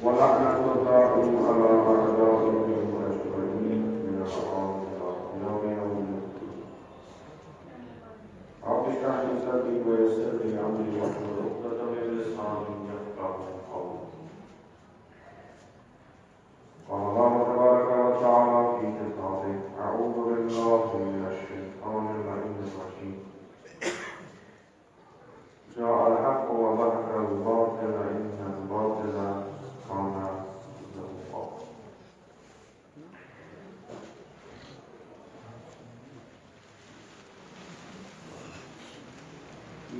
ولعنة الله على أعدائهم أجمعين من الأرض يوم الدين. رب اشرح لي صدري ويسر لي أمري واحلل عقدة من لساني يفقهوا قولي. قال الله تبارك وتعالى في كتابه: أعوذ بالله من الشيطان اللعين الرجيم. جاء الحق وزهق الباطل إن الباطل كان زهوقا.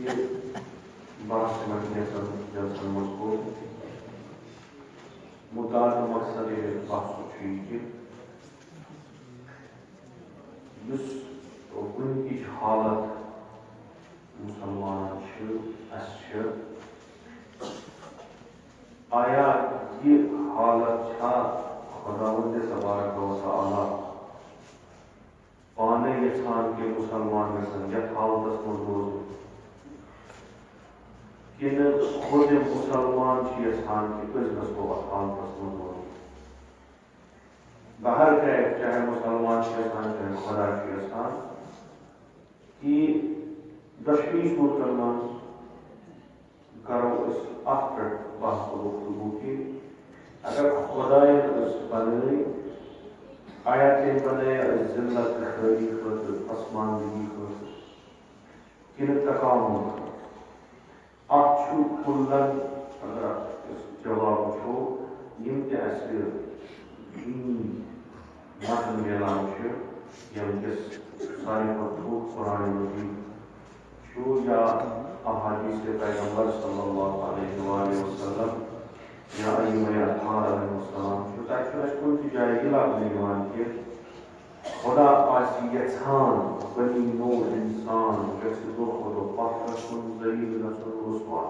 یہ بات سمجھنے کا جلسہ مضبوط مدار مقصد بحث چھ اس کی حالت مسلمان آیا یہ حالت خداوند تبارک و تعالی پانے یژھان کہ مسلمان گژھن یتھ حالتس منٛز روزُن کنہٕ خود مسلمان یژھان کہ أسۍ گژھو اتھ حالتس منٛز روزُن بہر کیف چاہے مسلمان یژھان چاہے خدا یژھان کہ دشوی صورتن منٛز کرو أسۍ اتھ پٮ۪ٹھ بحث و گفتگو کہ اگر خدایَن أسۍ بنٲے آیا تٔمۍ بنٲیا أسۍ ذلت تہٕ خٲلی خٲطرٕ پسماندگی خٲطرٕ کنہٕ تکامل اتھ چھُ کُلن اگر أسۍ جواب وٕچھو یِم تہِ اَسہِ دینی متن میلان چھِ ییٚمہِ کِس ساروی کھۄتہٕ تھوٚد قرآن مجیٖد چھُ یا احادیث پیغمبر صلی اللہ علیہ وآلہ وسلم یا ائمہ اطہار علیہ السلام چھُ تتہِ چھُ اَسہِ کُنہِ تہِ جایہِ یہِ لبنہٕ یِوان کہِ خدا آسہِ یژھان بنی نوع انسان گژھِ دۄہ کھۄتہٕ دۄہ پتھ گژھُن ذلیل گژھُن رسوا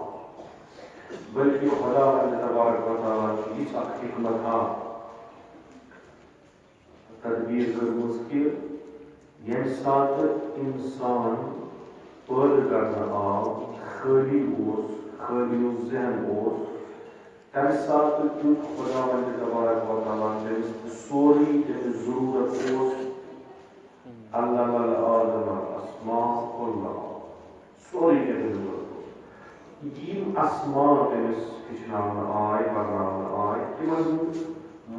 بلکہ خدا تبارک و تعالیٰ چھِ یِژھ اکھ حکمتھا تدبیر کٔرمٕژ کہِ ییٚمہِ ساتہٕ انسان پٲدٕ کرنہٕ آو خٲلی اوس خٲلی ذہن اوس تمہِ ساتہٕ دیُت خداوند تبارک و تعالیٰ تٔمِس سورُے تٔمِس ضروٗرت اوس علم الآدم الاسماء كلها سورُے تٔمِس ضروٗرت اوس یِم اسما تٔمِس ہیٚچھناونہٕ آے پرناونہٕ آے تِمن ہُنٛد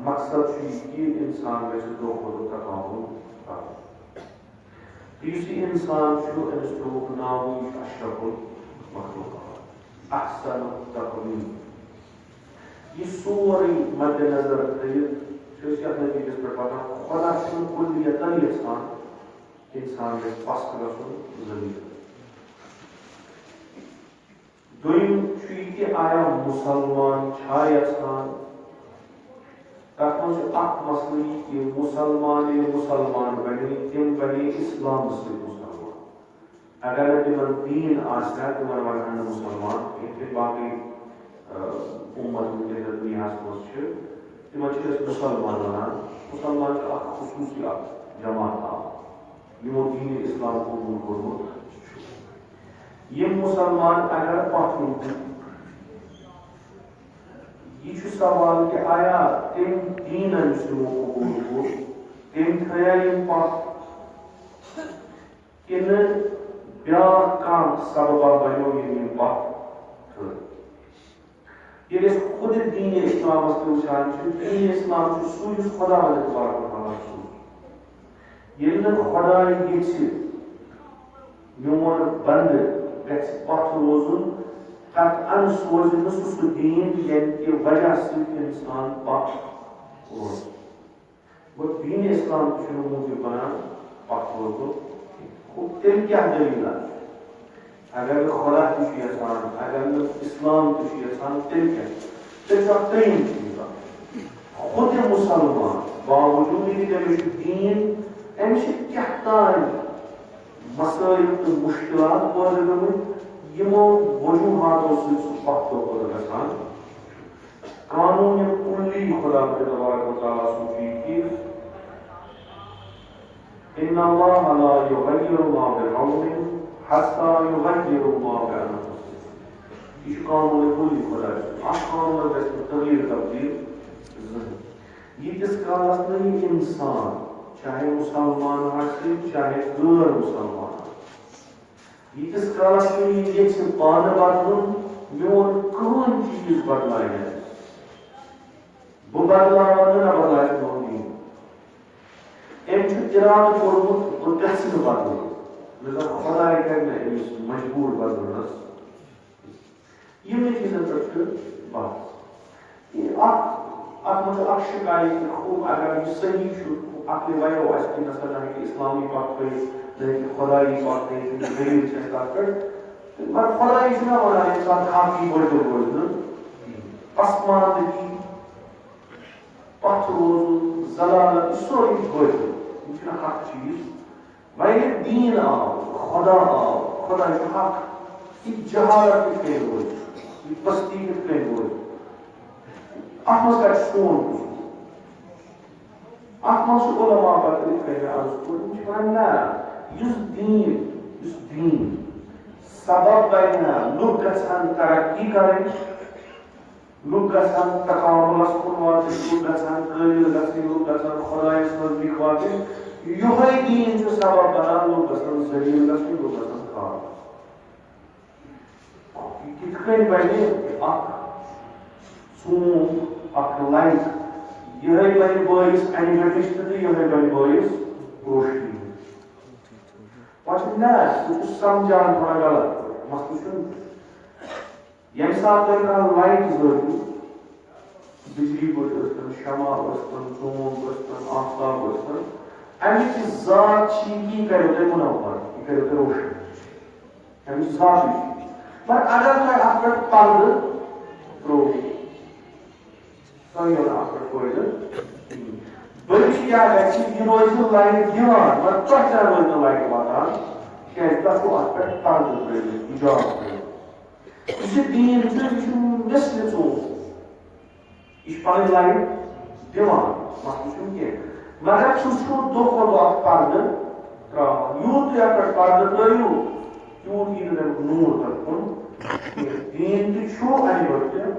مقصد چھُ یہِ کہِ اِنسان گژھِ دۄہ کھۄتہٕ دۄہ تکامُل کرُن تہٕ یُس یہِ اِنسان چھُ أمِس تھوٚوُکھ ناو یہِ چھُ اشرف المخلوقات احسن تقویم یہ سورُے مدِ نظر تھٲیِتھ چھِ أسۍ یتھ نتیٖجس پٮ۪ٹھ واتان خدا چھُنہٕ کُلیتن یژھان اِنسان گژھِ پست گژھُن ذلیل دوٚیِم چھُ یہِ کہِ آیا مُسلمان چھا یژھان تتھ منٛز چھُ اکھ مسلہٕ یہِ کہِ مُسلمان ییٚلہِ مُسلمان بنے تِم بنے اسلامس سۭتۍ مُسلمان اگر نہٕ تِمن دیٖن آسہِ ہا تِمن ونہن نہٕ مُسلمان یِتھ کٔنۍ باقٕے اُمت وٕنکیٚس دُنیاہس منٛز چھِ تِمن چھِ أسۍ مُسلمان ونان مُسلمان چھُ اکھ خصوٗصی اکھ جماعت اکھ یِمو دیٖنِ اسلام قبوٗل کوٚرمُت چھُ یِم مُسلمان اگر پتھ روٗدۍ یہ چھُ سوال کہ آیا تٔمۍ دیٖنن یُس یِمو قبوٗل کوٚر تٔمۍ تھٲیا یِم پتھ کِنہٕ بیٛاکھ کانٛہہ سببا بنیو یِم یِم پتھ تھٲے ییٚلہِ أسۍ خود دیٖنِ اسلامس تہِ وٕچھان چھِ دیٖنِ اسلام چھُ سُے یُس خداوند تبارک و تعالیٰ سوٗز ییٚلہِ نہٕ خۄداے یژھِ میون بندٕ گژھِ پتھ روزُن قطعاً سوزِ نہٕ سُہ دیٖن ییٚمہِ کہِ وجہ سۭتۍ انسان پتھ روزِ گوٚو دیٖنِ اسلام تہِ چھُنہٕ موٗجوٗب بنان پتھ روزُن تیٚلہِ کیٛاہ دٔلیٖل آسہِ اگر نہٕ خدا تہِ چھُ یژھان اگر نہٕ اسلام تہِ چھُ یژھان تیٚلہِ کیٛاہ تیٚلہِ چھُ اکھ ترٛیٚیِم چیٖز اکھ خود مُسلمان باوجوٗد یہِ تٔمِس چھُ دیٖن أمِس چھِ کیٛاہ تانۍ مسٲیِل تہٕ مُشکلات پٲدٕ گٔمٕتۍ یِمو وجوٗہاتو سۭتۍ سُہ پتھ پٲدٕ گژھان قانوٗن کُلی خدا تبارک و تعالیٰ سُنٛد چھُ یہِ کہِ إن الله لا يغير ما بقوم حتى يغيروا ما بأنفسهم یہ قانون کلی خدا ات قانون گژھِ تغیر تبدیل یتس کالس نہ انسان چاہے مسلمان آسہِ چاہے غیر مسلمان یتس کالس نہ یژھِ پانہٕ بدلُن میون کٕہٕنۍ چیٖز بدلایہِ نہٕ بہٕ بدلاو نہٕ نہ بدلایہِ میون دین أمۍ چھُ اِرادٕ کوٚرمُت بہٕ گژھٕ نہٕ بدلُن لہذا خۄداے کرِ نہٕ أمِس مجبوٗر بدلُنس یِمنٕے چیٖزن پٮ۪ٹھ چھُ بحث اتھ منٛز اکھ شکایت خوب اگر یہ صحیح چھُ عقلہِ ویو آسہِ کہِ نسا نہ ہیٚکہِ اسلامی پتھ پٔرِتھ نہ ہیٚکہِ خۄدایی پتھ پٔرِتھ دلیٖل چھِ اَسہِ تتھ پٮ۪ٹھ مگر خۄدایی چھُنہ ونان انسان خاکی بٔڑۍ روزِ نہٕ پسماندگی پتھ روزُن ضلالت یہِ سورُے چھُ بٔڑۍ یہِ چھُنہٕ حق چیٖز وۄنۍ دیٖن آو خۄدا آو خۄدا چھُ حق یہِ جہالت کِتھ کٔنۍ روزِ یہِ پستی کِتھ کٔنۍ روزِ اتھ منٛز کتہِ سون قصوٗر اتھ منٛز چھُ علما پتہٕ یِتھ کٔنۍ مےٚ عرض کوٚر یِم چھِ ونان نہ یُس دیٖن سبب بنہِ لُکھ گژھن ترقی کرٕنۍ لُکھ گژھن تکاملس کُن واتٕنۍ لُکھ گژھن قٲبِل گژھٕنۍ لُکھ گژھن خۄدایس نزدیٖک واتٕنۍ یِہوے دیٖن چھُ سبب بنان لُکھ گژھن ذلیٖل گژھٕنۍ لُکھ گژھن خراب یہِ کِتھ کٔنۍ بنہِ اکھ ژوٗنٛٹھ اکھ لایٹ یِہوے بنہِ بٲیِس انہِ گٔٹِچ تہٕ یِہوے بنہِ بٲیِس روشنی پتہٕ چھُ نہ بہٕ چھُس سمجھان تھوڑا غلط مسلہٕ چھُنہٕ ییٚمہِ ساتہٕ تۄہہِ کانٛہہ لایٹ ضروٗرت بجلی بٔتۍ ٲسۍتن شمع ٲسۍتن ژوٗنٛٹھ ٲسۍتن آفتاب ٲسۍتن امِچ یہِ ذات چھِ یہِ کریو تۄہہِ مُنور یہِ کریو تۄہہِ روشن امِچ ذاتٕے چھِ مگر اگر تۄہہِ اتھ پٮ۪ٹھ پردٕ ترٛوو تۄہہِ یِیو نہٕ اتھ پٮ۪ٹھ فٲیدٕ بٔلکہِ کیٛاہ گژھِ یہِ روزِ نہٕ لایٹ دِوان مگر تۄہہِ تہِ روزِ نہٕ لایٹ واتان کیٛازِ تۄہہِ چھُو اتھ پٮ۪ٹھ پردٕ ترٛٲومٕتۍ حجاب ترٛٲومٕتۍ یُس یہِ دیٖن چھُ یہِ چھُ مِثلہِ ژوٗنٛٹھ یہِ چھُ پنٕنۍ لایٹ دِوان مسلہٕ چھُنہٕ کینٛہہ مگر سُہ چھُ دۄہ کھۄتہٕ دۄہ اتھ پردٕ ترٛاوان یوٗت تُہۍ اتھ پٮ۪ٹھ پردٕ ترٛٲیِو تیوٗت یی نہٕ تمیُک نوٗر تتھ کُن دیٖن تہِ چھُ انہِ گٔٹ تہِ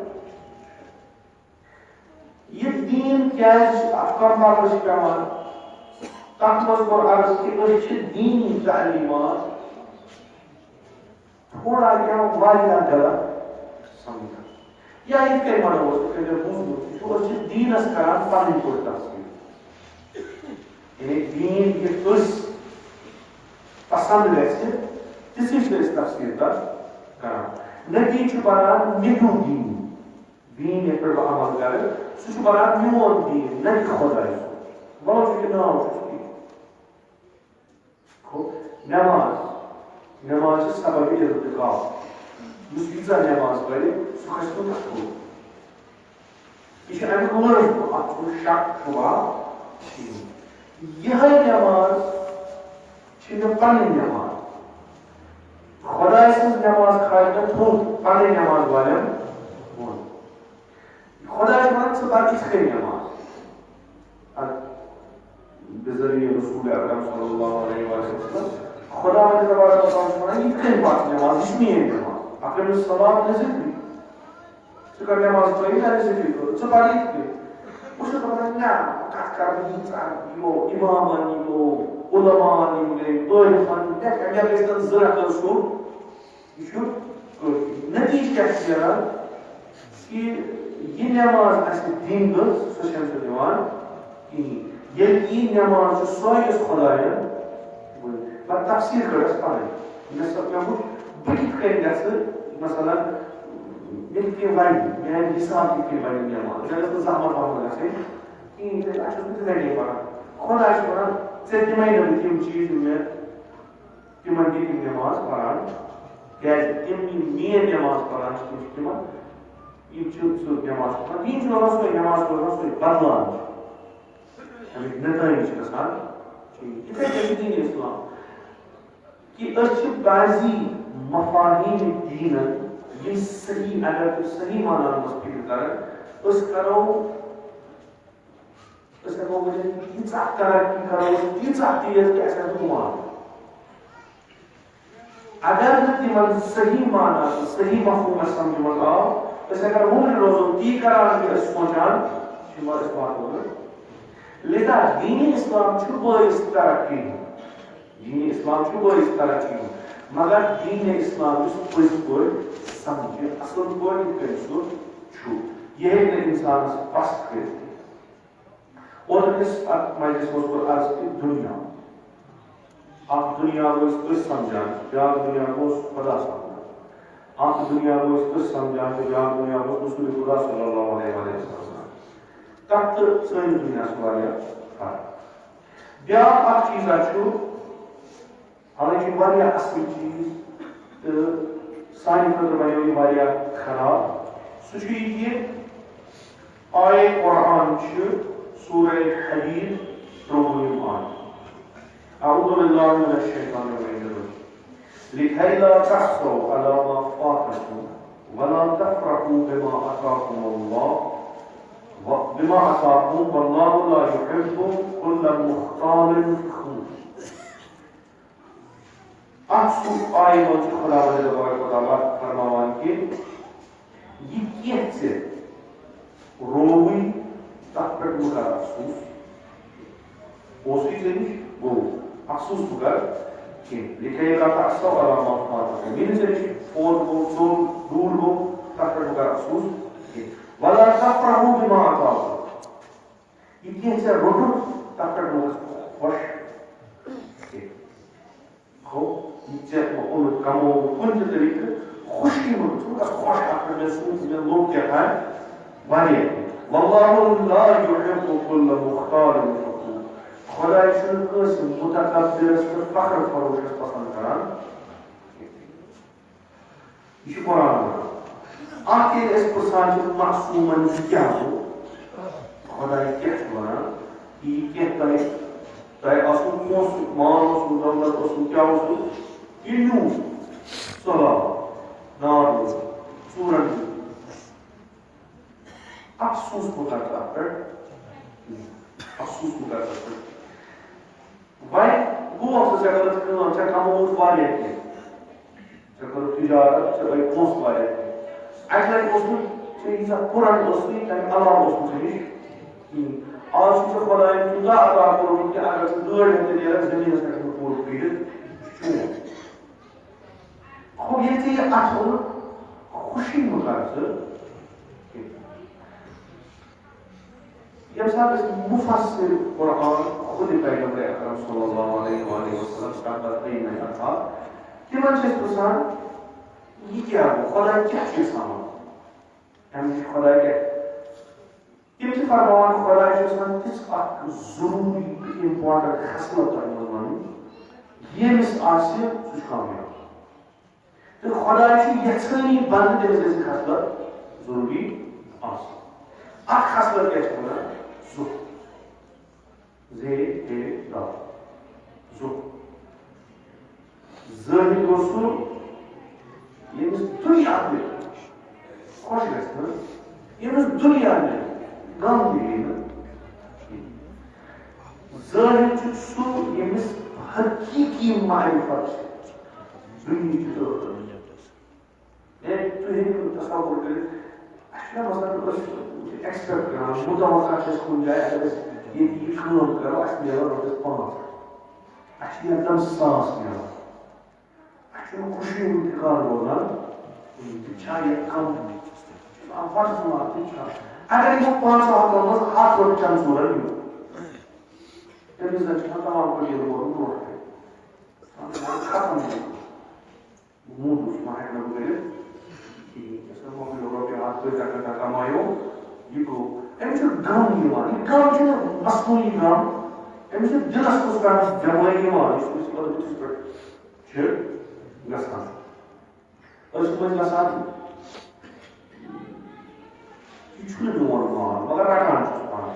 یہ دین کیازِ کم پروا چھِ پیوان تتھ منٛز کوٚر عرض کہِ أسۍ چھِ دیٖنی تعلیٖمات تھوڑا یا واریاہ غلط سمجھان یا یِتھ کٔنۍ ونو أسۍ یِتھ کٔنۍ بوٗزمُت چھُ أسۍ چھِ دیٖنس کران پنٕنۍ پٲٹھۍ تفصیٖل یعنی دیٖن یُتھ أسۍ پسنٛد گژھِ تِژھٕے چھِ أسۍ تفصیٖل تتھ کران نتیجہِ چھُ بنان مےٚ کیُو دیٖن دیٖن یتھ پٮ۪ٹھ بہٕ عمل کرٕ سُہ چھُ بنان میون دیٖن نہ کہِ خۄداے سُنٛد وۄنۍ چھُ یہِ ناو چھُس نٮ۪ماز چھِ سبب ارتقاب یُس ییٖژاہ نٮ۪ماز پرِ سُہ کھسہِ نہٕ تھوٚد یہِ چھُ امیُک لٲزمہٕ اتھ چھُنہٕ شک شُبہ کِہیٖنۍ یِہے نٮ۪ماز چھِ مےٚ پنٕنۍ نٮ۪ماز خۄداے سٕنٛز نٮ۪ماز کھالہِ مےٚ تھوٚد پنٕنۍ نٮ۪ماز والٮ۪ن بۄن خۄدا چھُ ونان ژٕ پر یِتھ کٔنۍ نٮ۪ماز بذریعہ رسول اکرم صلی اللہ علیہ وسلم خدا تبارک و تعالیٰ چھُ ونان یِتھ کٔنۍ پَر نٮ۪ماز یہِ چھِ میٲنۍ نٮ۪ماز اکرم الصلاۃ نذکری ژٕ کر نٮ۪ماز پٔرِتھ ذکری کٔر ژٕ پر یِتھ کٔنۍ بہٕ چھُس دپان نہ کتھ کرٕ بہٕ ییٖژاہ یِمو اِمامن یِمو علماءن یِم گٔے عٲرفن مےٚ گژھِ نہٕ زٕ رکعت سیوٚد یہِ چھُ کٲفی نتیجہِ کیاہ چھُ نیران کہِ یہِ نٮ۪ماز آسہِ دِنۍ گٔژھ سۄ چھنہٕ سُہ دِوان کِہیٖنۍ ییٚلہِ یہِ نٮ۪ماز چھِ سۄ یۄس خۄداین پتہٕ تفصیٖل کٔر اَسہِ پنٕنۍ مےٚ وُچھ بہٕ کِتھ کٔنۍ گژھٕ مثلاً مےٚ کِتھ کٔنۍ بنہِ میانہِ حساب کِتھ کٔنۍ بنہِ نٮ۪ماز مےٚ گژھِ نہٕ زحمت وحمت گژھٕنۍ کِہیٖنۍ اَسہِ چھُس بہٕ تِتھٕے کٔنۍ پران خۄدا چھُ ونان ژےٚ دِمے نہٕ بہٕ تِم چیٖز یِم مےٚ تِمن دِ تِم نٮ۪ماز پران کیازِ تِم یِم میٲنۍ نٮ۪ماز پران چھِ تِم چھِ تِمن یِم چھِ سُہ نٮ۪ماز پران یِم چھِ روزان سۄے نٮ۪ماز روزان سۄے بدلان چھِ امیُک نتٲیِج چھِ گژھان یِتھٕے کٔنۍ چھُ دیٖن اسلام کہ أسۍ چھِ بعضی مفاہیم دیٖنن یِم صحیح اگر تُہۍ صحیح مانن منٛز فکر کرن أسۍ ہٮ۪کو ؤنِتھ تیٖژاہ ترقی کرو أسۍ تیٖژاہ تیز کہ اَسہِ ہٮ۪کو مانُن اگر تمن صحیح معنی صحیح مفہوم سمجھ من آو اس اگر مومن روزو تی کران کہ اس پہنچان شمار اس بات ہوگا لذا دین اسلام چھو باعث ترقی دین اسلام چھو باعث ترقی مگر دین اسلام اس پوز پور سمجھے اصل پور کر سو چھو یہ ہے انسان پست کر اور اس مجلس پر عرض کی دنیا آپ دنیا کو اس کو سمجھان بیاق دنیا کو خدا سمجھان آپ دنیا کو اس کو سمجھان بیاق دنیا کو رسول خدا صلی اللہ علیہ وسلم تب سن دنیا سے واریاہ بیاق اکھ چیز اچھو حالانکہ واریاہ اصل چیز سانی خطر بنیو یہ واریاہ خراب سچو یہ آئے قرآن چھ سورہ حدید پروگرام آن أعوذ بالله من الشيطان الرجيم لكي لا تحصوا على ما فاتكم ولا تفرحوا بما آتاكم الله والله لا يحب كل مختال فخور أحسو آئے وجہ خدا وجہ تعالیٰ فرماوان کہ یہ کیت سے روی تک پر مکر افسوس اوسی سے نہیں وہ افسوس بگر کہ لکھے گا تحصو على ما فاتكم مین سے نہیں فور کو سول دور کو تک پر مکر افسوس ولا تفرحوا بما آتاكم یہ کیت سے روٹو تک پر مکر خوش ہو یہ ان کمو کن طریقے خوشی ہوتی ہے خوش اپنے محسوس میں لوگ کیا ہے واریہ واللہ لا يحب كل مختال فخور خدا چھن کس متکبر فخر فروش پسند کران یہ قرآن آخر اس پرسان معصومن کیا ہو خدا کیا چھوڑا یہ کہتا ہے چاہے اصول موسو مان اصول دولت اصول کیا اصول یہ نور صلاح نار سورن افسوس کو کرتا پر افسوس کو کرتا پر بھائی وہ افسوس اگر کرنا چاہے کاموز واریہ کے چاہے تجارت چاہے پوست واریہ کے اگر اصول چاہیے قرآن اصول چاہے اللہ اصول چاہیے آج سے خدای خدا عطا کرو کہ اگر سے گاڑ ہوتے دیا زمین سے پور پیڑ چون خب یہ چیز اصل خوشی مقرر یہ ساتھ اس مفسر قرآن خود پیغمبر اکرم صلی اللہ علیہ وآلہ وسلم کا تقریم میں تھا کہ من چیز پرسان یہ کیا ہو خدا کیا چیز سامان ہمیں خدا کیا یہ فرمان خدا چیزن تس اک ضروری امپورٹنٹ خصلت یہ مس آسے سوچ کامیاب تو خدا چھ یژھانی بند تمس گژھِ خصلت ضروری آسن اکھ خصلت کیا چھ ونان زُہد زُہد زٲہِد گوٚو سُہ ییٚمِس دُنیا مِلہِ خۄش گژھِ نہٕ ییٚمِس دُنیا مِلہِ غم دِیہِ نہٕ زٲہِد چھُ سُہ ییٚمِس حقیٖقی معرفت چھِ دُنیہِچ ضروٗرت تُہۍ ہیٚکِو تصور کٔرِتھ اَسہِ چھُنہ مثلاً ایکسپیکٹ کران متوقع چھِ أسۍ کُنہِ جایہِ اگر أسۍ ییٚتہِ یہِ کٲم کَرو اَسہِ میلن رۄپیَس 500 اَسہِ چھِ یَکدم 1000 میلان اَسہِ چھُنہٕ خوشی ہُنٛد ٹھِکانہٕ روزان تہِ چھا یہِ کم وَٹٕس مار تہِ چھا اگر یِمو 500 منٛز 100 رۄپیہِ چھَنہٕ ژورَن یِوان تٔمِس زَن چھُ تمام پٲٹھۍ ییٚلہِ ووتُن برونٛٹھ کَنہِ ختم موٗدوٗس ما ہٮ۪کہٕ نہٕ بہٕ کٔرِتھ کِہیٖنۍ یۄس نہٕ مۄکلیو رۄپیہِ 100 کمایو یہ گو أمِس چھُ غم یِوان یہِ غم چھُنہٕ مصنوعی غم أمِس چھُ دِلس کُس کانٛہہ بٮ۪مٲرۍ یِوان یُس أمِس بٕتھِس پٮ۪ٹھ چھِ گژھان أسۍ چھِ گژھان یہِ چھُنہٕ میون مال مگر رٹان چھُس پانہٕ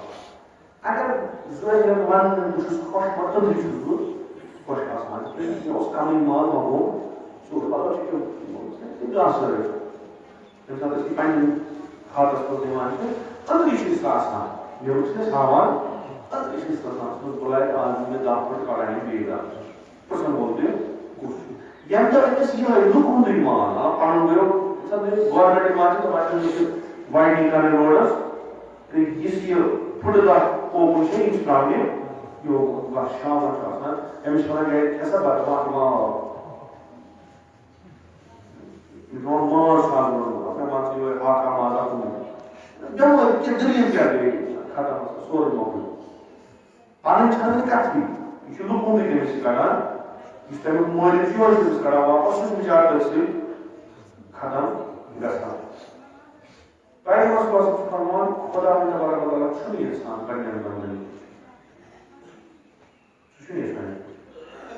اگر زٲہِد ونہٕ بہٕ چھُس خۄش مطلب چھُس بہٕ خۄش آسان مےٚ اوس کمٕے مال منٛگو سُہ اوس پتہ چھُ تِم گاسہٕ رٔٹِتھ تَمہِ ساتہٕ أسۍ یہِ پنٕنہِ خاتس پٮ۪ٹھ دِوان چھِ أنٛدرٕ چھِ أسۍ آسان نیٚبرٕ چھِ أسۍ ہاوان أنٛدرٕ چھِ أسۍ آسان سُہ بُلاے آز مےٚ 10 پھٕٹ کڑان یہِ بیٚیہِ 10 پرٛژھن وول تہِ کُس چھُ یم تو أمِس یِہوٚے لُکُن مان پَنُن گوٚو گورمٮ۪نٛٹ مان چھِ تِمن چھِ وایڈنِنٛگ کَرٕنۍ روڈَس تہٕ یُس یہِ فُٹہٕ دار اوکُن چھُ یِم چھِ ترٛاونہِ یوکُن بَس شامَن چھُ آسان أمِس چھِ وَنان گرِ کھٮ۪سا بَتہٕ وَتھ ماز میون ماز چھُ آز روٚنمُت مےٚ مان ژٕ یِہوٚے ہاکھا مازا کُنُے بیٚمٲرۍ کہِ دٔلیٖل کیٛاہ گٔے ختم سورُے مۄکلیو پَنٕنۍ چھَنہٕ نہٕ کَتھٕے یہِ چھُ لُکُنٕے تٔمِس یہِ کَڑان یُس تَمیُک مٲلِک چھُ یورٕ چھُ تٔمِس کَڑان واپَس سُہ چھُ بِچارٕ تٔتھۍ سۭتۍ ختم گژھان پیغمبر صلی اللہ علیہ وسلم چھُ فرمان خدا تبارک و تعالیٰ چھُنہٕ یَژھان پنٛنٮ۪ن بنٛدَن سُہ چھُنہٕ یَژھان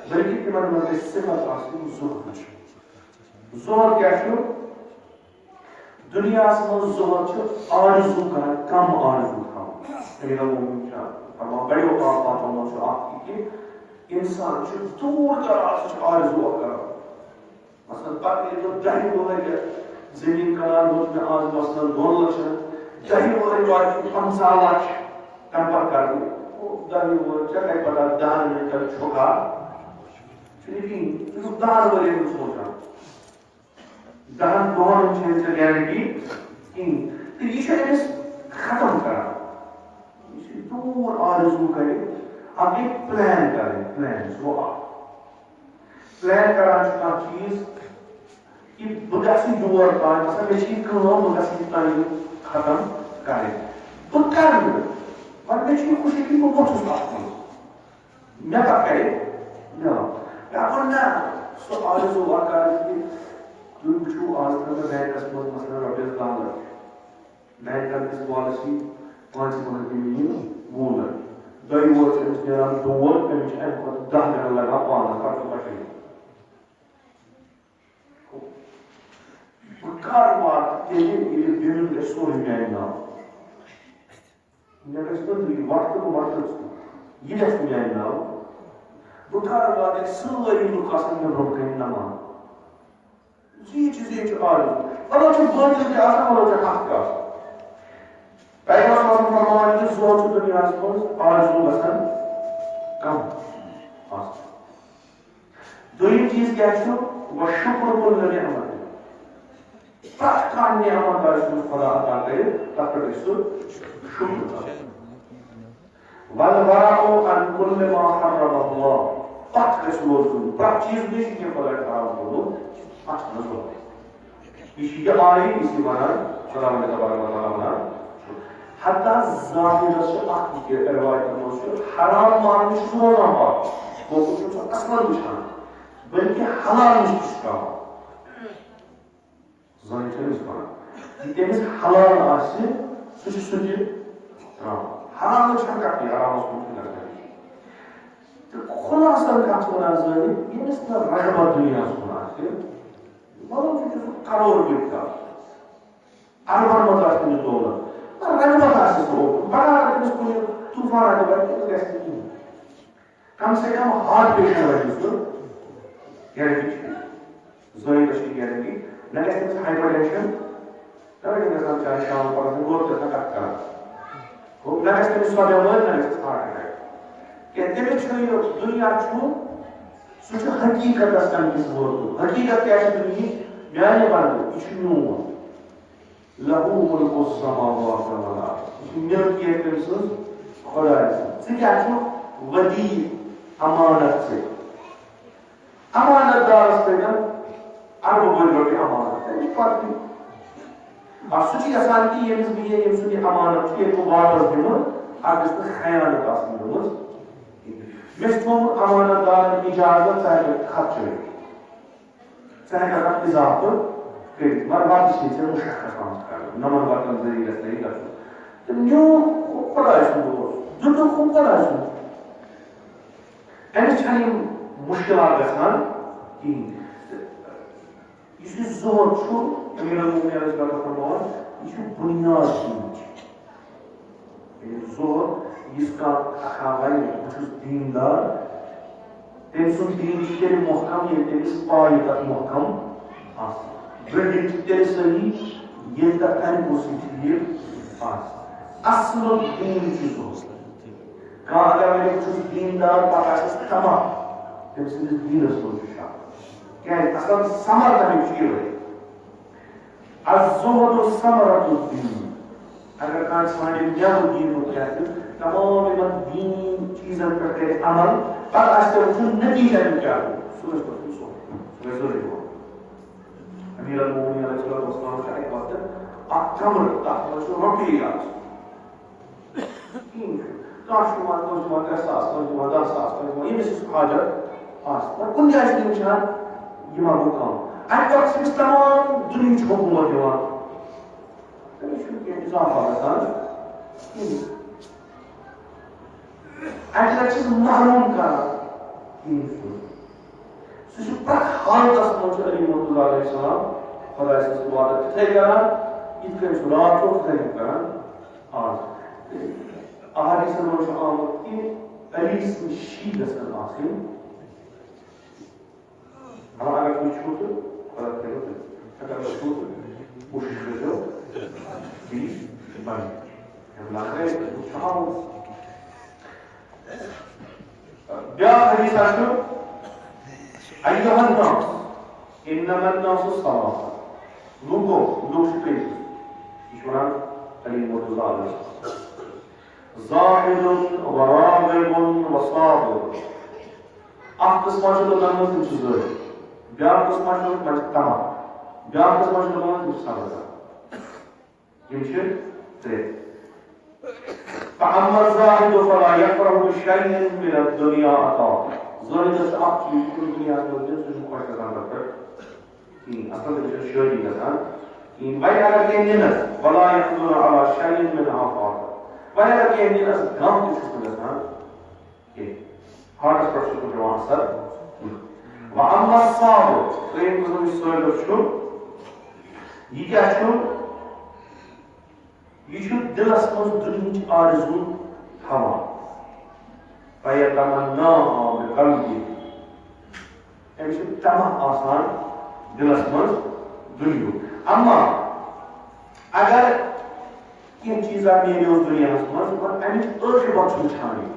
بلکہِ تِمن منٛز گژھِ صفت آسٕنۍ زُہد کیٛاہ چھُ دُنیاہَس منٛز زُہد چھُ آرزوٗ کران کم آرزوٗ تھاوُن امیٖر المومنیٖن چھُ فرمان بڑیو پاکو منٛز چھُ اکھ یہِ کہِ اِنسان چھُ دوٗر دراز چھُ آرزوٗ اکھ کران مثلاً پتہٕ ییٚلہِ بہٕ 10 ؤری زٔمیٖن کَنال روٗد مےٚ آز مثلاً 2 لَچھَن 10 ؤری واتہِ 50 لَچھ تَمہِ پتہٕ کَرٕ بہٕ 10 ؤری ژےٚ کَتہِ پتہ 10 مِنٹَن چھُکھا چھُنہٕ کِہیٖنۍ ژٕ چھُکھ 10 ؤرۍ یَن سونٛچان 10 دۄہَن چھَنہٕ ژےٚ گیرنٹی کِہیٖنۍ تہٕ یہِ چھُ أمِس ختم کران یہِ چھُ دوٗر آرزوٗ کرِ اکھ گٔے پٕلین کَرٕنۍ پٕلین سُہ گوٚو اکھ پٕلین کران چھُ کانٛہہ چیٖز کہ بہٕ گژھٕ یور تانۍ مثلاً مےٚ چھِ یہِ کٲم بہٕ گژھٕ یہِ تانۍ ختم کَرٕنۍ بہٕ کَرٕ نہٕ وۄنۍ مےٚ چھِ یہِ خوشی کہِ بہٕ ووٚتھُس اَتھ منٛز مےٚ کَتھ کَرِ مےٚ ووٚن نہ سُہ آرزوٗ اکھ کَرٕنۍ کہِ تُہۍ وٕچھِو آز ترٛٲو مےٚ بینٛکَس منٛز مثلاً رۄپیَس 10 لَچھ بینٛکَن دِژ پالسی 5 دۄہَن دِمہِ یہِ 20 لَچھ 2 وُہُر چھُ أمِس نیران دود أمِس چھِ اَمہِ کھۄتہٕ 10 گَنٹہٕ لگان پانَس پَتہٕ چھُ بَچٲیِتھ بہٕ کَر واتہٕ تیٚلہِ ییٚلہِ بِل گژھِ سورُے میٛانہِ ناوٕ مےٚ گژھِ نہٕ وقتہٕ وقتہٕ یہِ گژھِ نہٕ میٛانہِ ناوٕ بہٕ کَر واتہٕ ییٚلہِ سٲری لُکھ آسان مےٚ برونٛہہ کَنہِ نَمان یہِ چھُ آرزوٗ پَتہٕ چھُ بٲطِل تہِ آسان پَتہٕ چھُ حق تہِ آسان پیغمبر صلی اللہ علیہ وسلم فرمان کہِ زُہد چھُ دُنیاہَس منٛز آرزوٗ گژھان کم آسان دوٚیِم چیٖز کیٛاہ چھُ وَشُکُر کُلہِ نعمت پرٛٮ۪تھ کانٛہہ نعمت آسہِ تٔمِس خۄدا عطا کٔرِتھ تَتھ پٮ۪ٹھ گژھِ سُہ شُکُر کَرُن وَالْوَرَعُ عَنْ كُلِّ مَا حَرَّمَ اللَّهُ پَتھ گژھِ روزُن پرٛٮ۪تھ چیٖز بیٚیہِ چھُ کینٛہہ خۄداے حرام کوٚرمُت اَتھ چھُنہٕ ضوٚرتھ یہِ چھُ یہِ آیہِ یُس یہِ وَنان خۄدا تبارک و تعالیٰ وَنان حتیٰ ظٲہِرَس چھِ اکھ یہِ رِوایتَن منٛز چھُ حرام ماننہٕ چھُ روزان پَتہٕ گوٚو چھُ سُہ اَصلَن وٕچھان بٔلکہِ حلال نِش تہِ چھُ ترٛاوان زٔنۍ چھِ أمِس وَنان یہِ تٔمِس حلال آسہِ سُہ چھُ سُہ تہِ ترٛاوان حرام چھَنہٕ کَتھٕے حرامَس کُن چھُنہٕ گژھان تہٕ خُلاصَن کَتھ چھِ وَنان زٔنۍ ییٚمِس نہٕ رغبت دُنیاہَس کُن آسہِ مطلب چھُ سُہ کَرور رۄپیہِ اَربَن منٛز آسہِ تٔمِس دولت رغبت آسہِ سُہ اوکُن پَگاہ اگر تٔمِس کُنہِ طوٗفان آسہِ تٔمِس گژھِ نہٕ کِہیٖنۍ کم سے کم ہارٹ پیشنٹ رَٹہِ سُہ گیرنٹی چھِ زٔنۍ چھِ گیرنٹی نہ گژھِ تٔمِس ہایپر ٹٮ۪نشن نہ گژھِ گژھان چاہے شام پَگاہ گوٚو تہِ آسان کَتھ کران گوٚو نہ گژھِ تٔمِس سۄ بٮ۪مٲرۍ نہ گژھٮ۪س ہارٹ اٹیک کیٛازِ تٔمِس چھُ یہِ دُنیا چھُ سُہ چھُ حقیٖقتَس تَمہِ کِس ووتمُت حقیٖقت کیٛاہ چھِ دُنہِچ میانہِ بنٛدٕ یہِ چھُ میون لہوٗ مُلکُ السماوات والارض یہِ چھِ مِلکیت تٔمۍ سٕنٛز خۄداے سٕنٛز ژٕ کیٛاہ چھُکھ ودی امانت ژٕ امانت دارس پٮ۪ٹھ اربہٕ بٔدۍ رۄپیہِ امانت تٔمِس چھِ پتہٕ سُہ چھُ یژھان کہِ ییٚمِس بہٕ ییٚمۍ سُنٛد یہِ امانت چھُ ییٚلہِ بہٕ واپس دِمہٕ اَتھ گژھِ نہٕ خیانت آسٕنۍ گٔمٕژ مےٚ چھُ تھوٚومُت امانت دارن اِجازت ژٕ ہٮ۪ککھ خرچٲیِتھ ژٕ ہٮ۪ککھ اَتھ اِضافہٕ کٔرِتھ مگر وَتہِ چھِ ژےٚ مُشَخص آمٕژ کرنہٕ نَمَن وَتَن ذٔریعہِ گژھِ نہٕ یہِ گژھُن تہٕ نیوٗ خۄداے سُنٛد اوس دیُتُکھ ہُم خۄداے سُنٛد أمِس چھَنہٕ یِم مُشکِلات گژھان کِہیٖنۍ یُس یہِ زُہد چھُ أمیٖر المومنیٖن علیہ الصلوۃ والسلام یہِ چھُ بُنیاد دیٖنٕچ زُہد یُس کانٛہہ وَنہِ بہٕ چھُس دیٖندار تٔمۍ سُنٛد دیٖن چھُ تیٚلہِ محکم ییٚلہِ تٔمِس پاے تَتھ محکم آسہِ برٛنٛڈِنٛگ چھِ تیٚلہِ صحیح ییٚلہِ تَتھ اَمہِ کُرسی ٹھیٖک آسہِ اَصلُک دیٖن چھُ زُہد کانٛہہ اگر وَنہِ بہٕ چھُس دیٖندار پَتہٕ آسٮ۪س تَمام تٔمۍ سٕنٛدِس دیٖنَس منٛز چھُ شک کیا اصل ثمر تمیک چیز الزہد ثمرۃ الدین اگر کان ژھانڈِ میوٕ دیٖنُک رٮ۪تہٕ تمام یِمن دیٖن چیٖزن پٮ۪ٹھ کرِ عمل پتہٕ آسہِ تٔمۍ وٕچھُن نتیٖجہ امیُک کیٛاہ گوٚو سُہ گژھِ پتہٕ سُہ گژھِ ضروٗری گوٚو امیر المومنین علیہ الصلوۃ والسلام چھُ اکہِ وقتہٕ اکھ کمرٕ تتھ منٛز چھُ رۄپیہِ یاژ کِہیٖنۍ چھُ کانٛہہ چھُ دِوان کٲنٛسہِ دِوان 3 ساس کٲنٛسہِ دِوان 10 ساس کٲنٛسہِ دِوان ییٚمِس یُس حاجت آسہِ مگر کُنہِ جایہِ چھِ تِم وٕچھان یہِ ما گوٚو کم اَمہِ پتہٕ چھِ أمِس تمام دُنہِچ حکوٗمت دِوان تٔمِس چھُنہٕ کینٛہہ اِضافہ گژھان کِہیٖنۍ اَکہِ لٹہِ چھِ سُہ محروٗم کران کِہیٖنۍ چھُنہٕ سُہ چھُ پرٛٮ۪تھ حالتس منٛز چھُ علی مرتضیٰ علیہ السلام خۄداے سٕنٛز عبادت تِتھَے کران یِتھ کٔنۍ سُہ راتھ اوس تِتھَے کٔنۍ کران آز احادیثن منٛز چھُ آمُت کہِ علی سٕنٛدۍ شی گژھن آسٕنۍ مطلب اگر تُہۍ چھُو تہٕ خۄدا کٔرِو تہٕ اگر تُہۍ چھُو تہٕ کوٗشِش کٔرۍزیو تی بنہِ چھُ آمُت بیاکھ حدیثہ چھُ ایُّہَا الناس اِنَّمَا النَّاسُ ثَلَاثَةٌ لوٗکھ چھِ ترٛےٚ یہِ چھُ وَنان علی مرتضیٰ علیہ السلام زاہدٌ وراغبٌ وصابر اکھ قٕسما چھُ لُکن منٛز تِم چھِ زٲہد بیاکھ قٕسما چھُ تِمن چھِ طمع بیاکھ قٕسما چھُ لُکن منٛز تِم چھِ صبر کران یِم چھِ ترٛےٚ فَأَمَّا الزَّاهِدُ فَلَا يَفْرَحُ بِشَيْءٍ مِنَ الدُّنْيَا عَطَاءً زٲہدَس چھُ اکھ چیٖز یُس دُنیاہس منٛز دِنہٕ سُہ چھُنہٕ خۄش گژھان تتھ پٮ۪ٹھ کِہیٖنۍ اصل تٔمِس چھُنہٕ شٲدی گژھان کِہیٖنۍ وۄنۍ اگر کینٛہہ نِنس وَلَا يَحْزُنُ عَلَىٰ شَيْءٍ مِنْهَا فَاقَةٌ وۄنۍ اگر کینٛہہ نِنس غم تہِ چھُس نہٕ گژھان کینٛہہ ہاٹس پٮ۪ٹھ چھُس نہٕ پیٚوان اثر وَأَمَّا الصَّابِرُ ترٛیٚیِم قٕسم یُس صٲبِر چھُ یہِ کیٛاہ چھُ یہ چھُ دلس منٛز دُنہِچ آرزوٗ تھاوان فَیَتَمَنَّاهَا بِقَلْبِهِ أمِس چھُ طمع آسان دلس منٛز دُنیُک اما اگر کینٛہہ چیٖزا میلیوس دُنیاہس منٛز مگر امیُک عٲقِبت چھُ وٕچھان یہِ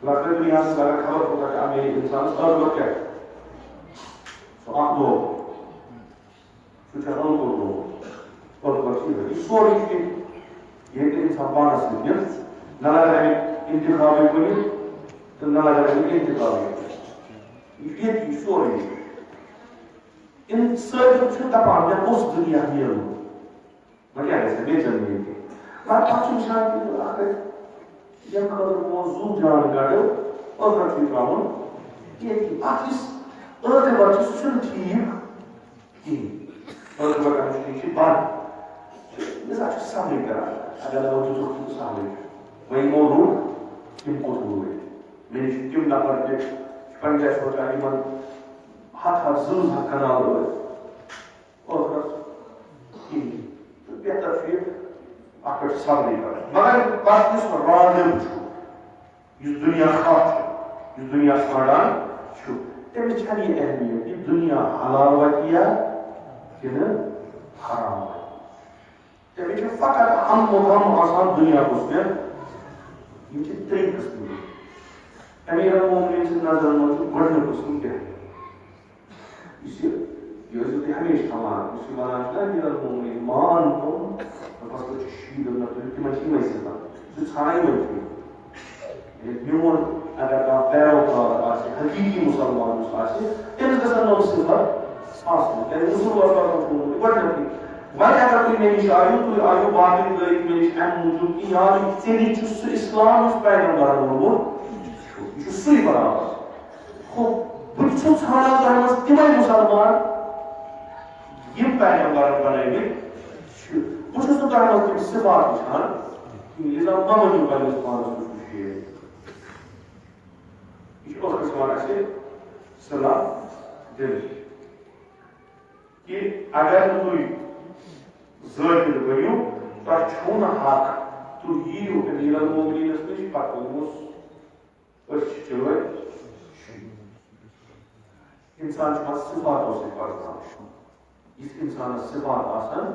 لۄکٹہِ دُنیاہس منٛز اگر خبر کوٗتاہ کیٛاہ میلہِ اِنسانس عٲقِبت کیٛاہ سُہ اکھ دۄہ سُہ چھُ ٲنٛکُر دۄہ عٲقِبت چھُ یہِ سورُے چھُ ییٚتہِ اِنسان پانس سۭتۍ نِتھ نہ لگن امیُک انتخابٕے کُنہِ تہٕ نہ لگن امیُک انتخابٕے یہِ چھُ ییٚتی یہِ سورُے صٲبِر چھُ دپان مےٚ اوس دُنیا میلُن وۄنۍ کیٛاہ گژھِ بیٚیہِ زن میلہِ مگر پتہٕ چھُ وٕچھان کہِ اکھ ییٚمہِ خٲطرٕ موضوٗع جان گڈٕ ٲخرت چھُ ترٛاوُن ییٚتی اتھ یُس عٲقِبت چھُ سُہ چھُنہٕ ٹھیٖک کِہیٖنۍ عٲقِبت امیُک ٹھیٖک چھُ بنٛد اِنسان چھُ صبرٕے کران اگر نہٕ دِژٕکھ تہٕ صبرٕے چھُ وۄنۍ یِمو روٗد تِم کوٚت روٗدۍ مےٚ نِش چھِ تِم نفر تہِ پننہِ جایہِ سونچان یِمن 1,000 کنال ٲسۍ ٲخرت کِہیٖنۍ تہٕ بہتر چھُ یہِ اتھ پٮ۪ٹھ صبرٕے کرُن مگر پتہٕ یُس راغب چھُ یُس دُنیا خواہ چھُ یُس دُنیا ژھانڈان چھُ تٔمِس چھنہٕ یہِ اہمیت یہِ دُنیا حلال وتہِ کِنہٕ حرام وتہِ تٔمِس چھُ فقط ہم و غم آسان دُنیا کُس مےٚ یِم چھِ ترٛےٚ قٕسمٕکۍ امیر المومنین سٕنٛدِ نظرن منٛز چھُ گۄڈٕنیُک قٕسم کیٛاہ یُس یہِ ٲسِو تُہۍ ہمیشہِ تھاوان یُس یہِ وَنان چھُ نا امیر المومنین مان تِم دَپس بہٕ چھُس شیٖد نفر تِمن چھِ یِمے صِفت سُہ ژھانڈان یِمے چیٖز میون اگر کانٛہہ پیروکار آسہِ حقیٖقی مُسلمان یُس آسہِ تٔمِس گژھن نوٚو صِفت آسُن کیٛازِ رسول اللہ چھُ ووٚنمُت گۄڈٕنیتھٕے وۄنۍ اگر تُہۍ مےٚ نِش آیِو تُہۍ آیِو باقٕے لٲگۍ مےٚ نِش امہِ موٗجوٗب کہِ یار ژےٚ چھُ سُہ اسلام یُس پیغمبرن ووٚنمُت یہِ چھُ سُے برابر بہٕ چھُس ژھانڈان تۄہہِ منٛز تِمے مُسلمان یِم پیغمبرن بنٲومٕتۍ چھِ بہٕ چھُس نہٕ تۄہہِ منٛز تِم صِفات وٕچھان کِہیٖنۍ لِذا مہ ؤنِو پننِس پانس کُس چھُ یہِ چھُ ٲخرس وَنان اَسہِ صلح دِل کہِ اگر نہٕ تُہۍ ذٲکِر بٔنِو تۄہہِ چھُو نہٕ حق تُہۍ یِیِو امیر المومنینس نِش پتہٕ ووٚنمُس أسۍ چھِ چٲرۍ اِنسان چھُ پتہٕ صِفاتو سۭتۍ پرزان یِتھ اِنسانس صِفات آسان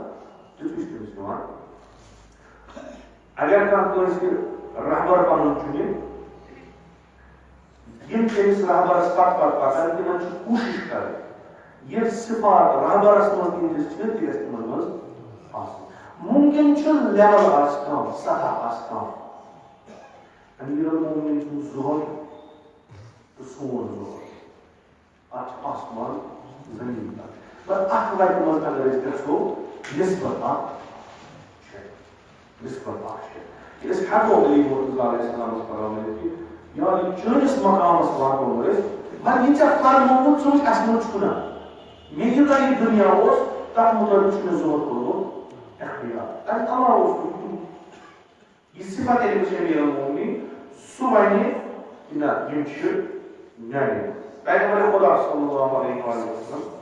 تیُتھُے چھُ تٔمِس پیٚوان اگر کانٛہہ کٲنٛسہِ رہبر پنُن چُنہِ یِم تٔمِس رہبرس پتہٕ پکان تِمن چھِ کوٗشِش کرٕنۍ یہ صفات رہبرس مز تمن مز ممکن لیول آس کم سطح آس کم امیر المومنین زہر تو سون زہر ات آسمان زمین پر ات وتہ مز اگر گھو نسبت نسبت اس ہیکو علی مرتضی علیہ السلام فرمائے یعنی چٲنِس مقامس واتو مگر یہ ژےٚ فرمومُت سُہ وٕچھ اَسہِ منٛز چھُنہ مےٚ یوٗتاہ یہِ دُنیا اوس تَتھ مُطٲبِق چھُ مےٚ زور کوٚرمُت اختیار تَمہِ علاوٕ اوس یہِ صفت ییٚلہِ وٕچھ أمیٖر المومنیٖن سُہ وَنہِ کہِ نہ یِم چھِ میٛانہِ پیغمبر خدا صلی اللہ علیہ وسلم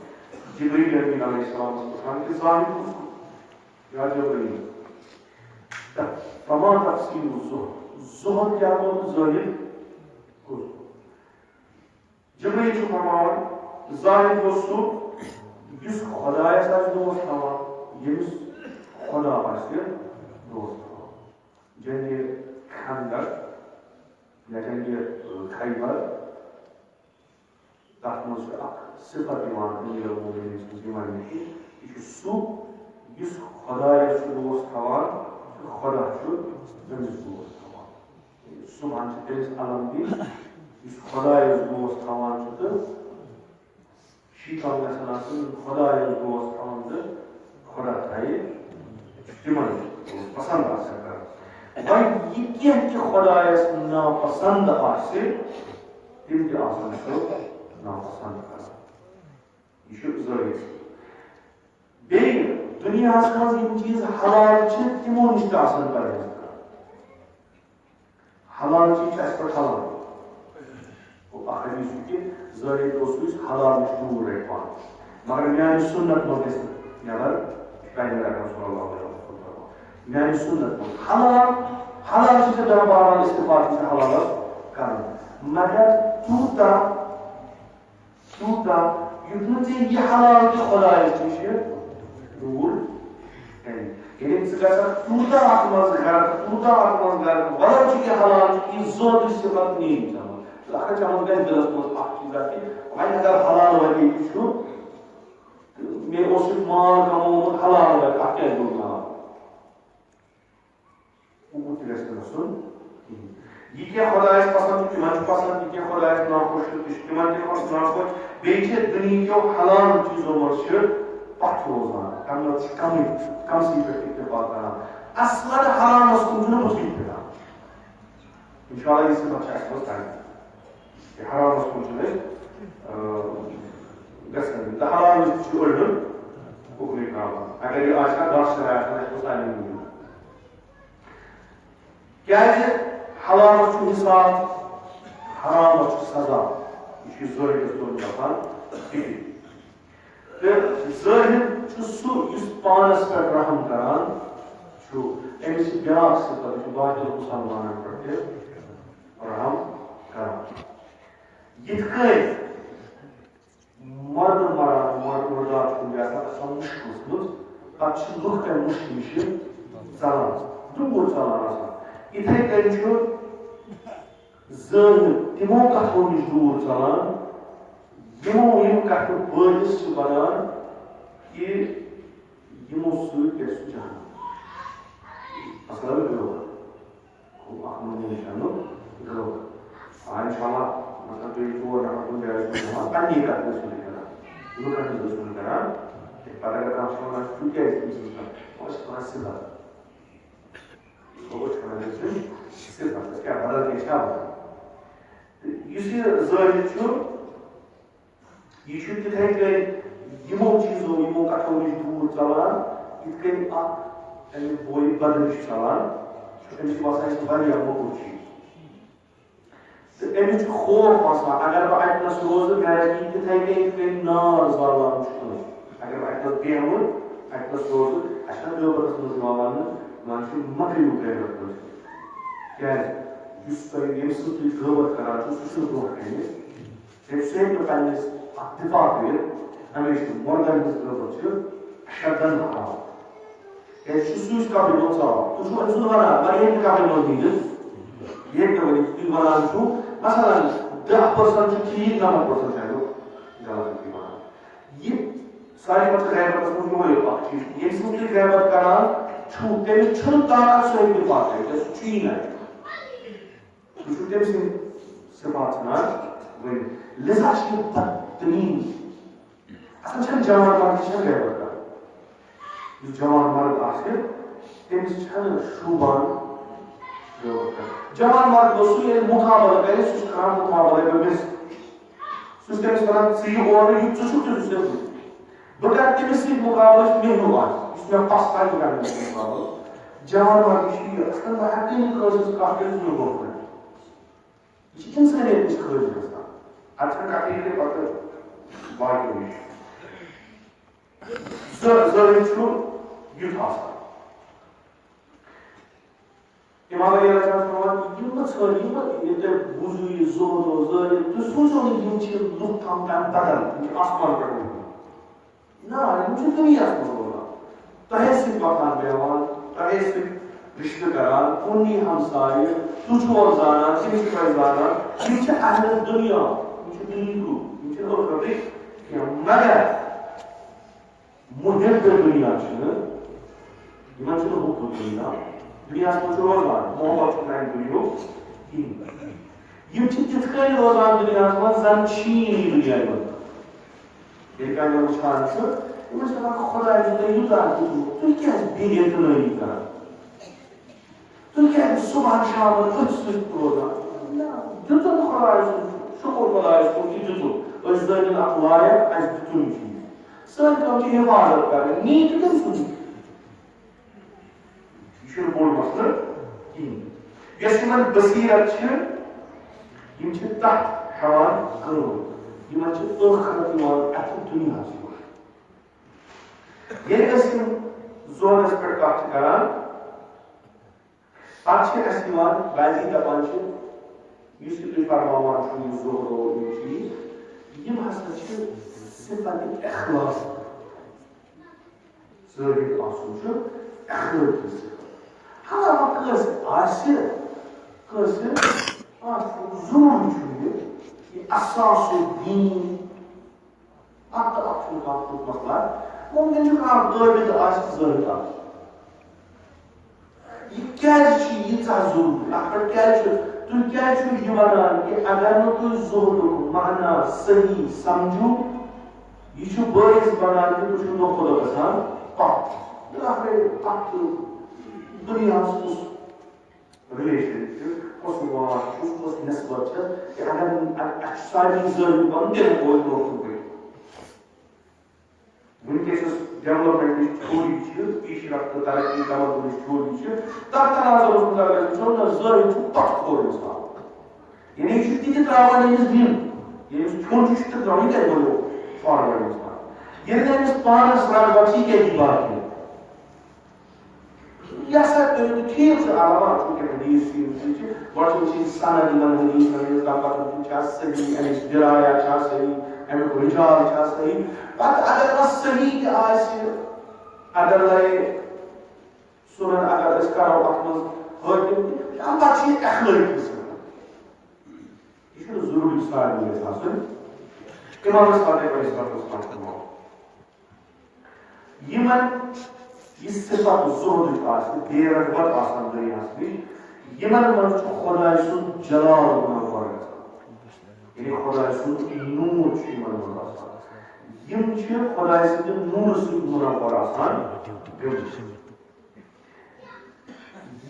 جبریل امین علیہ السلام پرٛژھان کہِ ظاہر کُس گوٚو یا جبریل فما تفصیل زہر کیٛاہ گوٚو ظٲہر کُس گوٚو جبریل چھُ فرماوان ظاہر گوٚو سُہ یُس خۄدایس آسہِ دوست تھاوان ییٚمِس خۄدا آسہِ دوست تھاوان جنگِ خندق یا جنگِ خیبر تَتھ منٛز چھُ اکھ صفت یِوان أمیٖر المومنیٖن سٕنٛز یِوان کہِ یہِ چھُ سُہ یُس خۄدایس چھُ دوست تھاوان تہٕ خۄدا چھُ تٔمِس دوست تھاوان صُبحن چھِ تٔمِس علم دِنۍ یُس خۄدایس دوست تھاوان چھُ تہٕ شیطان گژھن آسٕنۍ خۄدایس دوست تھاوان تہٕ خۄدا تھایہِ تِمن پسنٛد آسان کران وۄنۍ یہِ کینٛہہ تہِ خۄدایس ناپسنٛد آسہِ تِم تہِ آسن سُہ ناپسنٛد کران یہِ چھُ ظٲہر بیٚیہِ دُنیاہس منٛز یِم چیٖز حلال چھِ تِمو نِش تہِ آسان پرہیز کران حلال چیٖز چھِ اَسہِ پٮ۪ٹھ حلال اکھ حدیث چھُ کہِ ظٲہر گوٚو سُہ یُس حلال نِش دوٗر رَٹہِ پانہٕ مگر میانہِ سُنت منٛز گژھِ نہٕ نٮ۪بر پیغمبر اکرم صلی اللہ علیہ وسلم میانہِ سُنت منٛز حلال حلال چھِ ژےٚ پیٚوان بہرحال استعفال چھِ ژےٚ حلالس کرُن مگر تیوٗتاہ یُتھ نہٕ ژےٚ یہِ حلال تہِ خۄدایس نِش دوٗر کَرِ ییٚلہِ ژٕ گژھکھ تیوٗتاہ اتھ منٛز غرق وَلہٕ چھُ یہِ حلال چھُ یہِ ذٲتی صفت نیی ژےٚ منٛز اگر ژےٚ منٛز گژھِ دِلس منٛز اکھ چیٖزا کہِ وۄنۍ اگر حلال وغیرہ تہِ چھُ تہٕ مےٚ اوس یہِ مال کمومُت حلال وغیرہ اتھ کیازِ گوٚو حلال اوٗت تہِ گژھِ نہٕ گژھُن کِہیٖنۍ یہِ کینٛہہ خۄدایس پسنٛد چھُ تِمن چھُ پسنٛد یہِ کینٛہہ خۄدایس ناخۄش چھُ تہِ چھُ تِمن تہِ ناخۄش بیٚیہِ چھِ دُنہیٖکیو حلال چیٖزو منٛز چھِ پتھ روزان تمہِ منٛز چھِ کمسٕے پٮ۪ٹھ اتفاق کران اصل حرامس کُن چھُنہٕ بُتھٕے پھِران انشاءاللہ یہِ صفت چھِ اَسہِ منٛز تَمہِ حرامس کُن چھِنہٕ أسۍ گژھان تہٕ حرام نِش تہِ چھُ أڑۍ ہیوٚن اُکنُے ترٛاوان اگر یہِ آسہِ ہا دَچھ آسہِ ہا اَسہِ اوس سارنٕے نیُن کیازِ حلالس چھُ حساب حرامس چھُ سزا یہِ چھُ ظٲہرس کُن گژھان فِکرِ تہٕ ظٲہر چھُ سُہ یُس پانس پٮ۪ٹھ رحم کران چھُ أمِس چھِ بیٛاکھ صفت یہِ چھُ باقین مُسلمانن پٮ۪ٹھ تہِ رحم کران یِتھ کٔنۍ مرد مران مرد مردار چھُ کُنہِ جایہِ آسان مُشک ؤژھمٕژ پتہٕ چھِ لُکھ تمہِ مُشکہِ نِش ژلان دوٗر ژلان آسان یِتھے کٔنۍ چھُ ظٲہر تِمو کتھو نِش دوٗر ژلان یِم کتھٕ بٲعث چھِ بنان کہِ یِمو سۭتۍ گژھِ سُہ جہنم مثلاً گرٛوہ اکھ موموٗن چھُ انُن گرٛوہ انشاءاللہ مطلب بیٚیہِ 4 نفر کُنہِ جایہِ چھِ بیٚہوان پننی کتھ ٲسۍ نہٕ کران لُکن ہٕنٛز ٲسۍ نہٕ کران پتہٕ اگر کانٛہہ چھُ ونان ژٕ کیازِ تٔمۍ سٕنٛز کتھ أسۍ چھِ ونان صفت أسۍ چھِ ونان صفت أسۍ کیٛاہ بدل کینٛہہ چھا ونان تہٕ یُس یہِ ظٲہر چھُ یہِ چھُ تِتھے کٔنۍ یِمو چیٖزو یِمو کتھو نِش دوٗر ژلان یِتھ کٔنۍ اکھ امیُک بوے بدل چھُ ژلان أمِس چھُ باسان یہِ چھُ واریاہ موٚکُر چیٖز تہٕ أمِس چھُ خوف آسان اگر بہٕ اتنس روزٕ مےٚ رَٹہِ تِتھے کٔنۍ یِتھ کٔنۍ نار زالان چھُ کٲنٛسہِ اگر بہٕ اتنس بیہمہٕ اتنس روزٕ اَسہِ چھُنہ غٲبتس منٛز یِوان وننہٕ چھُ مکرِو غیبت کٲنٛسہِ کیازِ یُس تۄہہِ ییٚمہِ سۭتۍ تُہۍ غٲبت کران چھُو سُہ چھُنہٕ برونٛٹھ کَنہِ تٔمۍ سُہ ہیٚکہِ نہٕ پننِس اکھ دِفاع کٔرِتھ ہمیشہِ مردن ہٕنٛز غٲبت چھِ اشدن حرام کیازِ چھُ سُہ یُس قبرِ منٛز ژاو تُہۍ چھُو أمۍ سُنٛد ونان مگر یہِ ہیٚکہِ قبرِ منٛز نیٖرِتھ یہِ ہیٚکہِ نہٕ ؤنِتھ تُہۍ ونان چھُو مثلاً 10% چھُ ٹھیٖک 90% چھُ امیُک غلط تُہۍ ونان یہِ ساری وقت غیبت میں یہ اخ چیز یہ سن کی غیبت کران چھو تیل چھن طاقت سے بھی بات ہے جس چین ہے چھو تیل سے صفات نا وہ لذا چھ بدترین اصل چھن جوان مرد چھن غیبت کران جو جوان مرد آخر تیل چھن شوبان جوان مرد دوستو یہ مقابلہ کرے سوچ کران مقابلہ کرے سوچ تیل سے کران سی اور یہ چھو تیل سے بکر تمس سۭتۍ مقابلس مہنگو اس میں پس پائی کرنے کی مقابل جوان مرد یہ اصل میں ہیکن یہ کٲنٛسہِ کتھ کٔرِتھ ظُلم کٔرِتھ یہ چھِ انسانیت نِش خٲلی گژھان اتھ چھنہٕ کتھ ییٚلہِ پتہٕ باقٕے نِش ظٲلِم چھُ یُتھ آسان امام علی علیہ السلام فرمان یِم مہ ژھٲرِو یِم ییٚلہِ تۄہہِ بوٗزِو یہِ ظُلم ظٲلِم تُہۍ سوٗنٛچِو نہٕ یِم چھِ لُکھ تام تَمہِ بدل یِم چھِ آسمان پٮ۪ٹھ نا یہ چھُ دُنیاہس منٛز روزان تۄہے سۭتۍ وۄتھان بیٚہوان تۄہے سۭتۍ رشتہٕ کران کُنی ہمسایہِ تُہۍ چھِو زانان تِم چھِ تۄہہِ زانان یِم چھِ اہل دُنیا یِم چھِ دُنیہِکۍ لُکھ یِم چھِنہٕ ٲخرتٕکۍ کینٛہہ مگر محب دُنیا چھِنہٕ یِمن چھُنہٕ حقوق دُنیا دُنیاہس منٛز چھُ روزان محبت چھُنہٕ اَمہِ دُنیہُک کِہیٖنۍ یِم چھِ تِتھ کٔنۍ روزان دُنیاہس منٛز زن چھیٖن یی دُنیاہہِ منٛز ییٚلہِ کانٛہہ مےٚ وٕچھان چھُ یِمن چھِ دپان خۄداے چھُ تۄہہِ یوٗتاہ دیُتمُت تُہۍ کیٛازِ بے اعتنٲیی کران تُہۍ کیٛازِ صبحن شامن أتھۍ سۭتۍ روزان دیُتُن خۄداے سُنٛد شُکر خۄدایس کُن کہِ دیُتُن أسۍ زٲنِن اکھ لایق اَسہِ دیُتُن چیٖز سٲنۍ کٲم چھِ حفاظت کرٕنۍ نیٖت چھُ تٔمۍ سُنٛد یہ چھُنہٕ بوٚڑ مسلہٕ کِہیٖنۍ یۄس یِمن بصیرت چھِ یِم چھِ تتھ ہٮ۪وان کٲم یِمن چھِ ٲخرت یِوان اَتھٕ دُنیاہس منٛز ییٚلہِ أسۍ یِم زوہرس پٮ۪ٹھ کتھ چھِ کران پتہٕ چھِ اَسہِ یِوان بعضی دپان چھِ یُس یہِ تُہۍ فرماوان چھُو یہِ ظُہر یِم چیٖز یِم ہسا چھِ صفت اخلاص ثٲبت آسُن چھُ اخلٲقی صفت حالانکہ کٲنٛسہِ آسہِ ضروٗری چھُ یہِ اساسُ دیٖن اتھ چھُنہٕ کانٛہہ تیُتھ مسلہٕ ممکن چھُ کانٛہہ قٲبِل آسہِ زٲہِد آسہِ یہِ کیٛازِ چھِ ییٖژاہ ضروٗری اتھ پٮ۪ٹھ کیٛازِ چھُ تُہۍ کیٛازِ چھِو یہِ ونان کہِ اگر نہٕ تُہۍ ظُہرُک معنی صحیح سمجھو یہ چھُ بٲیِس بنان کہِ تُہۍ چھِو دۄہ کھۄتہٕ دۄہ گژھان پتھ اتھ دُنیاہس کُس رِلیشن چھُ کُس واٹھ چھُ کُس نسبت چھِ کہِ اگر اَسہِ چھُ سارنٕے ضروٗری پنُن تیٚلہِ ہٮ۪کو أسۍ برونٛٹھ کُن پٔکِتھ وٕنکیٚس یۄس ڈیولپمنٹٕچ تھیوری چھِ پیشرفت ترقی تمدنٕچ تھیوری چھِ تتھ تناظرس منٛز اگر أسۍ وٕچھو نہ ظٲہِر چھُ پتھ کھور انسان یعنی یہِ چھُ تِتہِ تراوان أمِس دِن ییٚلہِ أمِس کھیوٚن چھُ تہِ تراوان یہِ کیٛازِ بنیو فاروٲڈ انسان ییٚلہِ نہٕ أمِس پانس رغبت چھِ یہِ کیٛازِ دی باقین یہ ہسا ٹھیک چھُ علاوہ چوٗنٛکہِ حدیٖث چھِ یِم چیٖز چھِ گۄڈٕ چھِ وٕچھِنۍ سند یِمن حدیٖثن ہٕنٛز تَمہِ پتہٕ چھا صحیح امیِچ دِرایا چھا صحیح امیُک رِجال چھا صحیح پتہٕ اگر نہٕ صحیح تہِ آسہِ اگر لگہِ سُنن اگر أسۍ کرو اتھ منٛز حٲکِم تہِ تَمہِ پتہٕ چھِ یہِ اخلٲقی صفت یہِ چھُنہٕ ضروٗری سارنٕے گژھِ آسُن امام صادق علیہ السلام یِمن یہ صفت زہدٕچ آسہِ بے رغبت آسان دُنیاہس نِش یِمن منٛز چھُ خۄداے سُنٛد جلال منور گژھان یعنی خۄداے سُنٛد نوٗر چھُ یِمن منٛز آسان یِم چھِ خۄداے سٕنٛدِ نوٗرٕ سۭتۍ منور آسان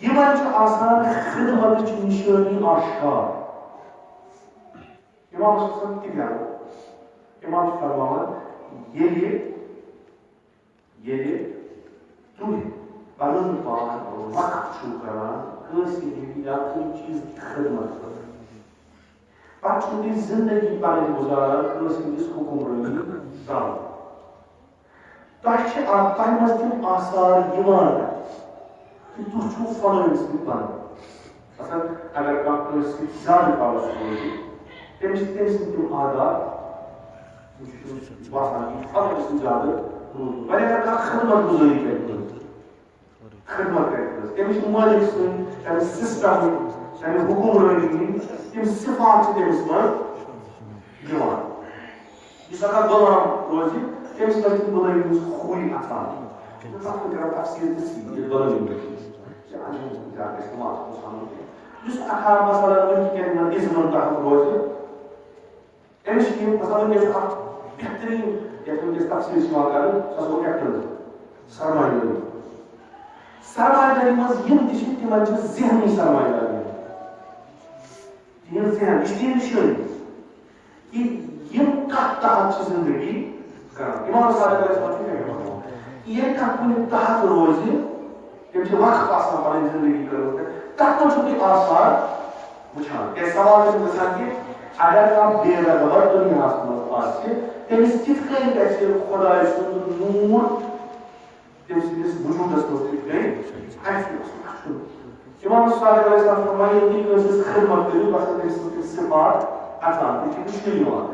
یِمن چھُ آسان خدمتٕچ نِشٲنی آشکار امام صٲب تہِ بیان امام چھُ فرماوان ییٚلہِ تُہۍ پنُن پان وقت چھُو کران کٲنٛسہِ ہِنٛدِ یا کُنہِ چیٖزٕچ خدمت خٲطرٕ پتہٕ چھُو تُہۍ زندگی پنٕنۍ گُزاران کٲنٛسہِ ہٕنٛدِس حُکمرٲنی تام تۄہہِ چھِ تۄہہِ منٛز تِم آثار یِوان کہِ تُہۍ چھُو فلٲنۍ سۭتۍ بنان مثلاً اگر کانٛہہ کٲنٛسہِ سۭتۍ زیادٕ کالس روزِ تٔمِس چھِ تٔمۍ سٕنٛدۍ تِم عادات باسان یہِ فلٲنۍ سۭتۍ زیادٕ روٗد وۄنۍ اگر کانٛہہ خدمت گُزٲری کرِ خدمت کرِ تٔمِس چھِ مٲلِک سٕنٛدۍ تَمہِ سسٹمٕکۍ تَمہِ حُکمرٲنی ہٕنٛدۍ تِم صفات چھِ تٔمِس منٛز یِوان یُس اگر غلام روزِ تٔمِس منٛز چھِ بلٲیی ہٕنٛز خوٗبی اَژان تَتھ منٛز کَرو تفصیٖل تہِ سی ییٚلہِ بلٲیی زیادٕ اِستعمال چھُ سَمجھ یُس 18 مثلاً وٕنکٮ۪ن اِزمن تحت روزِ أمِس چھِ یِم مثلاً وٕنکٮ۪س اکھ بہتریٖن یَتھ وٕنکٮ۪س تفصیٖل چھِ یِوان کَرنہٕ سُہ ہسا گوٚو کیپٹل سرمایہ دٲری سرمایہ دٲری منٛز یِم تہِ چھِ تِمن چھِ ذہنی سرمایہ دٲری تِہنٛز ذہن یہِ چھِ تِہنٛز نِشٲنی کہ یِم کتھ تحت چھِ زندگی کران اِمام صادق علیہ السلام چھُ کیٛاہ وَنان ییٚلہِ کانٛہہ کُنہِ تحت روزِ تٔمۍ چھِ وقت آسان پنٕنۍ زندگی کٔرمٕژ تتھ منٛز چھُو تُہۍ آثار وٕچھان کیٛازِ سوال چھُ گژھان کہ اگر کانٛہہ بے رغبت دُنیاہس منٛز آسہِ تٔمِس کِتھ کٔنۍ گژھِ خۄداے سُنٛد نوٗر تٔمۍ سٕنٛدِس وجوٗدس منٛز کِتھ کٔنۍ اَسہِ اِمام صادق علیہ السلام چھُ فرماوان ییٚلہِ تُہۍ کٲنٛسہِ ہٕنٛز خدمت کٔرِو بس تٔمۍ سٕنٛدۍ صفات اژان تہِ چھِ وٕچھنہٕ یِوان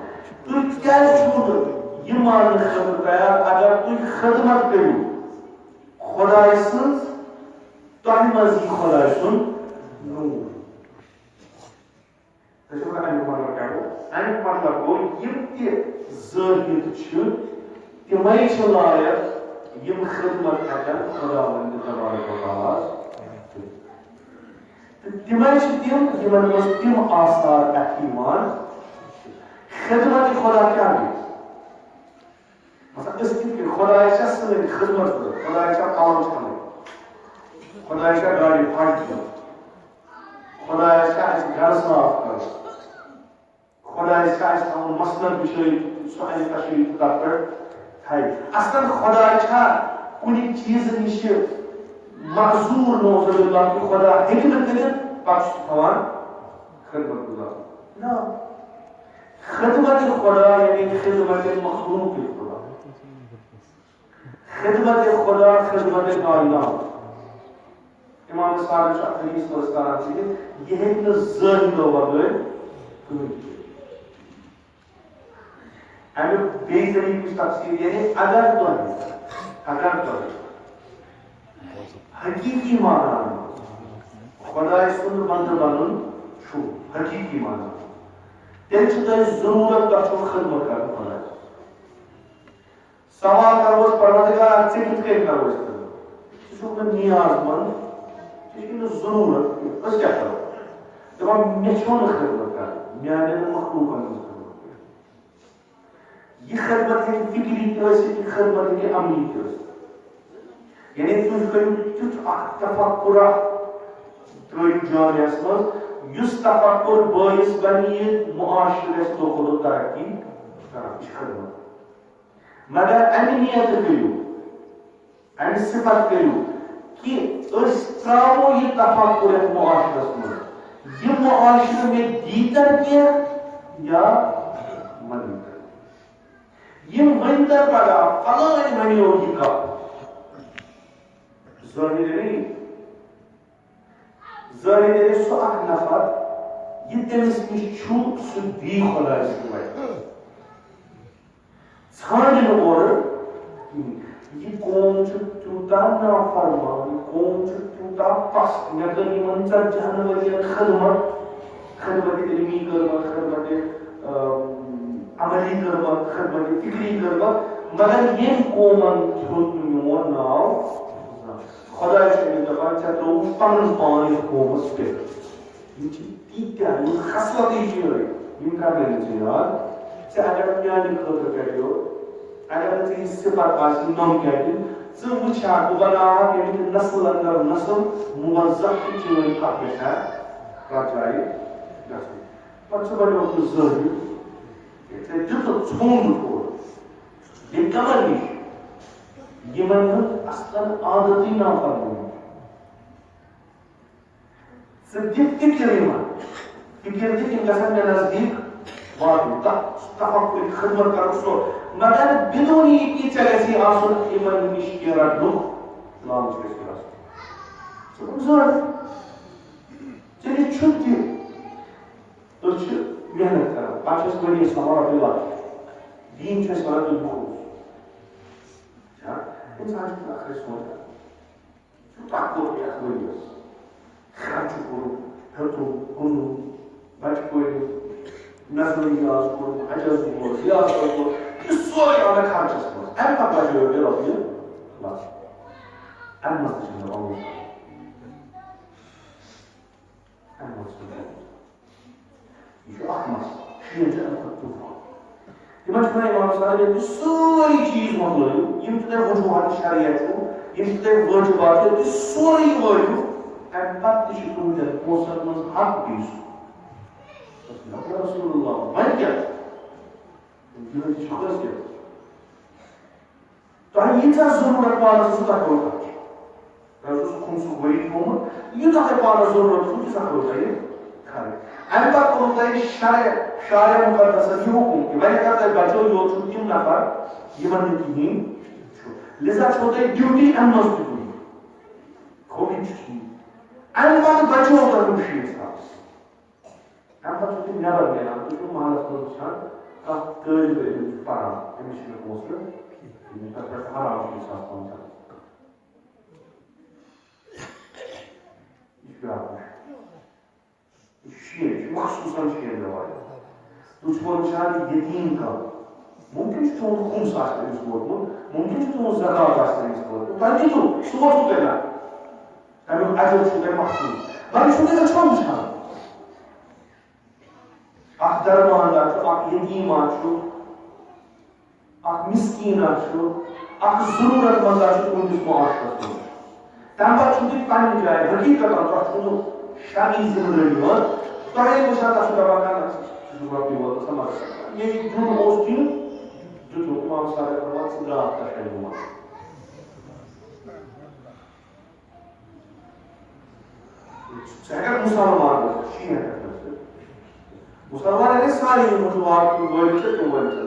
تُہۍ کیٛازِ چھُو نہٕ یہِ ماننہٕ خٲطرٕ تیار اگر تُہۍ خدمت کٔرِو خۄداے سٕنٛز تۄہہِ منٛز یی خۄداے سُنٛد نوٗر تۄہہِ چھُو امیُک مطلب کیٛاہ گوٚو امیُک مطلب گوٚو یِم تہِ زٲہِد چھِ تِمے چھِ لایق یِم خدمت ہٮ۪کن خۄداوندِ تبارک و تعالیٰ تہٕ تِمے چھِ تِم یِمن منٛز تِم آثار اَتھِ یِوان خدمت خۄدا کیٛاہ گٔے مطلب أسۍ کِتھ کٔنۍ خۄداے چھا سٲنۍ خدمت کٔر خۄداے چھا پَلو چھلٕنۍ خۄداے چھا گاڑِ پھٹ دِنۍ خۄداے چھا اَسہِ گرٕ صاف کَرُن خۄداے چھا اَسہِ تھاوُن مسلن بِچھٲیِتھ سُہ اَنہِ کشیٖرِ تہٕ تَتھ پٮ۪ٹھ تھاوِ اصلن خۄداے چھا کُنہِ چیٖزٕ نِش معذوٗر نوزُ باللہ کہِ خۄدا ہیٚکہِ نہٕ کٔرِتھ پتہٕ چھُ تھاوان خدمت گُزار نہ خدمت خدا یعنی خدمت مخلوق خدا خدمت خدا خدمت کائنات امام صادق چھُ اکھ حدیث منٛز کران زِ یہِ ہیٚکہِ نہٕ زٲہِدو بغٲر کٕہٕنۍ امیُک بیٚیہِ طریٖقٕچ تفصیٖل یعنی اگر تۄہہِ حقیٖقی مانان خۄداے سُنٛد بنٛدٕ بنُن چھُ حقیٖقی مانان تیٚلہِ چھُ تۄہہِ ضروٗرت تۄہہِ چھُو خدمت کرٕنۍ خۄداے سوال کرو أسۍ پروردگار ژےٚ کِتھ کٔنۍ کرو أسۍ خدمت ژٕ چھُکھ نہٕ نیاز منٛد ژےٚ چھُے نہٕ ضروٗرت أسۍ کیٛاہ کرو دپان مےٚ چھو نہٕ خدمت کرٕنۍ میانٮ۪ن مخلوٗقن ہٕنٛز خدمت یہِ خدمت ہیٚکہِ فِکری تہِ ٲسِتھ یہِ خدمت ہیٚکہِ عملی تہِ ٲسِتھ یعنی تُہۍ کٔرِو تیُتھ اکھ تفکُرا ترٲیِو جامعس منٛز یُس تفکُر بٲیِس بنہِ یہِ معاشرٕ گژھِ دۄہ کھۄتہٕ دۄہ ترقی کران یہِ چھِ خدمت مگر امہِ نیتہٕ کٔرِو امہِ صفت کٔرِو کہ أسۍ ترٛاوو یہِ تفکُر یتھ معاشرس منٛز یہِ معاشرٕ مےٚ دیٖتن کینٛہہ یا مہ دیٖتن یِم ؤنۍتن پگاہ فلٲنۍ ونیو یہِ کتھ ظٲہِر سُہ اکھ نفر یہِ تٔمِس نِش چھُ سُہ دی خۄداے سٕنٛدِ وتہِ ژھانڈِ نہٕ اورٕ کِہیٖنۍ یہِ قوم چھُ تیوٗتاہ نافرمان یہِ قوم چھُ تیوٗتاہ پست مےٚ کٔر یِمن 40 ؤرین خدمت علمی کٔرمٕژ خدمت عملی کٔرمٕژ خدمت فکری کٔرمٕژ مگر ییٚمۍ قومن ہیوٚت نہٕ میون ناو خۄداے چھُ أمِس دپان ژےٚ ترٛووُتھ پنُن پان یتھ قومس پٮ۪ٹھ یِم چھِ تیٖتیاہ یِم خصلتٕے چھِ یِم کرنٕے نہٕ ژےٚ یاد ژےٚ اگر میانہِ خٲطرٕ کریو اگر نہٕ ژےٚ یہِ صفت آسہِ نوٚم کَرِ ژٕ وٕچھ ہا بہٕ بناوہا ییٚمہِ نسل اندر نسل موظف تہٕ چٲنۍ کتھ گژھِ ہا پرٛٮ۪تھ جایہِ گژھُن پتہٕ ژٕ بنیوکھ نہٕ ظٲہِر ژےٚ دِتُتھ ژھوٚنٛڈ تھوڑا ییٚمہِ کمن نِش یِمن ہُنٛد اصلن عادتٕے نافرمٲنی ژٕ دِکھ فِکر یِمن فِکر دِکھ یِم گژھن مےٚ نزدیٖک واتُن تتھ تفکُر خدمت کرُن سُہ مگر بدون یہِ کہِ ژےٚ گژھی آسُن یِمن نِش کینٛہہ رٹنُک لالچ گژھِ آسُن ژٕ کُن ظٲہِر ژےٚ نِش چھُ تہِ أسۍ چھِ محنت کران پتہٕ چھِ أسۍ ؤریس کماوان رۄپیہِ لچھ دیٖن چھُ اَسہِ ونان تُہۍ بوٗز انسان چھُ اکھ سونچان تیوٗتاہ کوٚر مےٚ یتھ ؤریس خرچہٕ کوٚرُم ہیوٚتُم کُنُم بچہِ پٲلِم نظرِ نِیاز کوٚرُم حجس گوس ریاست کوٚر یہِ سورُے آو مےٚ خرچس منٛز ام پتہ جو ربی بس ام مت چھ اللہ ام مت یہ احمد شیئر ام طوفان تمن چھ امام صاحب سوری چیز مطلب یم تہ وجوہات شریعت یم تہ واجبات یہ سوری واجب ام پتہ چھ تم پوسن من حق دیس رسول اللہ من کیا یہ چھ کیا تو یہ ضرورت پانس سہ کرو رسول خمس وری تھومت یہ پانس ضرورت سہ کرو یہ کرے ام پتہ کرو تہ شارع مقدس یہ حکم کہ وۄنۍ اگر تۄہہِ بچو یوت چھُ تِم نفر یِمن نہٕ کِہیٖنۍ چھُ لِذا چھو تۄہہِ ڈیوٹی امہِ منٛز تہِ تُلٕنۍ گوٚو یہِ چھُ ٹھیٖک امہِ پتہٕ بچو تۄہہِ ہُم شیٖژ تھاوٕنۍ امہِ پتہٕ چھُو تُہۍ نٮ۪بر نیران تُہۍ چھُو محلس منٛز وٕچھان کانٛہہ طٲلبہِ علم چھُ پران أمِس چھِنہٕ پونٛسہٕ کِہیٖنۍ تتھ پٮ۪ٹھ حرام چھُ 2005 یہِ چھُ بیٛاکھ یہ شیئر مخصوصاً شیئر روایت تجھ کو وچھان یتیم کا ممکن ہے تم خمس آستے اس وقت ممکن ہے تم زکات آستے اس وقت تاکہ تو صبح تو کرنا ہمیں اجر چھوٹے محفوظ باقی چھوٹے کا چھوڑ وچھان اخ درماندار چھو اخ یتیم چھو اخ مسکین چھو اخ ضرورت مند چھو تم معاشرت میں تم پتہ چھو پننہِ جایہِ حقیقت تتھ چھو شرعی ذمہ داری تۄہہِ وٕچھان تتھ چھُ دپان نہ رۄپیہِ ووت سمجھ یہ دیُن اوس دیُن دیُتُکھ امام صاحب فرمان ژٕ درٛاکھ تتھ شرعی منٛز ژٕ ہیٚککھ مُسلمان ٲسِتھ شیعہ ہیٚککھ ٲسِتھ مُسلمان ییٚلہِ سارے یِم وجوہات وٲلۍ چھِ تِم وٲلۍ ژٕ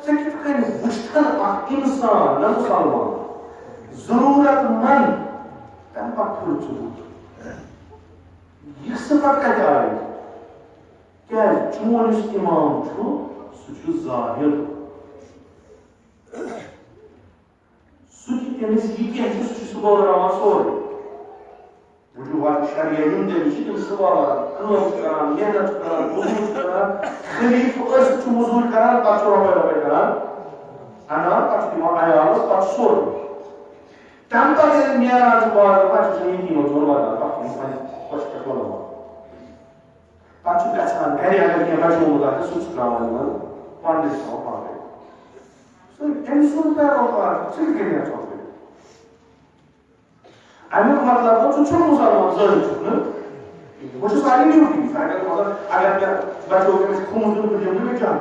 ژےٚ کِتھ کٔنۍ وٕچھتن اکھ اِنسان نہ مُسلمان ضروٗرت منٛد تمہِ پتہٕ پھُر ژٕ بُتھ یہ صفت کتہِ آیہِ کیٛازِ چون یُس اِمام چھُ سُہ چھُ ظاہر سُہ تہِ تٔمِس یہِ کینٛہہ چھُ سُہ چھُ بٲگراوان سورُے وجوہات شرعیہ یِم تٔمِس چھِ تِم چھِ سوالان کٲم چھِ کران محنت چھِ کران موٚزوٗرۍ چھِ کران خلیٖفہٕ ٲسِتھ چھُ موٚزوٗرۍ کران پتہٕ چھُ رۄپے رۄپے کران اَنان پتہٕ چھُ دِوان عیالس پتہٕ چھُ سورُے تمہِ پتہٕ ییٚلہِ نیران چھُ بازر پتہٕ چھُ یتیٖمن ژوٚر واتان پتہٕ چھُ پتہٕ چھُ گژھان گرِ اگر کینٛہہ بچومُت آسہِ سُہ چھُ تراوان یِمن پننِس تھاوان پانے سُہ أمۍ سُنٛد پیروکار ژٕ کِتھ کٔنۍ ہٮ۪کھ کٔرِتھ امیُک مطلب گوٚو ژٕ چھُکھ مُسلمان ظٲہِر چھُکھ نہٕ بہٕ چھُس سانہِ ڈیوٹی اگر مطلب اگر مےٚ بچو أمِس خون دیُن بہٕ دِمہٕ مےٚ جان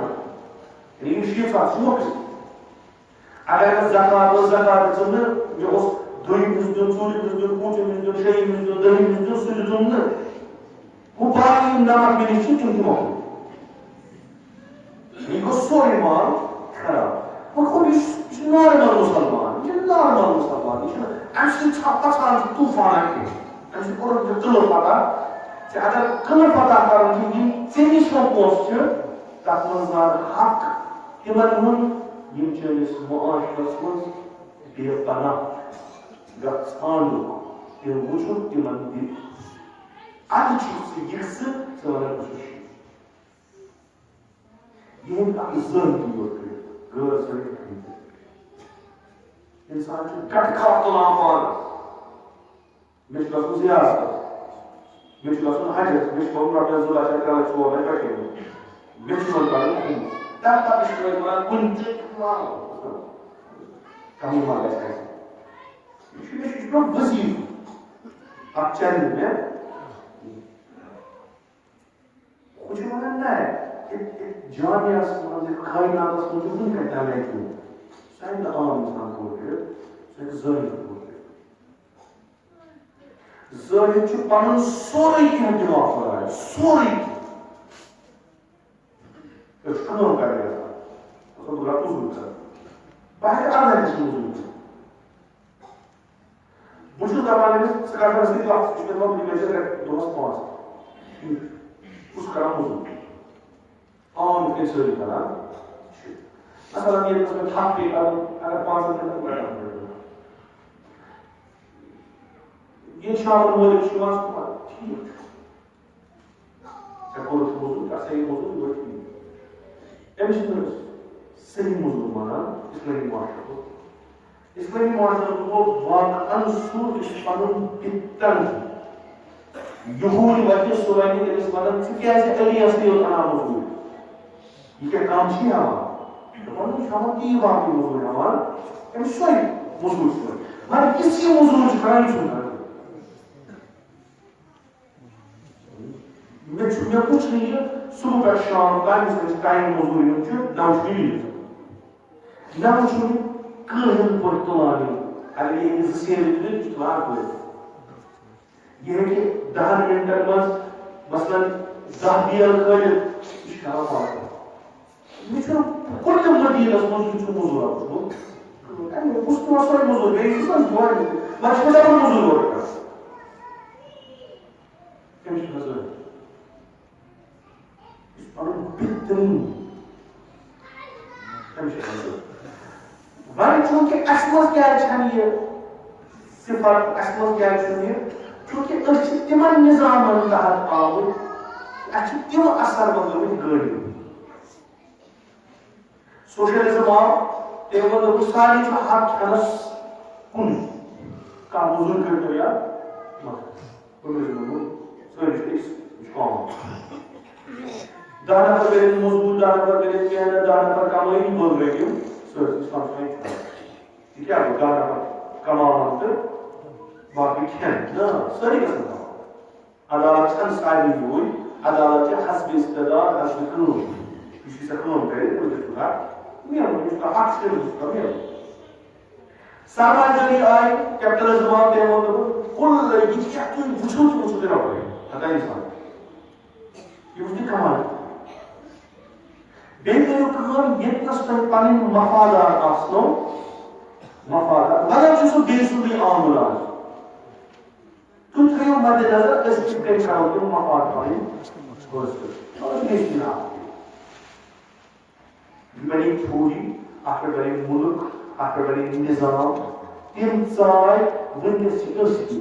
یعنی یِم 6 موقعہٕ اگر مےٚ زکات ٲس زکات دِژٕم نہٕ مےٚ اوس دوٚیِم حِصہٕ دیُن ژوٗرِم حِصہٕ دیُن پوٗنٛژِم حِصہٕ دیُن شیٚیِم حِصہٕ دیُن دٔہِم حِصہٕ دیُن سُہ دِژٕم نہٕ وہ باقی یِم نمک مےٚ نِش چھِ تِم تہِ مۄکلہِ یہ گوٚو سورُے مال خراب وۄنۍ گوٚو یہِ چھُ نارمل مُسلمان یہِ چھُ نارمل مُسلمان یہِ چھُنہٕ اَمہِ سۭتۍ پژھان چھُ طوٗفانا کینٛہہ اَمہِ سۭتۍ کوٚرُکھ ژےٚ قٕلہٕ پتہ ژےٚ اگر قٕلہٕ پتہ کرُن چھُ یِم ژےٚ نِش وۄنۍ پونٛسہٕ چھِ تتھ منٛز زار حق تِمن ہُنٛد یِم چٲنِس معاشرس منٛز بے پناہ گژھ ژھانڈُکھ تِم وٕچھُکھ تِمن دِ اَدٕ چھُکھ ژٕ یِکسہٕ ژٕ وَنکھ بہٕ چھُس یہ ہیٚکہِ اکھ ذٲتی یوت کٔرِتھ غٲر ذٲتی کٔرِتھ اِنسان چھُ گٹہٕ کھاہ تُلان پانس مےٚ چھُ گژھُن زیارتس مےٚ چھُ گژھُن حجس مےٚ چھُ پَنُن رۄپیس 2 لچھ 3 لچھ 4 لچھ پٮ۪ٹھے مےٚ چھُ وۄنۍ کَرُن خُمس تمہِ پتہٕ چھِ وۄنۍ وَنان کُنہِ تہِ کمی ما گژھِ اَسہِ یہِ چھُ پیٚوان وظیٖفہٕ اکھ چلہِ مےٚ ہُہ چھُ وَنان نہ جامعس منٛز کایناتس منٛز چھُ وٕنکٮ۪ن تام ہیٚکہِ سُہ ہیٚکہِ نہٕ عام اِنسان پوٗرٕ کٔرِتھ سُہ ہیٚکہِ ظٲہِر پوٗرٕ کٔرِتھ ظٲہِر چھُ پنُن سورُے کینٛہہ دِوان خۄدایس سورُے أسۍ چھِ کٲم کران یژھان بہٕ کرٕ موٚزوٗرۍ کران بہٕ ہیٚکہٕ اَرداہس موٚزوٗرۍ کٔرِتھ بہٕ چھُس دپان أمِس ژٕ کر مےٚ سۭتۍ وقت ژٕ چھُ مےٚ دپان مےٚ چھِ دۄہس 5 بہٕ چھُس کران موٚزوٗرۍ عام یِتھ کٔنۍ سٲری کران چھِ مثلاً ییٚتہِ مےٚ تھپھ پیٚیہِ کرُن اگر 5 مِنٹن ییٚلہِ شامن مٲلِک چھُ یِوان ژٕ وَن ٹھیٖک چھُ ژےٚ کوٚرُتھ موٚزوٗرۍ کر سا یہِ موٚزوٗرۍ گوٚو ٹھیٖک أمِس چھِنہٕ صحیح موضوع مانا اسلامی معاشرہ کو. اسلامی معاشرہ کو واقعاً سود اس پنن پتن یہود وجہ سوانی اس پنن تکیازِ علی اصلی اور انا موضوع یہ کیا کام چھی ہوا تو پنن شامل کی واقعی موضوع ہوا ہم سوئی موضوع سے مگر کسی موضوع سے کرانی چھوڑا میں کچھ نہیں ہے صبح پر شام ٹائم موضوع نہ وچھو کہن پر تلانی اگر یہ زیر تلان پہ یہ ہے کہ 10 منٹن مز مثلا 10 بیل کھلت یہ پاک یہ کل مدینس مز موضوع موضوع موضوع وی چونکہ اسمت کیا یہ صفت اسمت کیا یہ چونکہ تمن نظام تحت آمت تم اثر مطلب گاڑی سوشلزم آو تم مطلب ساری حق کھنس کن کا موضوع کرتے یا دہ نفر کریں مضبوط 10 نفر کریں محنت 10 نفر کمائی بول رہے کیوں اسلام یہ کیا 10 نفر کماون تو باقی کھین نا ساری قسم عدالت چھن ساری ہوئی عدالت حسب استدار حسب قانون کسی سے قانون کرے تو دیکھا اس کا حق سے اس کا میرا سرمایہ داری آئی کیپٹلزم آتے ہیں کل یہ کیا تو وچھو دینا پڑے ہتا انسان یہ اس کی کمال بیٚیہِ کٔرِو کٲم ییٚتنَس تۄہہِ پَنٕنۍ مفادات آسنو مفادات مگر چھُ سُہ بیٚیہِ سُنٛدٕے آمُل آز تُہۍ تھٲیِو مدِ نظر أسۍ کِتھ کٔنۍ کَرو تِم مفاد پَنٕنۍ حٲصِل مگر گژھِ نہٕ یہِ بَنہِ تھوڑی اَتھ پٮ۪ٹھ بَنہِ مُلک اَتھ پٮ۪ٹھ بَنہِ نِظام تِم ژاے وٕنکٮ۪س چھِ أسۍ تہِ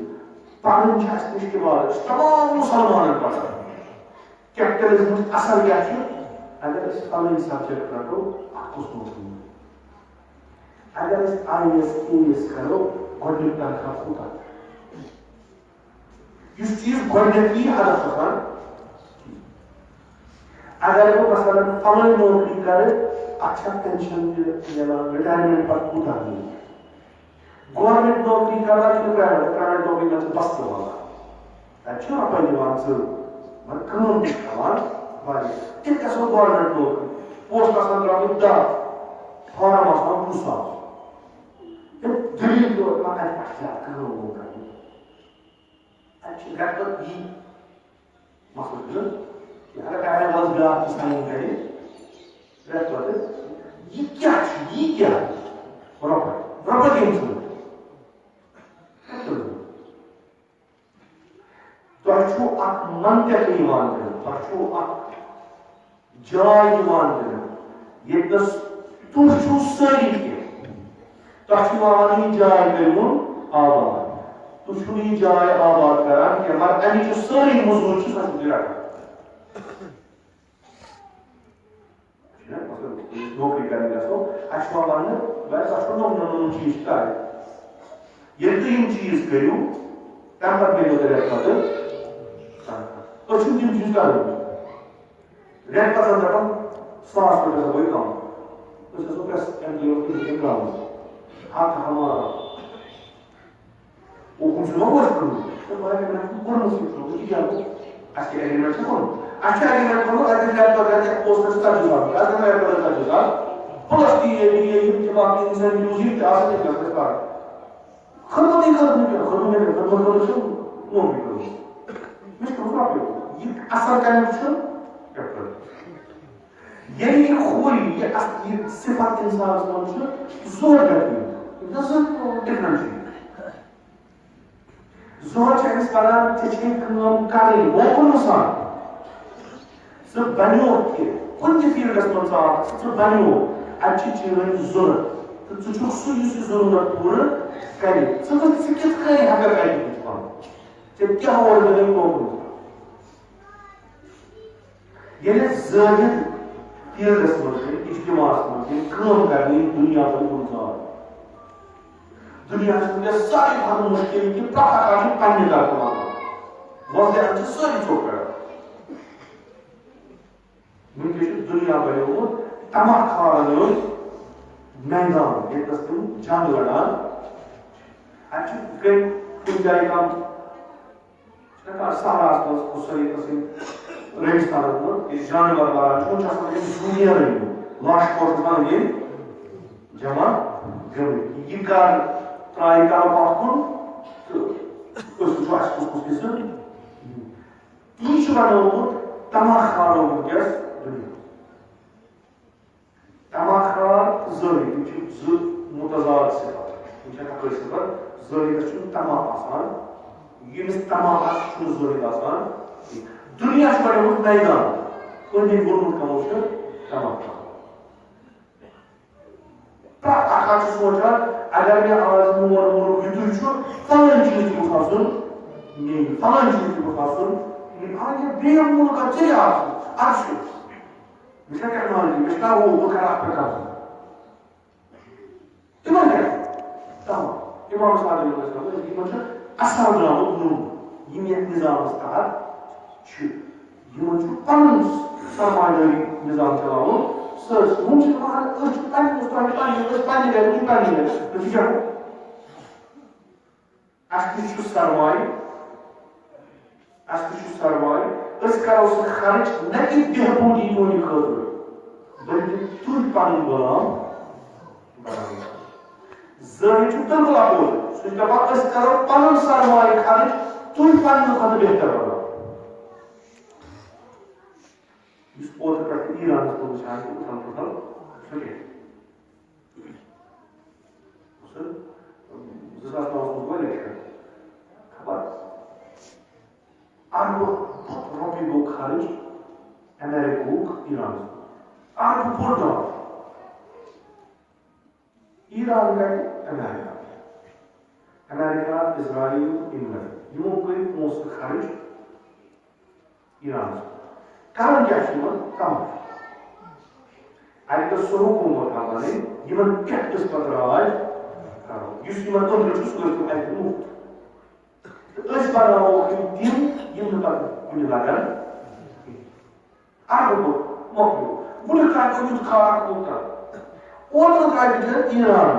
پَرُن چھِ اَسہِ مُشکِلات أسۍ تمام مُسلمانَن پَران کیپٹلزمُک اَثر کیٛاہ چھُ اگر اس پنٕنۍ سبجیکٹ رٹو اتھ کُس نوکری اگر اس IAS KS کرو گۄڈنیُک تنخواہ کوٗتاہ یُس چیٖز گۄڈنیٚتھٕے ہدف آسان اگر بہٕ مثلاً پنٕنۍ نوکری کرٕ اتھ چھا پینشن تہِ مِلان رِٹایرمنٹ پتہٕ کوٗتاہ مِلہِ گورمنٹ نوکری کران چھُنہٕ پرایویٹ نوکری منٛز چھِ بستہٕ والان تتہِ چھُ رۄپے دِوان ژٕ مگر کٲم تہِ چھِ ہٮ۪وان واریاہ تِتھ گژھو گورمنٹ نوکری پوسٹ آسان درٛامٕتۍ 10 فارم آسان 20,000 دلیٖل دِوان اَتہِ پٮ۪ٹھ زیادٕ کٲم کرٕنۍ اَتہِ چھِ رٮ۪تہٕ پتہٕ یی مسلہٕ چھُنہٕ اگر ٹایِم واس بیٛاکھ تہِ ساین کرِ رٮ۪تہٕ پتہٕ یہِ کیٛاہ چھُ یہِ کیٛاہ رۄپے کٔمۍ ژھٕن تۄہہِ چھُو اکھ منطق یِوان دِنہٕ تۄہہِ چھُو اکھ جاے یِوان دِنہٕ ییٚتنس تُہۍ چھِو سٲری کینٛہہ تۄہہِ چھُ یِوان وننہٕ یہِ جاے کٔرۍوُن آباد تُہۍ چھِو نہٕ یہِ جاے آباد کران کینٛہہ مگر اَمِچ یۄس سٲری مٔزوٗر چھِ سۄ چھِو تُہۍ رٹان نوکری کرنہِ گژھو اَسہِ چھُ یِوان وننہٕ بس اَسہِ چھُ نوٚم چیٖز چھِ کرٕنۍ ییٚلہِ تُہۍ یِم چیٖز کٔرِو تَمہِ پتہٕ میلیو تۄہہِ رٮ۪تہٕ پتہٕ تۄہہِ چھُو تِم چیٖز کرٕنۍ رٮ۪تہٕ پتہٕ دپان 100 رۄپیہِ گژھو بہٕ کم أسۍ گژھو پرٛٮ۪س ایمپلاے کم حق ہمارا اوکُن چھُ نوٚو أسۍ کوٚرمُت کوٚرمُت یہِ کیٛاہ گوٚو اَسہِ چھِ ایگریمنٹ چھُ کوٚرمُت اَسہِ چھُ ایگریمنٹ کوٚرمُت اَسہِ گژھِ رٮ۪تہٕ پتہٕ رٮ۪تہٕ پوسٹس 40,000 اَسہِ گژھِ رٮ۪تہٕ پتہٕ 40,000 پٕلس یِم چھِ باقٕے اِنسینٹِوٕز یِم تہِ آسان تِم گژھِ کرٕنۍ خدمتٕے کٔرٕکھ نہٕ کینٛہہ خدمت خدمت چھِ نوکری کٔرمٕژ مےٚ چھِ کٔرمٕژ رۄپیہِ یہِ اثر کمیُک چھُ ییٚلہِ یہِ ہوٗرِ یہِ صفت اِنسانس منٛز چھُ زور ڈِفرنٹ چھُ زور چھِ أمِس کران ژےٚ چھے کٲم کرٕنۍ موقعہٕ سان ژٕ بنیوکھ کہِ کُنہِ تہِ فیٖلڈس منٛز ژٕ بنیوکھ اَتہِ چھِ چٲنۍ ضوٚرتھ تہٕ ژٕ چھُکھ سُہ یُس یہِ ضروٗرت پوٗرٕ کرِ ژٕ کِتھ کٔنۍ ہٮ۪ککھ اَتہِ وٕچھِتھ پانہٕ ژےٚ کیٛاہ اوٚن مےٚ موقعہٕ ییٚلہِ زٲہِد فیٖلڈس منٛز اجتماع من کام کرنے دنیا پر گلزار دنیا ونکس ساری کھۄتہٕ مشکل کہ پرٛٮ۪تھ اکھ چھُ پننہِ طرفہٕ ونان وۄنۍ چھِ سٲری ژوٚپ کران ونکس چھُ دنیا بنیومُت تماہ کھارن ہُنٛد میدان ییٚتنس تِم جنگ لڑان اتہِ چھُ کُنہِ جایہِ کانٛہہ صحراہس منٛز خصوصی قٕسم ریگستانس منٛز جانور لڑان چھُ چھُ آسان تِم زوٗنیرٕے لاش پوش ونان ییٚلہِ جمع گٔمٕتۍ یہِ کر ترٛایہِ کر پتھ کُن تہٕ أسۍ وٕچھو اَسہِ کُس کُس قٕسم یہِ چھُ بنومُت تماہ کھارو ونکیٚس دُنیا تماہ کھار تہٕ زٲہد یِم چھِ زٕ متضاد صفت یِم چھِ اکھ صفت زٲہدس چھُنہٕ تماہ آسان ییٚمِس تماہ آسہِ چھُنہٕ زٲہد آسان دنیا چھُ بنیومُت میدان أنٛدۍ أنٛدۍ ووٚنمُت کمو چھُ تماہ کھار پرٛٮ۪تھ اکھ چھُ سونٛچان اگر مےٚ آز مول مولُک یُتُے چھُ فلٲنۍ چیٖز تہِ گوٚژھ آسُن میٛٲنۍ فلٲنۍ چیٖز تہِ گوٚژھ آسُن یہِ بیٚیہِ مُلکا ژےٚ کیٛاہ آسُن اکھ چھُ مےٚ چھےٚ ٹیکنالجی مےٚ چھُ نہ ہُہ بہٕ کرٕ اتھ پٮ۪ٹھ کَتھ تِمن کیٛاہ تمام اِمام صادق یِمن چھُ اثر درٛامُت نوٚن یِم یتھ نظامس تحت چھِ یِمن چھُ پنُن سرمایدٲری نظام چلاوُن سٲرسٕے ہُم چھِ دپان أسۍ چھِ پننہِ أسۍ پننہِ گرِ چھِ پننہِ گرِ نتیٖجہ اَسہِ تہِ چھُ سرمایہِ اَسہِ تہِ چھُ سرمایہِ أسۍ کرو سُہ خرچ نہ کہ بہبوٗدی تُہنٛدِ خٲطرٕ بلکہ تُہۍ پنُن غلام بناوُن زٲہد چھُ بِلکُل اپوزِٹ سُہ چھُ دپان أسۍ کرو پنُن سرمایہِ خرچ تُہۍ پننہِ کھۄتہٕ بہتر بناوُن یُس اوترٕ پٮ۪ٹھ ایرانس کُن وٕچھان چھُ اُتھل پُتھل سُہ کیٛاہ 2009 منٛز واریاہ شاید خبر اربہٕ رۄپیہِ گوٚو خرٕچ امیرِکہُک ایرانس اربہٕ بوٚڑ ڈالر ایران گٔے امیرِکا اسرائیل انگلینڈ یِمو کٔرۍ پونٛسہٕ خرٕچ ایرانس کران کیٛاہ چھُ یِمن کماے اَتہِ گٔژھ سۄ حکوٗمت بنٕنۍ یِمن پٮ۪ٹھس پتہٕ راج کرو یُس یِمن أنٛدرٕ چھُ سُہ گژھِ اَتہِ مُفت تہٕ أسۍ بناوو یِم یِم نہٕ پتہٕ کُنہِ لگن اربہٕ مۄکلیو وُنیُک تام گوٚو یُتھ خاک مُلکن اوترٕ درٛاے بِچٲرۍ ایران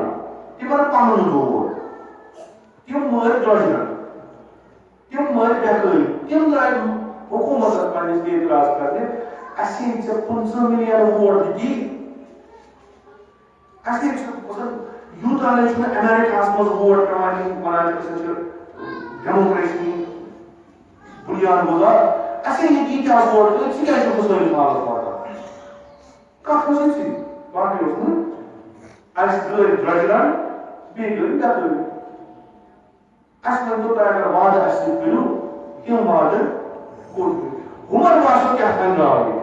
تِمن پنُن روڈ تِم مٲرۍ درٛۄجرن تِم مٲرۍ بٮ۪کٲری تِم درٛاے حکوٗمتس پننِس اعتراض کرنہِ اَسہِ ییٚلہِ ژےٚ 50 مِلین ووٹ دِتی اَسہِ ییٚلہِ ژٕ یوٗتاہ نَے چھُنہٕ امیرِکاہس منٛز ووٹ پیوان یِم وَنان چھِ أسۍ چھِ ڈیموکریسی بُنیاد گُزار اَسے ییٚتہِ ییٖتیٛاہ ووٹ تہٕ ژٕ کیٛازِ چھُکھ سٲنِس حالس واتان کتھ منٛز چھِ ژٕ باقٕے اوس نہٕ اَسہِ گٔے درٛۄجرن بیٚیہِ گٔے بٮ۪کٲری اَسہِ ؤنۍتو تۄہہِ اگر وعدٕ اَسہِ سۭتۍ کٔرِو تِم وعدٕ کوٚر ہُمن باسیو کیٛاہ تام درٛاو ییٚتہِ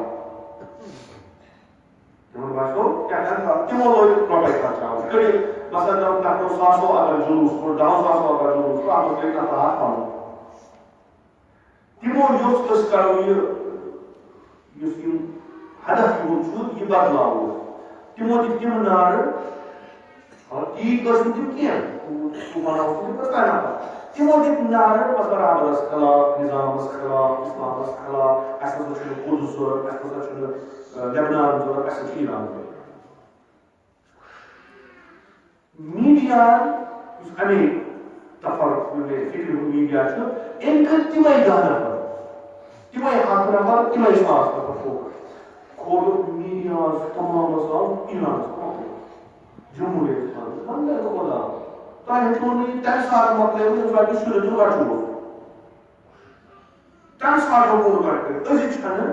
تِمن باسیو کیٛاہ تام درٛاو تِمو لٲگۍ رۄپے خرچاوٕنۍ کٔڑِکھ مثلاً نفرو ساسو اگر جلوٗس کوٚر 10 ساسو اگر جلوٗس کوٚر اتھ منٛز گٔے نفر ہتھ پنُن تِمو یوٚژھ أسۍ کرو یہِ یُس یِم ہدف یِہُنٛد چھُ یہِ بدلاوو تِمو دِتۍ تِم نعرٕ تیٖتۍ ٲسۍ نہٕ تِم کینٛہہ بناوو تِم ٲسۍ تۄہہِ نفر تِمو دِتۍ نعرٕ برابرس خلاف نظامس خلاف اسلامس خلاف اَسہِ ہسا چھُنہٕ قُدس ضوٚرتھ اَسہِ ہسا چھُنہٕ لیبنان ضوٚرتھ اَسہِ چھُ ایران ضوٚرتھ میٖڈیا یُس اَمے فِکرِ ہُنٛد میٖڈیا چھُ أمۍ کٔرۍ تِمے 10 نفر تِمے 100 نفر تِمے 100 نفر فوکس کھولُکھ میٖڈیاہس تمامس آو ایرانس جمہوٗرِیت خۄدا تۄہہِ ہیٚکِو نہٕ یہِ تَمہِ ساتہٕ مۄکلٲوِتھ ییٚمہِ ساتہٕ شُرٮ۪ن ہُنٛد رَچُن اوس تَمہِ ساتہٕ ہیٚکو نہٕ تۄہہِ کٔرِتھ أزِچ چھَنہٕ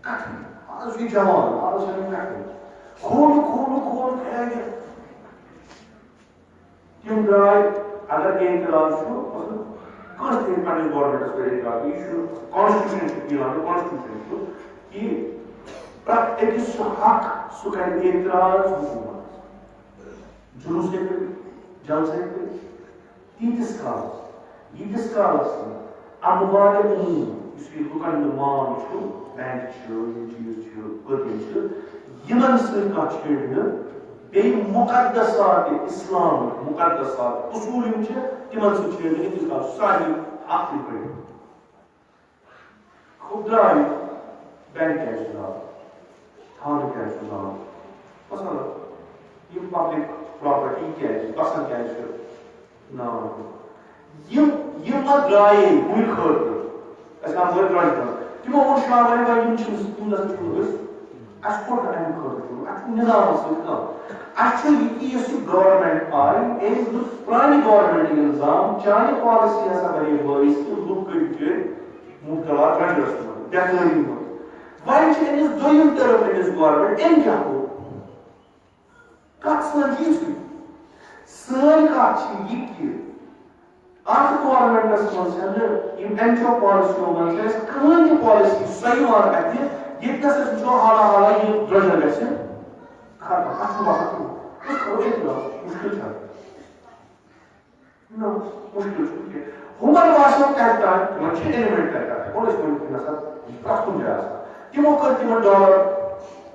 کَتھٕے آز چھُ یہِ جوان آز چھَنہٕ کَتھٕے کھولُکھ تِم درٛاے اگر اعتراض چھُ کٲنٛسہِ تہِ پننِس گورمنٹس پٮ۪ٹھ اعتراض یہِ چھُ کانسٹیوشن چھُ ایرانُک کانسٹیوشن چھُ کہِ پرٛٮ۪تھ أکِس چھُ حق سُہ کرِ اعتراض حکوٗمتس جلوٗس ہیٚکہِ کٔرِتھ جلسہٕ ہیٚکہِ کٔرِتھ تیٖتِس کالس ییٖتِس کالس نہٕ اموالہِ عموٗم اس یہ لکن مان بینک چیز پتم یمن سا چھیڑنے بی مقدسات اسلام مقدسات اصول تمن سب چھیڑنے تیس سارے اخ پہ خوب درائے بینک کیا نام تھانہ کیا نام مثلا یہ پبلک پراپرٹی کیا پسند کیا نام یہ درائے ہم خاطر تمو وون شام تم تمہیں اس کوٹ امہ خاطر نظام سی اس گورمنٹ آئی پرانی گورمنٹ نظام چانہ پالسی ہسا بنے باعث کہ لوگ کر مبتلا ٹرینڈس من ٹیکنالوجی من وۄنۍ أمِس دوٚیِم ٹرم أمِس گورمنٹ أمۍ کیٛاہ کوٚر کتھ سٲنۍ چیٖز سٲنۍ کتھ چھِ یہِ کہِ اتھ گورمنٹس منٛز چھنہٕ یِم اینچو پالسیو منٛز چھِ اَسہِ کٕہٕنۍ تہِ پالسی سۄ یِوان اَتھِ ییٚتہِ نَس أسۍ وٕچھو حالا حالا یہِ درٛۄجر گژھِ ختم اتھ چھُنہٕ باسان کِہیٖنۍ أسۍ کرو اعتراض مُشکل چھا نہ مُشکل چھُنہٕ کینٛہہ ہُمن باسیو کتہِ تانۍ تِمن چھِ ایلِمنٹ تتہِ تانۍ اور أسۍ ؤنِو نسا پرٛٮ۪تھ کُنہِ جایہِ آسان تِمو کٔر تِمن ڈالر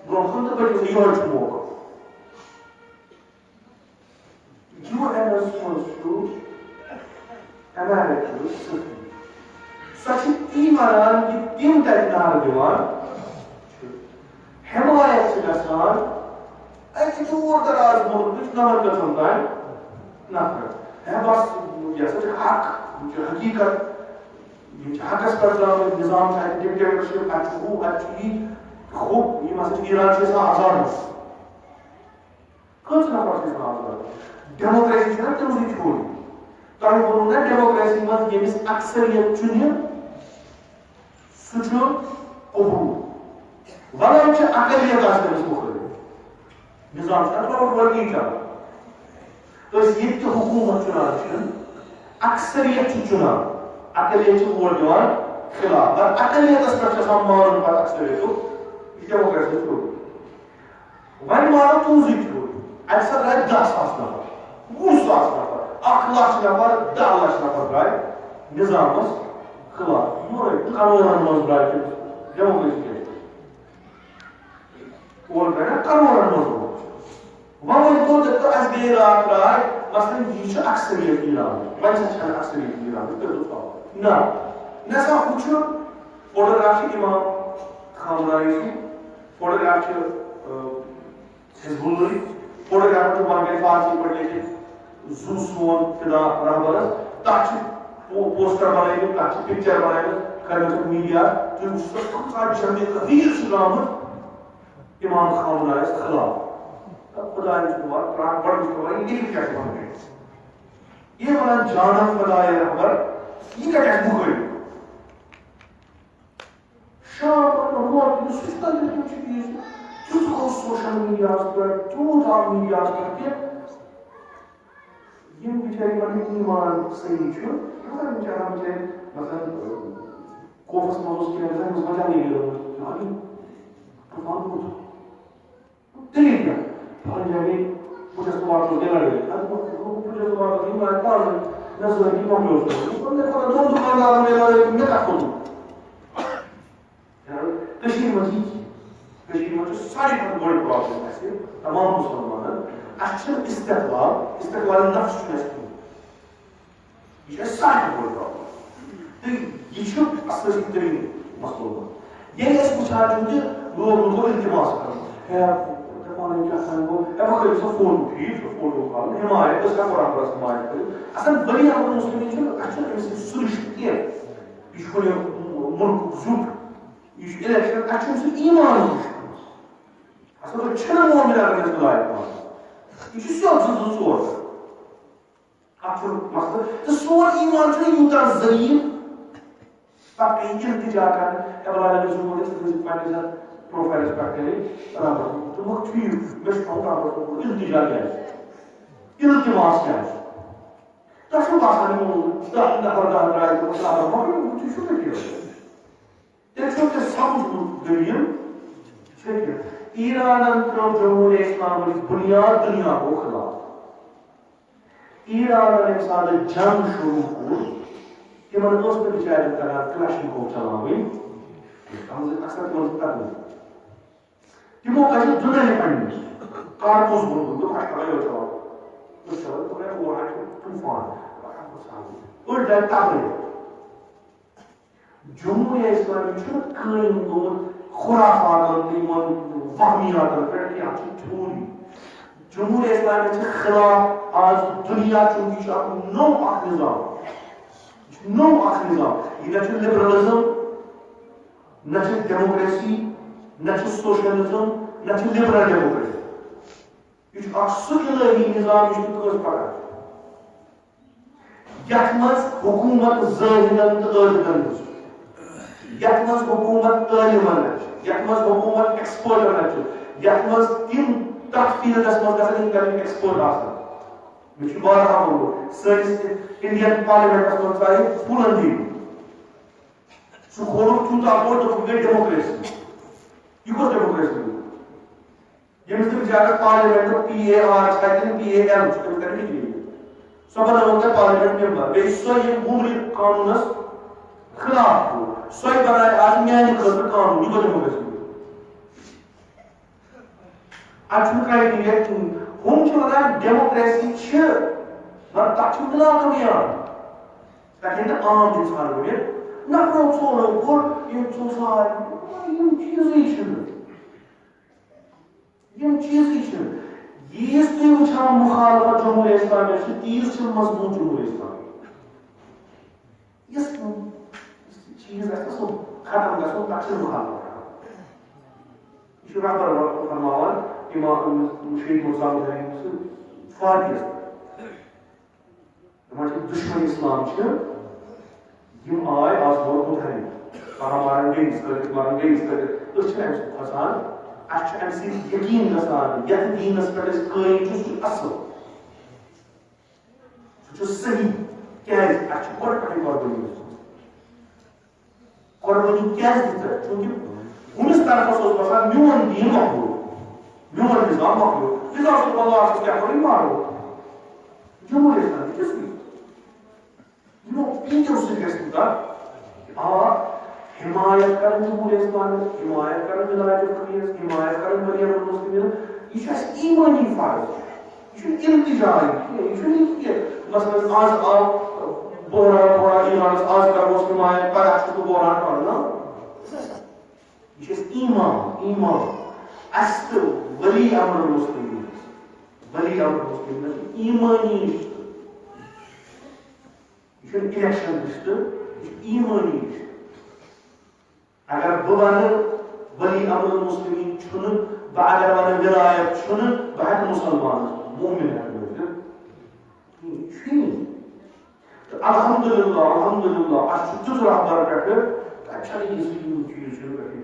برونٛہہ کُن تہٕ پٔکِو یِہوے چھُ موقعہٕ یوٗ این ایس منٛز چھُ امیرِکہٕچ سۭتی سۄ چھِ تی وَنان کہِ تِم تَتہِ نعرٕ دِوان حمایت چھِ گژھان اَکہِ دوٗر دراز مُلکٕچ نَمَتھ تانۍ نفر ہے بس یہ ہسا چھُ حق یِم چھِ حقیٖقت یِم چھِ حقس پٮ۪ٹھ درٛامٕتۍ نظام چھُ اَتہِ ڈِکٹیٹرشِپ اَتہِ چھُ ہُہ اَتہِ چھُ یہِ خوب یِم ہسا چھِ ایران چھِ آسان آزاد کٔژ نفر چھِ آسان آزاد ڈیموکریسی چھِ نا تِمنٕے چھوڑ تۄہہِ ووٚنوُ نا ڈیموکریسی منٛز ییٚمِس اکثریت چُنہِ سُہ چھُ قبوٗل وَنان چھِ اقلیت آسہِ تٔمِس مُخٲلِف نظام چھُ نا تھوڑا ورگی چلان أسۍ ییٚتہِ تہِ حکوٗمت چُنان چھِ اکثریت چھِ چُنان اقلیت چھِ ووٹ دِوان خلاف مگر اقلیتس پٮ۪ٹھ چھُ آسان مانُن پتہٕ اکثریتُک یہِ چھُ ڈیموکریسی چھُ وۄنۍ مانو تُہنٛزٕے چھُ اَتہِ ہسا درٛاے 10,000 نفر 20,000 نفر 1,00,000 نفر 10,00,000 نفر درٛاے نظامس خلاف یورے کرورن منٛز درٛاے ڈیموکریسی اور درٛاے نا کرورن منٛز وۄنۍ ؤنۍتو تہٕ اَسہِ گٔیے راتھ راے مثلاً یہِ چھُ اکثریت ایران وۄنۍ سا چھنہٕ اکثریت ایران نہ مےٚ سا ہُہ چھُ فوٹوگراف چھِ اِمام خامنایی سُنٛد فوٹوگراف چھِ حزب اللہٕکۍ فوٹوگراف چھُ بنگٲلۍ فارسی پٲٹھۍ لیکھِتھ زُو سون فِدا رہبرس تتھ چھِ پوسٹر بنٲومٕتۍ تتھ چھِ پکچر بنٲومٕژ کٔرمٕژ میٖڈیا تُہۍ وٕچھِو سۄ کۭژاہ جنگہِ ریٖل چھِ درٛامٕژ اِمام خامنایَس خلاف خدایَس دُعا گۄڈٕ وٕچھو وۄنۍ یہِ لیکھِتھ کیٛاہ چھِ بنٲومٕتۍ یہ ونان جانا خدائے رہبر یہ کیا کہہ مخٲلف شام روز سُہ تہِ چیٖز تیُتھ گوٚو سوشل میٖڈیاہس پٮ۪ٹھ تیوٗت آو میٖڈیاہس پٮ۪ٹھ کہِ یِم بِچٲرۍ یِمن نہٕ ایٖمان صحیح چھُ یِمن بِچارن بِچٲرۍ مثلاً کوفس منٛز اوس کینٛہہ أمِس مجانے گٔمٕژ طوفان کوٚت دٔلیٖل کیٛاہ فلٲنۍ جایہِ گٔے پُجس تہٕ واتو گٔے لڑٲے پُجس تہٕ واتو یِم آیہِ پانہٕ مےٚ سۭتۍ یہِ مۄکلیو سُہ مےٚ کوٚر دۄن دُکاندارن گٔے لڑٲے مےٚ کتھ کوٚرمُت کٔشیٖرِ منٛز یہِ کٔشیٖرِ منٛز چھُ ساروی کھۄتہٕ بٔڑ پرابلم اَسہِ تمام مُسلمانن اَسہِ چھُنہٕ استقلال نفس چھُنہٕ اَسہِ کِہیٖنۍ یہِ چھُ اَسہِ ساروی کھۄتہٕ بٔڑ پرابلم تہٕ یہِ چھُ اسٲسی تریٖن مسلہٕ ییٚلہِ أسۍ وٕچھان چھُ کہِ لوگن گوٚو التماس کرُن ہے پانے کیٛاہ تام گوٚو ہے وۄنۍ کٔرِو سا فوٹو ٹھیٖک چھُ فوٹو کھالُن حمایت أسۍ ہٮ۪کو رۄبس حمایت کٔرِتھ اصل بٔڑی اگر مُسلِم چھُنہٕ اَسہِ چھُنہٕ أمِس سۭتۍ سُہ رِشتہٕ کینٛہہ یہِ چھُ کُنہِ مُلکُک زیُٹھ یہِ چھُ اِلیکشن اَسہِ چھُ أمِس سۭتۍ ایٖمانُک رِشتہٕ اصل پٲٹھۍ چھِنہٕ مومِن اگر أسۍ خۄداے پانہٕ یہِ چھُ سیوٚد 2-2-4 اَتھ چھُنہٕ مسلہٕ تہٕ سون ایٖمان چھُنہٕ یوٗتاہ ضعیٖف پتہٕ پیٚیہِ التجا کرٕنۍ ہے بلاے اگر ژٕ وۄنۍ ژٕ پننِس یتھ پروفایلس پٮ۪ٹھ کٔرِتھ رۄبس دوٚپُکھ ٹھیٖک مےٚ چھُ تھاوُن رۄبس التجا کیٛازِ التماس کیٛازِ تۄہہِ چھُو باسان یِمو 10 نفر 10 درٛاے تہٕ مۄکلیو تُہۍ چھُو مےٚ کیٛاہ تیٚلہِ چھُو تۄہہِ سمجھمُت دٔلیٖل چھےٚ کیٛاہ ایٖرانن ترٛٲو جمہوٗرِیہ اِسلامٕچ بُنیاد دُنیاہُک خلاف ایٖرانن ییٚمہِ ساتہٕ جنگ شروٗع کوٚر تمن ٲس نہٕ بِچارٮ۪ن تگان کلاشنکوف چلاوٕنۍ اکثر تمن کرنہٕ تمو کَرِ دُنیا پنٛنِس کارپوس بوٚنمُت دوٚپ اَسہِ کَرو یہِ چلاوُن أسۍ چلاو دوٚپ اور چھُ طوٗفان أڑۍ درٛاے تبرِ جمہوٗرِیا اِسلامی چھُنہٕ قٲیِم گوٚمُت خُرافاتن تہٕ یِمن وہمیاتن پٮ۪ٹھ کینٛہہ اَتھ چھِ تھیوری جمہوٗرِیا اِسلامی چھِ خلاف آز دُنیا چوٗنکہِ یہِ چھُ اکھ نوٚو اکھ نظام نوٚو اکھ نظام یہِ نہ چھُ لِبرلزم نہ چھِ ڈیموکریسی نہ چھُ سوشلزم نہ چھُ لِبرل ڈیموکریسی یہِ چھُ اکھ سُہ الہی نظام یُس نہٕ کٲنٛسہِ پَکان یتھ منٛز حکوٗمت زٲہدن تہٕ عٲبدن ہٕنٛز یتھ منٛز حکوٗمت عٲلمن چھِ یتھ منٛز حکوٗمت ایکسپٲرٹن چھِ یتھ منٛز تِم تتھ فیٖلڈس منٛز گژھن یِم کرٕنۍ ایکسپٲرٹ آسان مےٚ چھُ واریاہ ووٚنمُت سٲنِس انڈین پارلِمینٹس منٛز ژایہِ پھوٗلن دیٖن سُہ کھولُکھ تیوٗتاہ بوٚڑ دوٚپُکھ گٔے ڈیموکریسی یہِ کۄس ڈیموکریسی ییٚمِس تہِ بِچارس پارلِمینٹُک PAR چھِ تَتہِ PAL چھُ تٔمِس کرِ ڈِگری سۄ بنٲوٕن تۄہہِ پارلِمینٹ ممبر بیٚیہِ سۄ ییٚمہِ وُمرِ قانوٗنس خلاف گوٚو سۄے بنایہِ آز میانہِ خٲطرٕ قانوٗن یہِ گوٚو ڈیموکریسی اَتہِ چھُنہٕ کرایٹیریا کِہیٖنۍ ہُم چھِ وَنان ڈیموکریسی چھِ مگر تَتھ چھُ مِلاوٹہٕ یِوان تَتہِ ہیٚکہِ نہٕ عام اِنسان ؤنِتھ نفرو ژورو کوٚر یِم ژوٚساے یِم چیٖزٕے چھِنہٕ یِم چیٖزٕے چھِنہٕ ییٖژ تُہۍ وٕچھان مُخالفت جمہوٗرِیا اِسلامیہ چھِ تیٖژ چھِ مضبوٗط جمہوٗرِیا اِسلامی یُس چیٖز آسہِ سُہ ختم گژھُن تَتھ چھِنہٕ مُخالفت یہ رہبر فرماوان امام شیخ مرزا مدنی سے فاتحس دپان چھِ دشمن اسلام چھِ یِم آے آز گوٚو مدنی پگاہ مارن بیٚیِس کٔرِتھ مارن بیٚیِس کٔرِتھ أسۍ چھِ اَمہِ سۭتۍ کھسان اَسہِ چھُ اَمہِ سۭتۍ یقیٖن گژھان یتھ دیٖنس پٮ۪ٹھ أسۍ قٲیِم چھِ سُہ چھُ اصٕل سُہ چھُ صحیح کیٛازِ اَسہِ چھِ گۄڈٕ پٮ۪ٹھٕے قۄربٲنی قۄربٲنی کیٛازِ دِژ چوٗنکہِ ہُمِس طرفس اوس باسان میون دیٖن مۄکلو میون نظام مۄکلو نظام چھُ لاسٹس کیٛاہ کوٚر یہِ مارو جمہوٗرِیا اِسلامی تِژھٕے یِمو پیٖنٛتیو سۭتۍ گژھِ نہٕ کتھ آ حمایت کرن جمہوٗرِیا اِسلامی حمایت کرن ولایت فقیٖہس حمایت کرن ؤلین المسلمیٖن یہِ چھُ اَسہِ ایٖمٲنی فرض یہِ چھُنہٕ اِلتِجائی کینٛہہ یہِ چھُنہٕ یہِ کہِ مثلاً آز آو بحران تھوڑا ایرانس آز کرہوس حمایت پگاہ چھُ بحران پڑنا یہ چھُ ایمان اَسہِ تہٕ ولی امر المسلمیٖن ایٖمٲنی رِشتہٕ یہِ چھُنہٕ اِلیکشن رِشتہٕ یہِ چھُ ایٖمٲنی رِشتہٕ اگر بہٕ وَنہٕ ولی امر المسلمیٖن چھُنہٕ بہٕ اگر وَنہٕ ولایت چھُنہٕ بہٕ ہٮ۪کہٕ مُسلمانس مومِن ہٮ۪کہٕ ؤنِتھ چھُیی تہٕ الحمدللہ اَسہِ چھُ تیُتھ رہبر پٮ۪ٹھٕ تَتہِ چھَنہٕ یہِ چیٖز چھُنہٕ پٮ۪ٹھٕے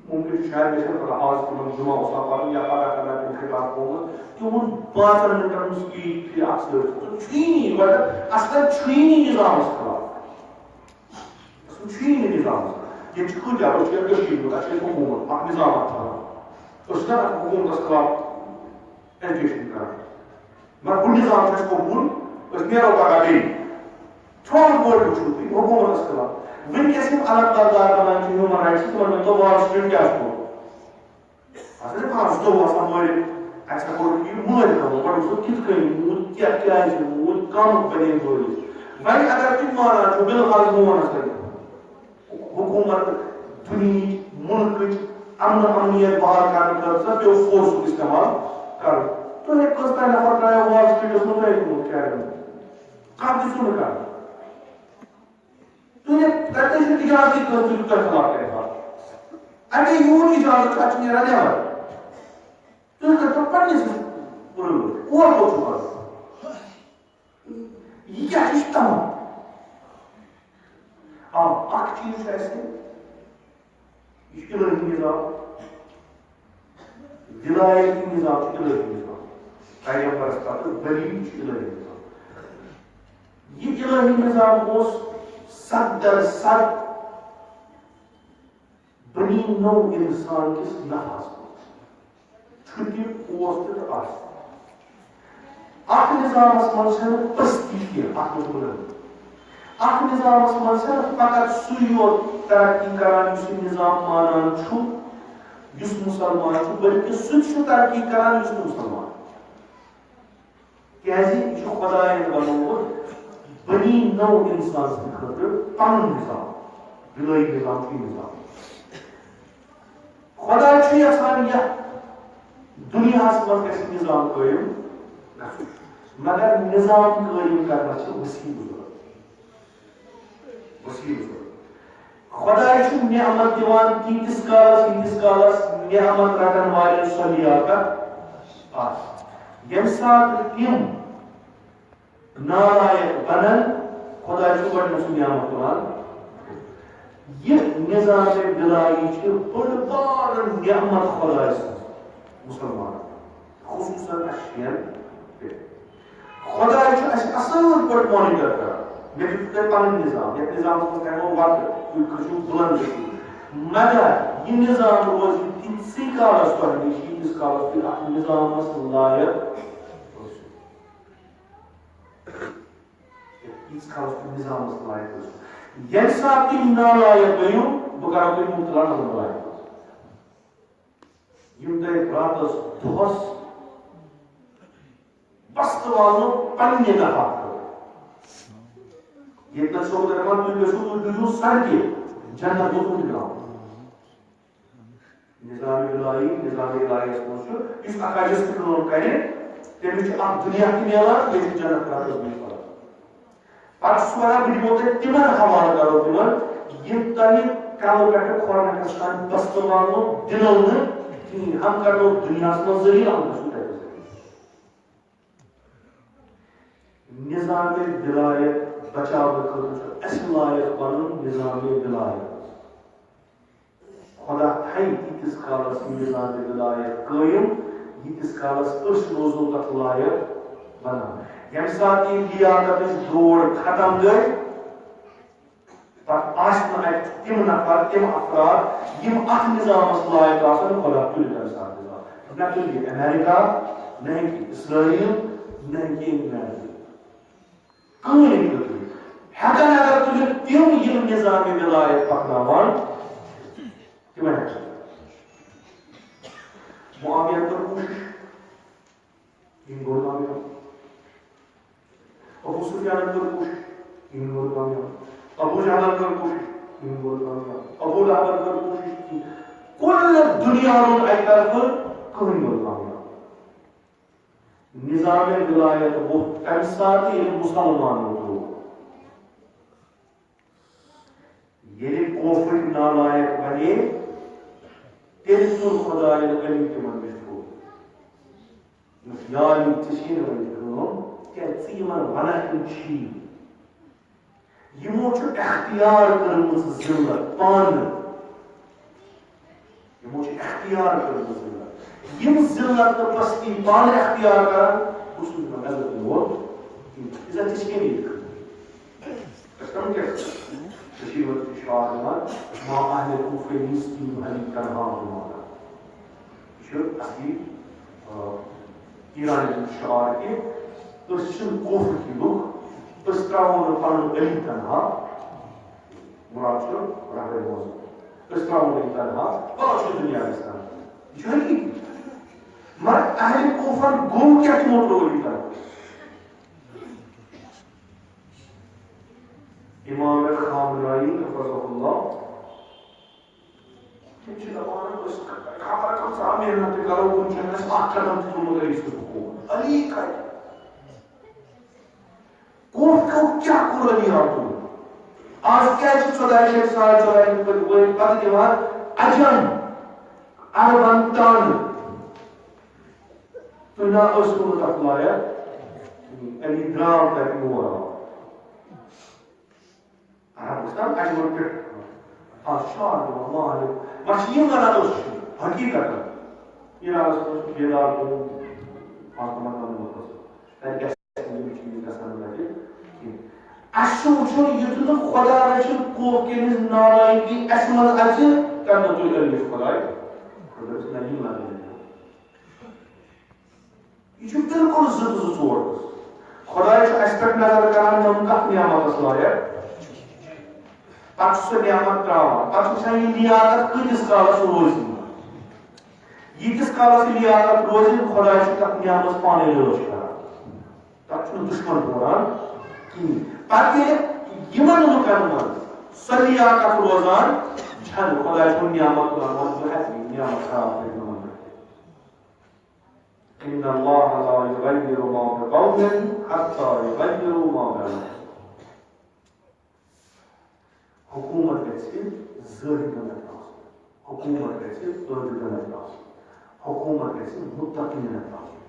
ممکن شاید گژھن پگاہ آز تِمن جمعہ اوسا پَرُن یا پگاہ کرنا تِم خطاب گوٚمُت تِہُنٛد 5 مِنٹن ہُنٛد سپیٖچ چھِ اکھ سۭتۍ سُہ چھُیی نہٕ گۄڈٕ اصلن چھُیی نہٕ نظامس خلاف سُہ چھُیی نہٕ نظامس ییٚتہِ چھِ کۭتیاہ أسۍ چھِ کٔشیٖرِ منٛز اَسہِ چھِ حکوٗمت اکھ نظام اکھ چلان أسۍ چھِنہ اتھ حکوٗمتس خلاف ایجوکیشن کران مگر ہُہ نظام چھُ اَسہِ قبوٗل أسۍ نیرو پگاہ بیٚیہِ ژھۄٹھ ووٹ وٕچھو تُہۍ حکوٗمتس خلاف وٕنکیٚس یِم الگ کردار بنان چھِ ہیوٗمن رایٹس تِمن ؤنۍتو وال سٹریٖٹ کیٛاہ چھُ کوٚرمُت اَسہِ چھِ کانٛہہ زٕتووُہ آسان مٲرِتھ اَسہِ ہٮ۪کو یہِ مٲرِتھ گوٚمُت گۄڈٕ وٕچھو کِتھ کٔنۍ موٗد کیٛازِ موٗد کم بنے مٲرِتھ وۄنۍ اگر تُہۍ مانان چھِو بالفرض بہٕ وَنس تۄہہِ حکوٗمت دُنہِچ مُلکٕچ امنیت بحال کرنہٕ خٲطرٕ پیٚو فورسُک استعمال کرُن تُہۍ کٔژ تانۍ نفر ترٛایو وال سٹریٖٹس منٛز تۄہہِ کوٚرمُت کیٛاہ کانٛہہ تہِ چھُنہٕ کران تُہۍ تَتہِ چھُ اِجازتٕے خٲطرٕ تۄہہِ خلاف کرِ اَگے یوٗت اِجازت چھُ اَتھ چھُ نیران نٮ۪بر تُہۍ کٔرۍتو پننِس اور کوٚت چھُ کرُن یہِ کیٛاہ چھُ تمام آ اکھ چیٖز چھُ اَسہِ یہِ چھُ الہی نظام ولایتی نظام چھُ الہی نظام پیغمبرس پتہٕ ولی چھُ الہی نظام یہِ الہی نظام اوس 100% بنی نو انسان کِس نفعس چھُ تہِ اوس تہِ تہٕ آسہِ اَتھ نظامس منٛز چھنہٕ پستی کینٛہہ اَتھ منٛز اخ نظام مز فقط سُے یوت ترقی کران یُس یہِ نظام مانان چھُ یُس مُسلمان چھُ بلکہِ سُہ تہِ چھُ ترقی کران یُس نہٕ مُسلمان کیازِ یہِ چھُ خۄدایَن بنومُت بنی نو انسان سٕنٛدِ خٲطرٕ پنُن نظام دِلٲیی نظام چھُ یہِ نظام خۄدا چھُ یژھان یتھ دُنیاہس منٛز گژھِ نظام قٲیِم گژھُن مگر نظام قٲیِم کرنس چھِ وسیٖلہٕ ضروٗرت خۄداے چھُ نعمت دِوان تیٖتِس کالس نعمت رٹن والٮ۪ن سۄ لیاقت آسہِ ییٚمہِ ساتہٕ تِم نالایق بنن خۄداے چھُ گۄڈٕنیٚتھ سُہ نعمت دِوان یہ نظام دلائی چھِ بٔڑ بار نعمت خۄداے سٕنٛز مُسلمان خصوٗصن اَسہِ خۄداے چھُ اَسہِ اصٕل پٲٹھۍ مانِٹر کران مےٚ دِتوٗ تۄہہِ پنُن نظام یتھ نظامس منٛز کرو وقت تُہۍ کھٔسِو بُلند گٔژھِو مگر یہِ نظام روزِ تیٖتسٕے کالس تۄہہِ نِش ییٖتِس کالس تُہۍ اتھ نظامس لایق ٲسِو ییٖتِس کالس تُہۍ نظامس لایق ٲسِو ییٚمہِ ساتہٕ تُہۍ نالایق گٔیِو بہٕ کرو تۄہہِ مُبتلا نظر یِم تۄہہِ راتس دۄہس بستہٕ والنُک پننہِ نفع ییٚتہِ چھُ دپان تُہۍ گٔژھِو تُہۍ بِہِو سڑکہِ جنت اوسُن گراوُن نظام الہیَس منٛز چھُ یُس اکھ أکِس کٲم کرِ تٔمِس چھُ اکھ دُنیا تہِ میلان بیٚیہِ چھُ جنت راتس بیٚیہِ پتہٕ چھُس ونان بہٕ دِمو تۄہہِ تِمن حوالہٕ کرو تِمن یِم تۄہہِ کلہٕ پٮ۪ٹھٕ کھۄرنَس تام بستہٕ والنُک دِنو نہٕ کِہیٖنۍ ہم کرو دُنیاہس منٛز ذٔریعہٕ ہم گژھو تتہِ نظام ولایت بچاونہٕ خٲطرٕ چھُ اَسہِ لایق پنُن نظام ولایت خۄدا تھایہِ تیٖتِس کالس نظام ولایت قٲیِم ییٖتِس کالس أسۍ روزو تتھ لایق بنان ییٚمہِ ساتہٕ یہِ لیاقتٕچ دور ختم گٔے پتہٕ آسہِ نہٕ اَتہِ تِم نفر تِم افراد یِم اتھ نظامس لایق آسن خۄدا تُلہِ تمہِ ساتہٕ نظام نہ تُلہِ یہِ امیرکا نہ ہیٚکہِ اسرائیل نہ ہیٚکہِ انگلینڈ کٕہٕنۍ ہیٚکہِ نہٕ تُلِتھ ہٮ۪کن اگر تُلِتھ تِم یِم نظام ولایت پکناوان تِمن ہٮ۪کہِ معاویہ کٔر کوٗشِش یِم گوٚو کامیاب ابو سفیانن کٔر کوٗشِش یِم گوٚو کامیاب ابو جہلن کٔر کوٗشِش یِم گوٚو کامیاب ابو لہبن کٔر کوٗشِش کُل دُنیا روٗد اَکہِ طرفہٕ کٕہٕنۍ گوٚو کامیاب نظام ولایت ووٚتھ تمہِ ساتہٕ ییٚلہِ مُسلمانو ترٛوو ییٚلہِ کوفٕرۍ نالایق بنے تیٚلہِ ژوٚل خۄدایَن علم تِمن نِش تھوٚد یارِ ژےٚ چھے نہٕ وۄنۍ کٲم کیٛازِ ژٕ یِمن ونان یِم چھی یِمو چھُ اختیار کٔرمٕژ ذلت پانہٕ یِمو چھُ اختیار کٔرمٕژ ذلت یِم ذلت تہٕ پستی پانہٕ اختیار کران بہٕ چھُس نہٕ عزت میون عزت چھِ کیٚنٛہہ ییٚتہِ کم کیٛاہ کٔشیٖرِ منٛز چھُ شعار یِوان ما اہلِ کوفہ نیٖستِم علی تنہا بِمانا یہِ چھُ اصلی ایرانی ہُنٛد شعار کہِ أسۍ چھِنہٕ کوفٕکۍ لُکھ أسۍ ترٛاوو نہٕ پنُن علی تنہا مراد چھُ رہبر موضوع أسۍ ترٛاوو نہٕ یہِ تنہا پتہٕ چھُ دُنیا گژھان یہِ چھُ حقیٖقی مگر اہلِ کوفن گوٚو کیٛاہ تِمو ترٛوو علی تنہا امام خامنائی حفظہ اللہ تِم چھِ دپان أسۍ خبر کۭژاہ محنت تہِ کرو کُنہِ چھُنہٕ اَسہِ اکھ قدم تہِ تُلمُت علی سُنٛد حکوٗمت علی کتہِ کوفہٕ کیٛاہ کوٚر علی راتُل آز کیٛازِ چھِ 1444 ؤرۍ پتہٕ دِوان عجم عربن تانہٕ تُہۍ نا ٲسِو نہٕ تتھ لایق علی درٛاو تتہِ یور آو عربستان اجمل پٮ۪ٹھ آز شعار دِوان ماہر وۄنۍ چھِ یِم ونان أسۍ چھِ حقیٖقتن ایرانس منٛز چھُ بیدار گوٚمُت تتہِ گژھِ نہٕ یِم چیٖز گژھن نہٕ تتہِ کینٛہہ اَسہِ چھُ وٕچھُن یُتھ نہٕ خۄدا رٔچھِنۍ کوفہٕ کِس نالایقی اَسہِ منٛز اَژِ تمہِ دۄہ تُلہِ علی خۄداے خۄدایس نہ یِم لگن یہِ چھُ بِلکُل زٕ ژور خۄداے چھُ اَسہِ پٮ۪ٹھ نظر کران یِم کتھ نعمتس لایق پتہ سۄ نعمت تراوان پتہ وٕچھان یہِ لیاقت کۭتِس کالس روزِ ییٖتِس کالس یہِ لیاقت روزِ خۄداے چھُ تتھ نعمت پانے رٲچھ کران تتھ چھُنہٕ دُشمن دوران کِہیٖنۍ پتہٕ ییٚلہِ یِمن لُکن منٛز سۄ لیاقت روزان چھنہٕ خۄداے چھُن نعمت تراوان بہٕ ہٮ۪کہٕ یہِ نعمت خراب کٔرِتھ یِمن پٮ۪ٹھ إن الله لا يغير ما بقوم حتى يغيروا ما بأنفسهم حکومت گژھِ ظٲہر گٔمٕژ آسٕنۍ حکومت گژھِ عٲدل گٔمٕژ آسٕنۍ حکومت گژھِ متقی گٔمٕژ آسٕنۍ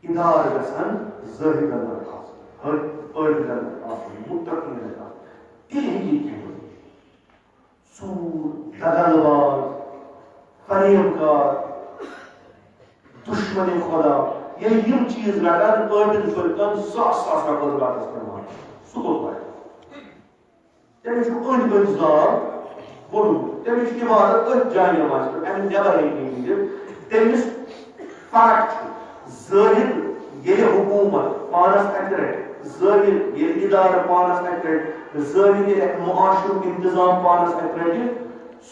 ادارٕ گژھن ظٲہر گٔمٕژ آسٕنۍ عٲدل گٔمٕژ آسٕنۍ متقی گٔمٕژ آسٕنۍ تیٚلہِ ہیٚکہِ یہِ کینٛہہ ژوٗر دغل باز فریب کار دشمن خدا ییٚلہِ یِم چیٖز رٹان عٲدل پٲٹھۍ ساس ساس رۄپیہِ راتس پٮ۪وان سُہ کوٚت واتہِ تٔمِس چھُ أنٛدۍ أنٛدۍ زال بوٚڑمُت تٔمِس چھِ عبادت أتھۍ جایہِ نمازِ پٮ۪ٹھ اَمہِ نٮ۪بر ہیٚکہِ نہٕ نیٖرِتھ تٔمِس فرق چھِ ظٲہر ییٚلہِ حکوٗمت پانس اَکہِ رٹہِ ظٲہر ییٚلہِ اِدارٕ پانس اَکہِ رٹہِ ظٲہر ییٚلہِ اَکہِ معاشرُک انتظام پانس اَکہِ رٹہِ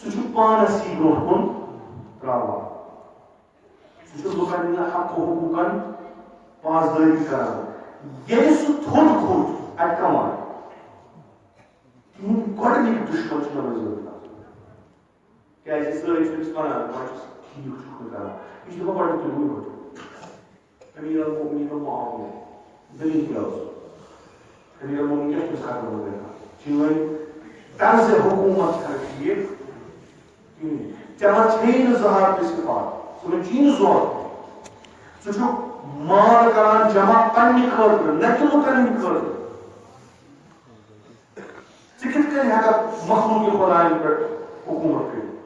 سُہ چھُ پانس یی برونٛٹھ کُن تراوان سُہ چھُ لُکن ہٕنٛدٮ۪ن حق و حقوٗقن پاسدٲری کران ییٚلہِ سُہ تھوٚد کھوٚت اَتہِ کماے تِہُنٛد گۄڈٕنِکۍ دُشمن چھِ تِمن ضروٗرت آسان کیازِ سٲری چھِ أمِس ونان ٹھیٖک چھُکھ نہٕ کران یہِ چھُ دپان گۄڈٕ تُہۍ وٕچھِو أمیٖر المومنیٖن معاویہ دلیٖل کیٛاہ ٲس أمیٖر المومنیٖن کیٛاہ چھُ أمِس خطرٕ وغیرہ چھِ وۄنۍ طرزِ حکوٗمت چھنہٕ ٹھیٖک کِہیٖنۍ ژےٚ ما چھیی نہٕ زٕ ہتھ تہِ صِفات صُبحن چھی نہٕ ضوٚرتھ ژٕ چھُکھ مال کران جمع پننہِ خٲطرٕ نہ کہِ لُکن ہٕنٛدِ خٲطرٕ ژٕ کِتھ کٔنۍ ہٮ۪ککھ مخلوٗقِ خۄدایَن پٮ۪ٹھ حکوٗمت کٔرِتھ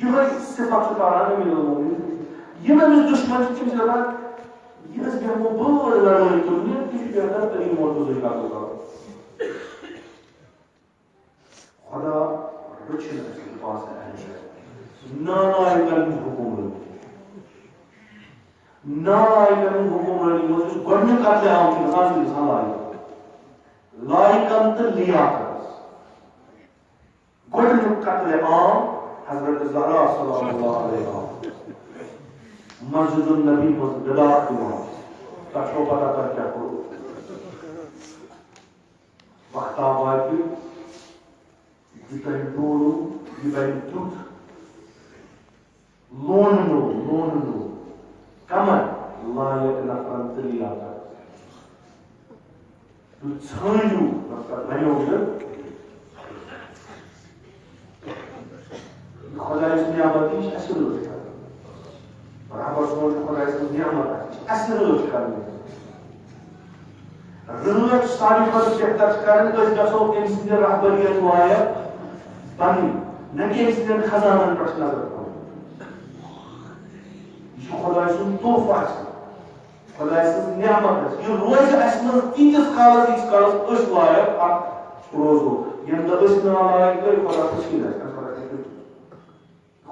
یِہوٚے صِفت چھُ تاران أمیٖر المومنیٖن یِم أمِس دُشمن چھِ تِم چھِ دپان یہِ ٲس بیٚہمو بٔڑ لڑٲے تُلنہِ تہِ چھُ بہتر تٔمی مرتضی کَرو کرُن خدا رٔچھِنۍ اَسہِ پاسہٕ نالایکن ہٕنٛز حکوٗمرٲنی نالایکن ہٕنٛز حکوٗمرٲنی منٛز یُس گۄڈٕنیُک قتلِ عام چھُ گژھان سُہ چھُ گژھان لایکن تہٕ لیاقتس گۄڈٕنیُک قتلِ عام حضرت زہرا صلی اللہ علیہ وسلم مسجد النبی منٛز بِلال دِوان تۄہہِ چھو پتہ تۄہہِ کیٛاہ کوٚروٕ وقتا واتہِ یہِ تۄہہِ ڈوٗرو یہِ بنہِ تیُتھ لوننو کمن لایق نفرن تہٕ لیاقت تُہۍ ژھٲنٛڈِو بنیو نہٕ خۄداے سٕنٛز نعمت یہِ چھِ اَسہِ رٲچھ کرٕنۍ رۄبس سوٗن چھُ خۄداے سٕنٛز نعمت یہِ چھِ اَسہِ رٲچھ کرٕنۍ رٲچھ ساروی کھۄتہٕ بہتر چھِ کرٕنۍ أسۍ گژھو أمۍ سٕنٛدِ رہبریت لایق بنٕنۍ نہ کہِ أمۍ سٕنٛدٮ۪ن خزانن پٮ۪ٹھ نظر تھاوٕنۍ یہِ چھُ خۄداے سُنٛد تحفہٕ اَسہِ خۄداے سٕنٛز نعمت اَسہِ یہِ روزِ اَسہِ منٛز تیٖتِس کالس ییٖتِس کالس أسۍ لایق اکھ روزو ییٚمہِ دۄہ أسۍ نالایق گٔے خۄدا پٔسیٖن اَسہِ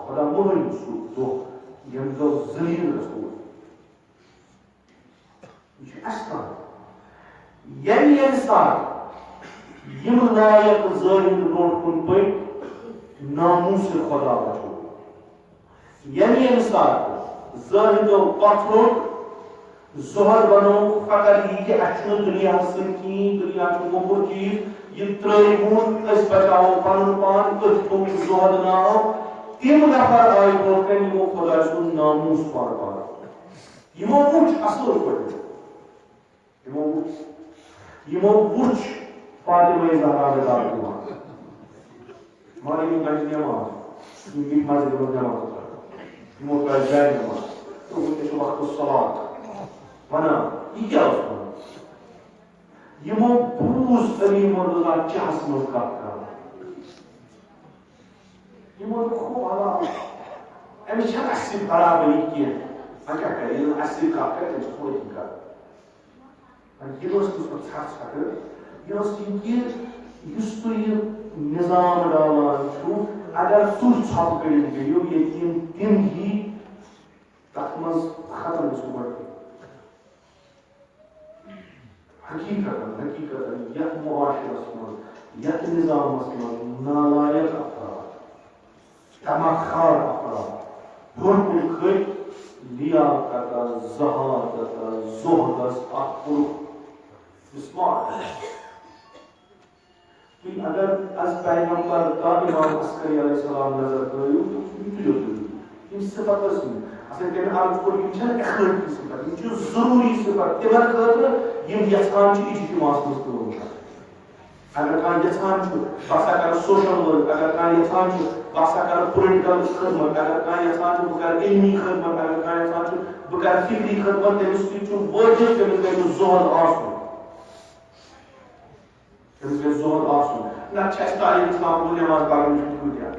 خۄدا مہٕنۍ سُہ دۄہ ییٚمہِ دۄہ ذلیٖل گژھو یہِ چھُ اَسہِ تام ییٚمہِ ساتہٕ یِم لایق ظٲہِر برونٛٹھ کُن پٔکۍ ناموٗسہِ خۄدا بچو ییٚمہِ ساتہٕ ظٲہِدو پتھ روٚٹ زُہد بنووُکھ فقط یہِ کہِ اَسہِ چھُنہٕ دُنیاہس سۭتۍ کِہیٖنۍ دُنیا چھُ موٚکُر چیٖز یہِ ترٛٲوِہُن أسۍ بچاوو پنُن پان أتھۍ تھوٚوُکھ زُہد ناو تِم نفر آیہِ برونٛٹھ کَنہِ یِمو خۄداے سُنٛد ناموٗس پرپار یِمو وٕچھ اصل پٲٹھۍ یِمو وٕچھ فاطمہ زہرا بِلال دِوان مگر یِم گژھِ نٮ۪ماز یِم ییٚتہِ مسجدِ منٛز نٮ۪ماز پران یِمو ترٛایہِ جایہِ نٮ۪ماز تہٕ وٕنکٮ۪س چھُ وقتُ صلات وَنان یہِ کیٛاہ اوس وَنان یِمو بوٗز علی مرتضیٰ چاہس منٛز کتھ کران یِمو دوٚپ خوب حالات أمِس چھنہٕ اَسہِ سۭتۍ برابری کینٛہہ وۄنۍ کیٛاہ کرِ ییٚلہِ اَسہِ سۭتۍ کتھ کرِ تٔمِس چھِ پوٚتُے کران یہِ ٲس نہٕ سۄ ژھٹھ ژھٹہٕ یہِ ٲس یہِ کہِ یُس تُہۍ یہِ نظام ڈالان چھُو اگر تُہۍ ژھۄپہٕ کٔرِتھ گٔیِو ییٚتہِ یِم تِم یی تتھ منٛز ختم گژھو گۄڈٕ یتھ نظامس منٛز نالائق افراد تمخار افراد ہیوٚر کُن کھٔتۍ لیاقتس زہادتس زہدس اکھ کوٚرُکھ اسمار تُہۍ اگر از پیغمبر تا امام عسکری علیہ السلام نظر ترٲیِو تُہۍ تُلِو یِم صفت ٲسۍ یِم اصل تٔمۍ عرض کوٚر یِم چھنہٕ اخلٲقی صفت یِم چھِ ضروٗری صفت تِمن خٲطرٕ یِم یژھان چھِ اجتماعس منٛز کٲم کرٕنۍ اگر کانٛہہ یژھان چھُ بہٕ ہسا کرٕ سوشل ؤرک اگر کانٛہہ یژھان چھُ بہٕ ہسا کرٕ پُلٹِکل خدمت اگر کانٛہہ یژھان چھُ بہٕ کرٕ علمی خدمت اگر کانٛہہ یژھان چھُ بہٕ کرٕ فکری خدمت تٔمِس تہِ چھُ وٲجب تٔمِس گژھِ زۄہد آسُن تٔمِس گژھِ زۄہد آسُن نتہٕ چھِ اَسہِ تعلیٖم اسلام نٮ۪ماز پرُن چھُ کۭتیاہ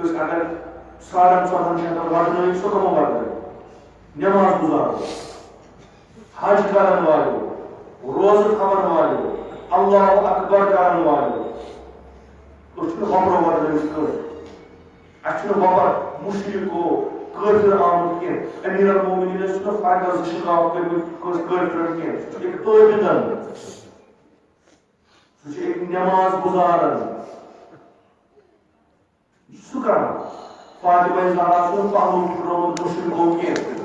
أسۍ اگر 14,500 واتنٲیِو سُہ کَمو واتنٲیِو نٮ۪ماز گُزارو حج کرن والیو روزٕ تھاون والیو اللہ اکبر کرن والیو أسۍ چھِنہٕ وۄپرو واتنٲیِتھ کٲنٛسہِ اَسہِ چھُنہٕ وۄپر مُشرِکو کٲفِر آمُت کینٛہہ أمیٖر المومنیٖنَس چھُنہٕ فرقس زٕ شِکاف کٔرمٕتۍ کٲنٛسہِ کٲفرن کینٛہہ سُہ چھُ أکۍ عٲبِدن سُہ چھُ أکۍ نٮ۪ماز گُزارن یہِ چھُ سُہ کران فاطمہ زہرا چھُنہٕ پَلو پھٕٹرومُت مُشرِکو کینٛہہ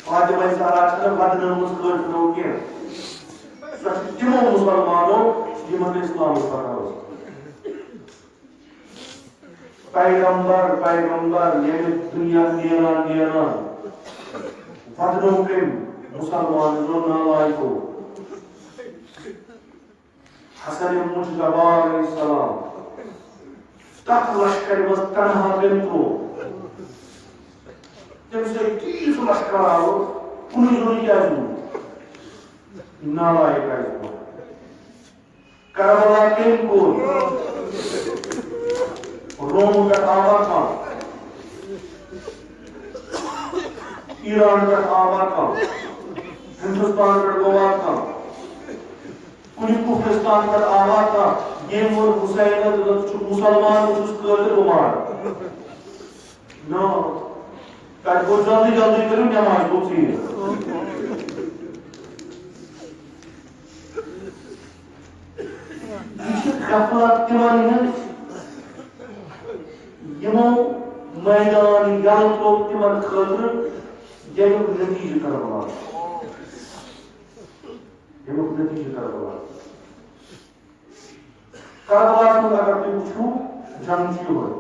فاطمہ زہرا چھنہٕ بدنٲومٕژ کٲفرو کینٛہہ سۄ چھِ تِمو مُسلمانو یِمن نہٕ اِسلامٕچ پتہ ٲس پیغمبر ییٚلہِ دُنیا نیران بدنو کٔمۍ مُسلمانو نالایکو حسن مجتبی علیہ السلام تتھ لشکرِ منٛز تنہا کٔمۍ ترٛوو تٔمۍ سۭتۍ تیٖژ لشکر آو کُنُے زوٚن کیٛازِ نیوٗ نالایق آسہِ کوٚر کربلا کٔمۍ کوٚر روم پٮ۪ٹھ آوا کانٛہہ ایران پٮ۪ٹھ آوا کانٛہہ ہندوستان پٮ۪ٹھ گوٚوا کانٛہہ کُنہِ کُفرستان پٮ۪ٹھ آوا کانٛہہ ییٚمۍ ووٚن حُسینس ژٕ چھُکھ مُسلمان بہٕ چھُس قٲدر عمر نو تَتہِ گوٚو جلدی کٔرِو نٮ۪ماز گوٚو ژیٖر یہِ چھِ غفلت تِمن ہٕنٛز یِمو میدان یلہٕ ترٛوو تِمن خٲطرٕ ییٚمیُک نتیٖجہٕ کربلا کربلاہس منٛز اگر تُہۍ وٕچھِو جنگ چھُ یِہوے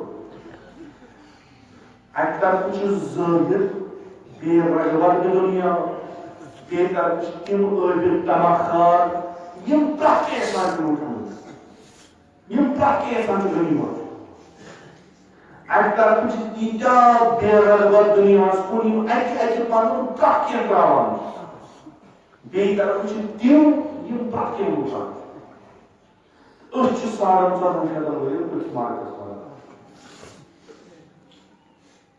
اکہِ طرفہٕ چھُ ظٲہِر بیٚیہِ رغبت دُنیا بیٚیہِ طرفہٕ چھِ تِم عٲبِد تمخار یِم پرٛٮ۪تھ کینٛہہ یژھان چھِ لوٗٹمُت یِم پرٛٮ۪تھ کینٛہہ یژھان چھِ غنیٖمت اکہِ طرفہٕ چھِ تیٖتیٛاہ بے رغبت دُنیاہس کُن یِم اکہِ پنُن پرٛٮ۪تھ کینٛہہ ترٛاوان چھِ بیٚیہِ طرفہٕ چھِ تِم یِم پرٛٮ۪تھ کینٛہہ لوٗٹان أسۍ چھِ 14,500 ؤرِو أتھۍ مارکس واتان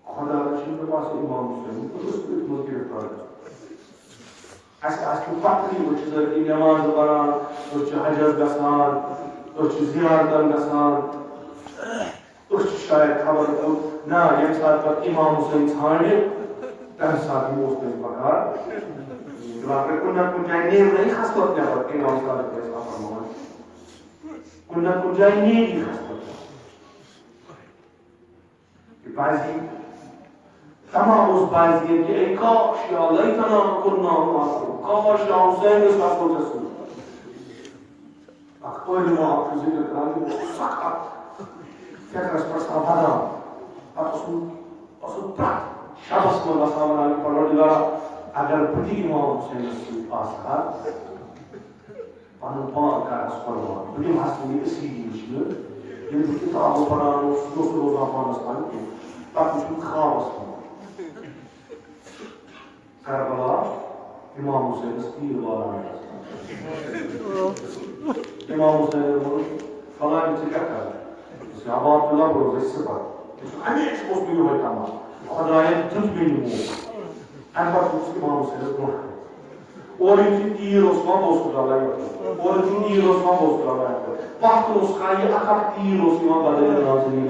خۄدا رٔچھِنۍ مےٚ باسان اِمام حُسین أسۍ أتھۍ منٛز گِرفتار اَسہِ آسہِ نہٕ پتہٕے أسۍ چھِ ذٲتی نٮ۪ماز پران أسۍ چھِ حجس گژھان أسۍ چھِ زیارتن گژھان أسۍ چھِ شاید خبر نہ ییٚمہِ ساتہٕ پتہٕ اِمام حُسین ژھانڈِ تمہِ ساتہٕ اوس تٔمِس بکار کُنہِ نتہٕ کُنہِ جایہِ نیرنٕے خسلت نٮ۪بر اِمام صٲب ٲسۍ فرماوان کُنہِ نتہٕ کُنہِ جایہِ نیری خسلت یہِ پزِ تمام اوس بازی کہ اے کاش یا لیتنا کنا معکم کاش یا حسین گژھِ آسُن ژےٚ سۭتۍ اکھ عٲلِما اکھ چھُ ذِکر کران یہِ اوس سخت فکرس پٮ۪ٹھ آسان بدان پتہٕ اوسُن پرٛٮ۪تھ شبس منٛز آسان ونان پروردگار اگر بہٕ تہِ اِمام حُسینس سۭتۍ آسہٕ ہا پنُن پان کرس قۄربان بہٕ دِمہس نہٕ یہِ أسی وٕچھنہٕ ییٚلہِ بہٕ کِتابہٕ پران اوسُس سُہ اوس نہٕ روزان پانس تام کینٛہہ پتہٕ وٕچھُم خوابس منٛز کربلا امام حُسینس تیٖر والان امام حُسینن ووٚن فلٲنۍ ژٕ کیٛاہ کرٕ آباد تُلان بہٕ روزے صِفر ہمیشہٕ اوس مےٚ یِہوے تمام خۄداین دیُت مےٚ یہِ موقعہٕ امہِ پتہٕ اوس امام حُسینس برونٛٹھ اورٕ یُتھُے تیٖر اوس یِوان بہٕ اوسُس لاگان یَپٲرۍ اورٕ یُتھُے تیٖر اوس یِوان بہٕ اوسُس لاگان یَپٲرۍ پتھ کُن اوس کھسان یہِ اکھ تیٖر اوس یِوان بدل نازنیٖن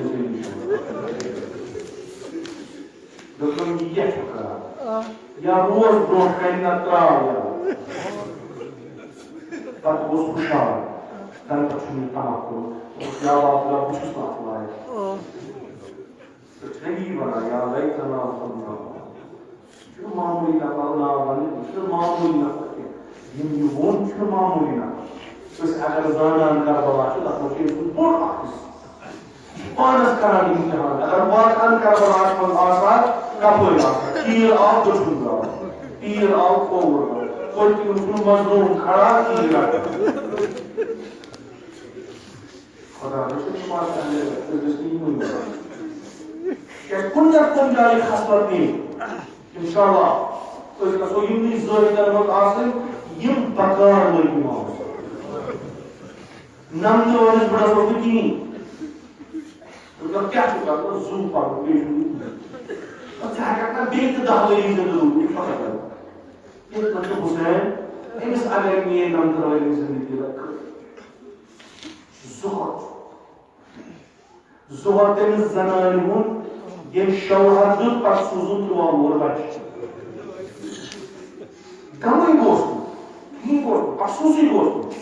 دوٚپُن یہِ کیٛاہ چھُ کران یا روز برونٛٹھ کنہِ نتہٕ تراو یا پتہ اوس خوشحال تمہِ پتہٕ چھُ مےٚ تماہ کوٚرمُت یا اللہ بہٕ چھُس نہٕ اَتھ لایق چھنی وَنان یا لایق ناو ناو چھُ معموٗلی نفر ناو وَنٕنۍ یہِ چھُنہٕ معموٗلی نفر کینٛہہ یِم یہِ ووٚن چھُنہٕ معموٗلی نفر أسۍ اگر زانان کربلا چھُ تَتھ منٛز چھُ أمۍ سُنٛد بوٚڑ اکھ حِصہٕ پانس کران امتحان اگر واتان کربلاہس منٛز آسان کپٲرۍ آسان تیٖر آو دٔچھُن درٛاو تیٖر آو کھووُر درٛاو پٔتکِنۍ چھُنہٕ مظلوٗم کھڑا تیٖر رٹان خدا رٔچھِنۍ باسان أسۍ گٔژھۍ نہٕ یِمٕے کیٛازِ کُنہِ نتہٕ کُنہِ جایہِ خصلت پے انشاءاللہ أسۍ گژھو یِمنٕے ذٲہِدن منٛز آسٕنۍ یِم بکار لٔگۍ اِمامس نمتہٕ وٲلِس بٕڑس اوس نہٕ کِہیٖنۍ کیٛاہ چھُ کرُن زوٗ پَرُن بیٚیہِ چھُنہٕ ژٕ ہٮ۪ککھ نہ بیٚیہِ تہِ 10 ؤری زِندٕ روٗزِتھ یِتھ پٲٹھۍ چھُ حُسین أمِس اگر میٲنۍ نمتہٕ وٲلۍ زندگی زُہر تٔمِس زنانہِ ہُنٛد ییٚمۍ شوہر دیُت پتہٕ سوٗزُن 3 وُہُر بچہٕ غمٕے گوٚژھ نہٕ کِہیٖنۍ گوٚژھ نہٕ افسوٗسٕے گوٚژھ نہٕ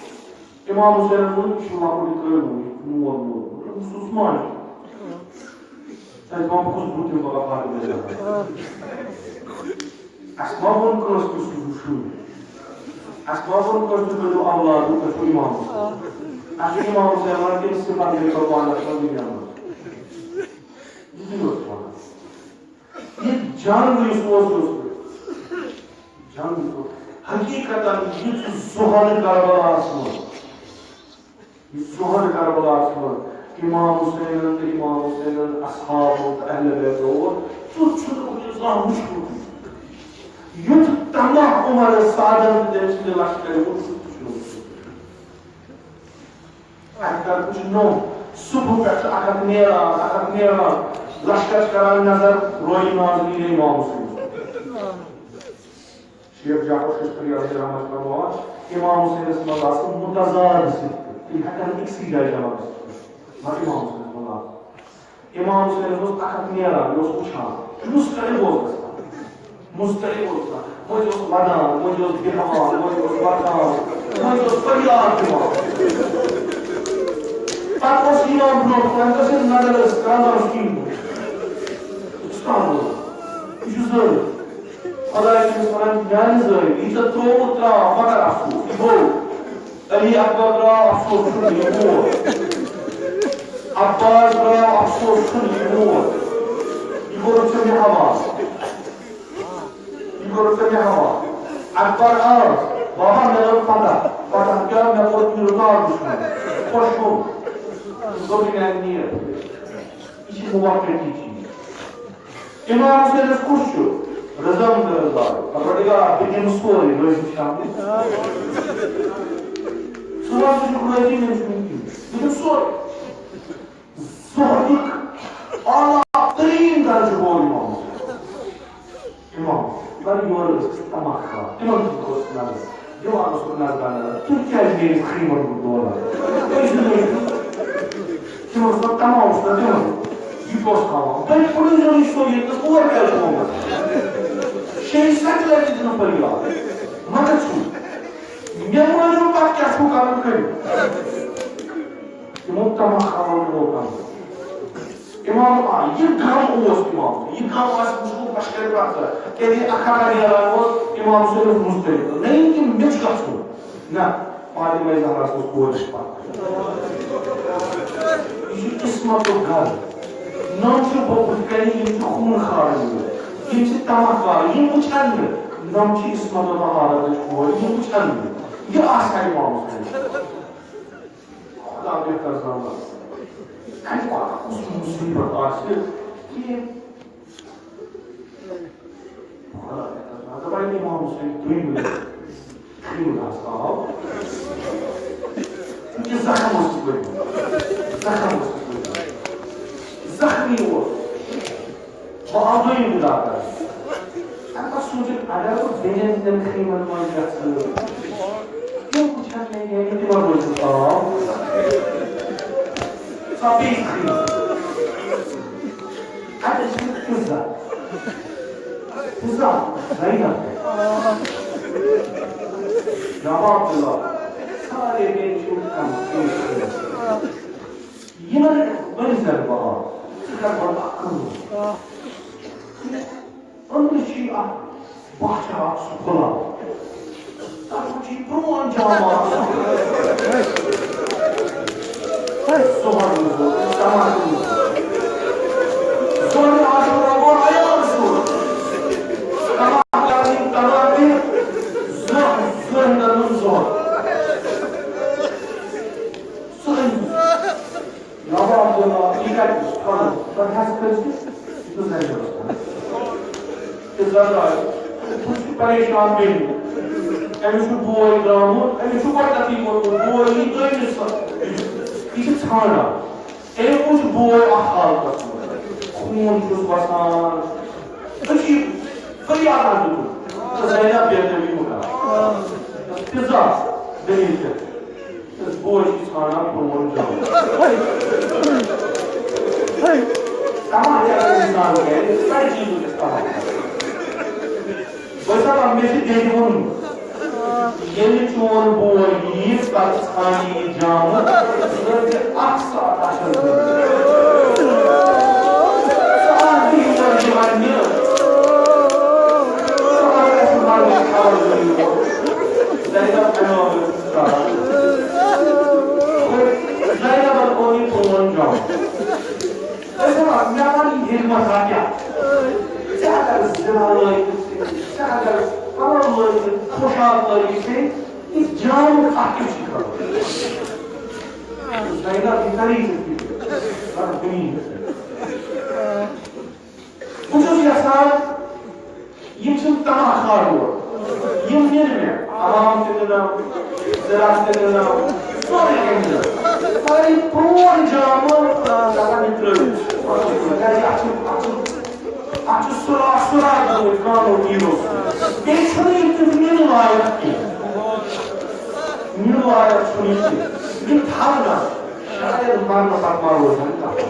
اِمام حُسینن ووٚن یہِ چھُ لۄکُٹ قٲبوٗ مول مول سُہ مان تَتہِ ما بہٕ کُس بُتھ دِمہٕ پگاہ فاطمہ اَسہِ ما ووٚن کٲنٛسہِ تہِ سوٗزِو شُرۍ اَسہِ ما ووٚن کٲنٛسہِ تُہۍ کٔرِو اولاد تُہۍ چھُو اِمام حُسین اَسہِ چھُ اِمام حُسین وَنان تٔمِس صِفت گٔژھِو پانَس منٛز دُنیا منٛز یہِ اوس وَنان یہِ جنگ یُس اوس جنگ حقیٖقتاً یُس زُہر کربلاہس منٛز زُہر کربلاہس منٛز اِمام حُسینن تہٕ اِمام حُسینن اصحابو تہٕ اہلِ بیتو تیُتھ چھُنہٕ وٕنہِ زانٛہہ وٕچھمُت یُتھ تماہ عمر سعدن تہٕ تٔمۍ سٕنٛدِ لشکرِ وُچھ تہِ چھُنہٕ وٕچھمُت اَکہِ طرفہٕ چھُ نوٚو صُبحہٕ پٮ۪ٹھ چھُ اکھ نیران لشکر چھِ کران نظر رویہِ ناظریٖن اِمام حُسین شیخ جعفر ششتری علیہ رحمۃ فرماوان اِمام حُسینس منٛز آسہٕ مُتضاد صِفت تِم ہٮ۪کن أکسٕے جایہِ جمع گٔژھِتھ مگر اِمام حُسینس منٛز آسہٕ اِمام حُسینس اوس اکھ نیران یہِ اوس وٕچھان مُستعد اوس گژھان مُستعد اوس گژھان مٔنٛزۍ اوس وَدان مٔنٛزۍ اوس بیٚہوان مٔنٛزۍ اوس وۄتھان مٔنٛزۍ اوس فریاد دِوان پتہٕ اوس یِوان برونٛٹھ کُن تٔمۍ سٕنٛز نظر ٲس کران دَپان کِہیٖنۍ یہِ چھُ زٲہِد خۄداے چھُس وَنان میانہِ زٲہِد یہِ ژےٚ ترٛووُتھ ترٛاو مگر افسوٗس یہِ گوٚو علی اکبر درٛاو افسوس چھُنہٕ یہِ ووت عباس درٛاو افسوس چھُنہٕ یہِ ووت یہِ کوٚرُتھ ژےٚ مےٚ حوالہٕ اکبر آو بابا مےٚ لٔج پتہ کیٛاہ مےٚ کوٚر یہِ رِکاڈ وٕچھمُت خۄش گوٚو دوٚپ یہِ میانہِ نیت یہِ چھِ موقعتی چیٖز اِمام حُسینس کُس چھُ رضا پروردگار بہٕ دِمہٕ سورُے رٲضی شامنہِ ژٕ وَن ژٕ چھُکھ رٲضی مےٚ چھُنہٕ کِہیٖنۍ بہٕ دِمہٕ سورُے زُہدُک اعلیٰ تریٖن درجہٕ گوٚو اِمام اِمام مگر یورٕ ٲسۍ تماہ کھالان تِمن تہِ اوس نظر دِوان اوسُکھ نظرا تُہۍ کیٛازِ میٲنِس خیٖمن کُن دوران تِمن اوس نہٕ تماہ اوس نہٕ دِوان یہِ اوس تھاوان تۄہہِ پٔرۍزیو یہِ سورُے تہٕ اور کیٛازِ چھُ آمُت 6-7 لٹہِ دِنہٕ فریاد مگر چھُ مےٚ مٲنِو پتہٕ کیٛاہ چھُو کرُن کٔرِو تِمو تماہ کھالان تِمو کم اِمام یہِ غم اوس اِمام یہِ غم آسہِ وٕچھمُت لشکرِ پتہٕ کیٛازِ یہِ اکھاڑا نیران اوس اِمام حُسین اوس مُستعد نہ یہِ کہِ مےٚ چھُ گژھُن نہ فاطمہ زہراہس اوس کورِش پتہٕ یہِ چھُ قٕسمتُک گرٕ نم چھِ بُتھِ کنہِ یِم چھِ خوٗن کھارن وٲلۍ یِم چھِ تماہ کارن یِم وٕچھن نہٕ نم چھِ عصمت حالتٕچ کورِ یِم وٕچھن نہٕ یہِ آسہِ ہا اِمام حُسین خۄدا بہتر زانان کَتہِ کوتاہ کُس مُصیبت آسہِ کہِ خۄدا بہتر زانان دَپان اِمام حُسین دوٚیمہِ خیٖمس آو یہِ زخم اوس زخمی اوس بہٕ آو دوٚیِم ڈاکٹر اَمہِ پتہٕ سوٗنٛچُن اگر بہٕ بیٚیَن ہٕنٛدٮ۪ن خیٖمن منٛز گژھٕ تِم وٕچھن مےٚ ییٚلہِ تِمن روزِ آو سۄ بیٚیہِ خیٖم اَتہِ ٲسۍ مےٚ پِزا زینب جواب دِلا سارے دن کم یہ منظر بہت اندر بچہ کھلا تک پرون جامع پریشان بین امس بوے درامت امس گۄڈنیٚتھٕے ووٚنمُت بوے یی دویمِس یہِ چھِ ژھانڈان أمۍ وُچھ بوے اکھ حالتس منٛز خوٗن چھُس وسان أچھی فریادن دیُتُن تہٕ زینب بیتٲبی مُکران تیٖژاہ دٔلیٖل چھےٚ بوے چھُ ژھانڈان پرٛون جام تمام انسان کَرِ کَڑِ چیٖزُک اِستعمال ویسا مےٚ چھُ دٮ۪دِ ووٚنمُت ییٚلہِ چون بوے یی پتہٕ ژھانڈِ یہِ جامہٕ ژٕ کٔرۍ زِ اکھ ساتھ اَچھن ژٕ اکھ دِی یور یِوان نہِ ژٕ وَن اَسہِ مَرنٕچ خبر ضروٗر زینب بنٲوٕس سٹارٹ زینبن اوٚن یہِ پرٛون جامہٕ ویسا مےٚ وَن یہِ ہِمت کیٛاہ ژےٚ اگر زِنا لٲگِتھ ژےٚ اگر پَلو لٲگِتھ پوشاک لٲگِتھ یہِ جامُک اکھ کیٛاہ چھُ خبر زینب یہِ کَری ژےٚ بہٕ چھُس یژھان یِم چھِنہٕ تماخار یور یِم نِن مےٚ عوام تہِ نِنم زِراعت تہِ نِنم سورُے کینٛہہ نِنم مگر یہِ پرٛون جامہٕ ہٮ۪کان یہِ ترٛٲوِتھ کیٛازِ اَتھ چھُ سُراخ گوٚمُت کانو تیٖرو بیٚیہِ چھُنہٕ یہِ تیُتھ نِنہٕ لایق کینٛہہ نِنہٕ لایق چھُنہٕ یہِ کینٛہہ یہِ تھاونس شاید مرنہٕ پتہٕ ما روزن کانٛہہ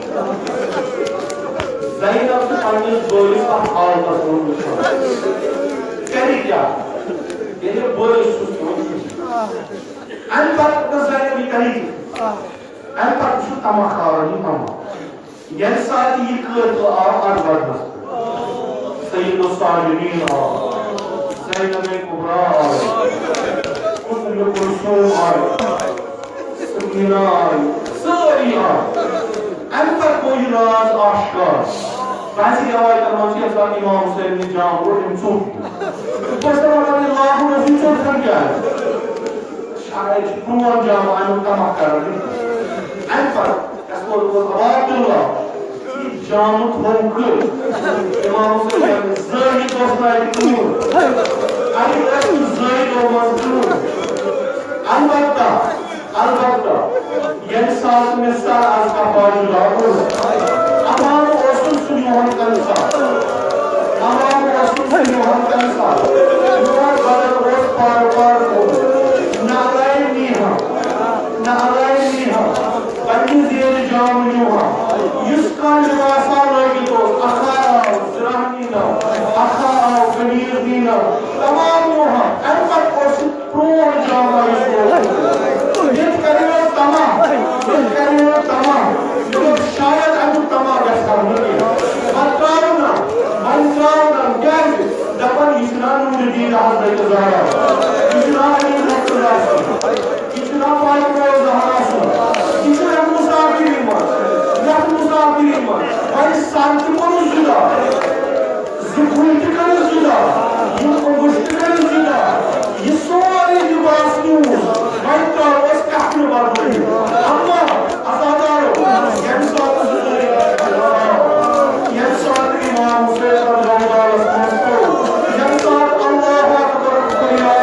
زینب چھِ پننِس بٲیِس اَتھ حالتس منٛز وٕچھان کَرِ کیٛاہ ییٚلہِ بٲیِس چھُس اَمہِ پتہٕ نہٕ زینب یہِ کَرِ اَمہِ پتہٕ چھُ تماخارن یہِ تماہ ییٚمہِ ساتہٕ یہِ قٲتِل آو اَتھ بدنس پٮ۪ٹھ سید الصابرین آو زینب کبرا آیہِ ام کلثوم آیہِ سکینہ آیہِ سٲری آیہِ اَمہِ پتہٕ گوٚو یہِ راز آشکار بعضی رٮ۪وایتن منٛز چھِ ییٚمہِ ساتہٕ اِمام حُسین نہِ جام روٚٹ أمۍ ژوٚٹ بہٕ چھُس دَپان لاگُن اوس یہِ ژوٚٹھن کیٛازِ شاید چھُ پرٛون جام اَمیُک تماہ کران اَمہِ پتہٕ اَسہِ کوٚر عبداللہ یہِ جامہٕ تھوٚو کٔرِتھ اِمام حُسین زٲہِد اوس نہٕ اَتہِ کٕہۭنۍ اَتہِ ٲسۍ نہٕ زٲہِدو منٛز کٕہۭنۍ البتہ ییٚمہِ ساتہٕ مےٚ سر از کفا جُدا کوٚر عوام اوسُن سُہ یِہُنٛد کنسال میون بدل اوس پار کوٚرمُت نہ علایہِ نیٖہا پننہِ زیرِ جامہٕ نِوان یُس کانٛہہ لِباسا لٲگِتھ اوس اکھا آو زِراہ دیٖنم اکھا آو قمیٖض دیٖنم تمام نِوان اَمہِ پتہٕ اوس یہِ پرٛون جامہ یُس ییٚتہِ کرِ مےٚ تماہ شاید اَمیُک تماہ گژھِ کرنہٕ کینٛہہ وۄنۍ ترٛاونم کیٛازِ دپان یہِ چھُنا نوٗرِ دیٖن حضرت زہرا یہِ چھُنا علی مُرتضیٰ سُنٛد یہِ چھُنا فاطمہ زہرا سُنٛد یہِ چھُ یتھ مُسافِری منٛز وۄنۍ سر تہِ کوٚرُس جُدا زٕ کُلۍ تہِ کٔرِس جُدا یِم اوٚنٛگُج تہِ کٔرِس جُدا یہِ سورُے لِباس نیوٗس وۄنۍ ترٛاووس کفنہٕ بدلہٕ اما عزادارو ییٚمہِ ساتہٕ اِمام حُسین رضی اللہ عنہَس منٛز پیوٚو ییٚمہِ ساتہٕ اللہ اکبر فریاد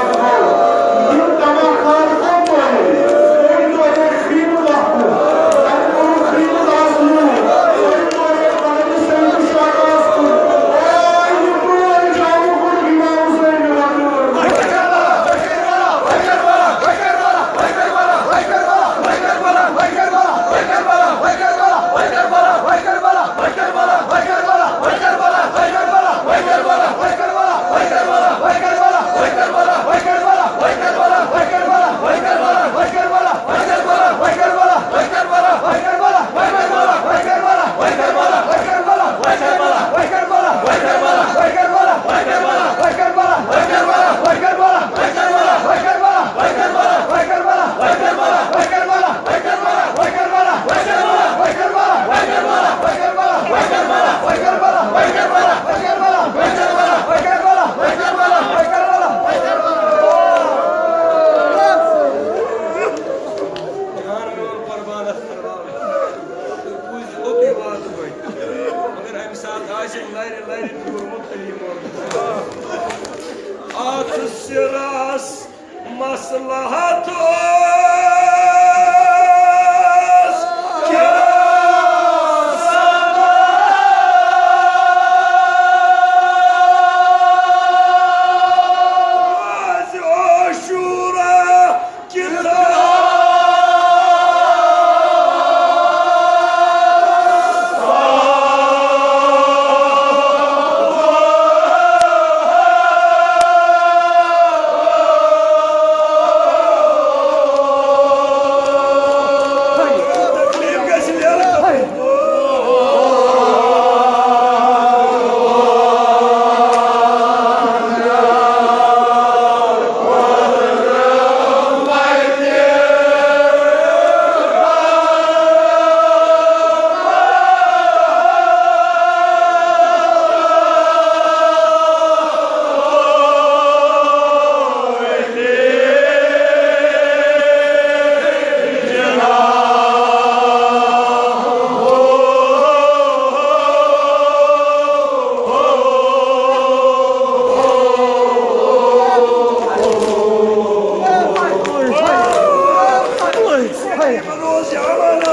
Rozi amana.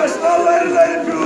Asnalarla yapıyor.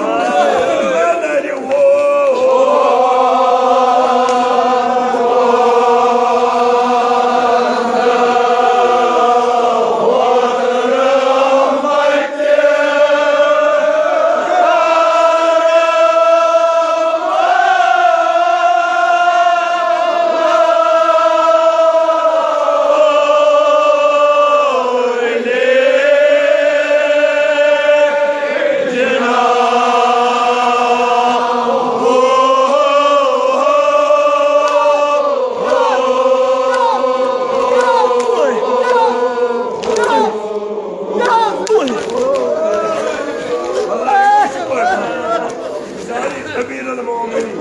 أمير المؤمنين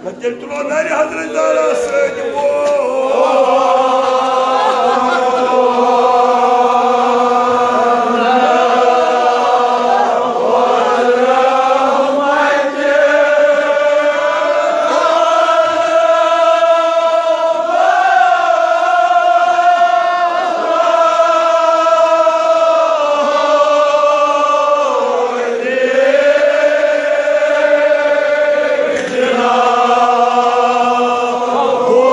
مجلت له ناري حضرة راسك Oh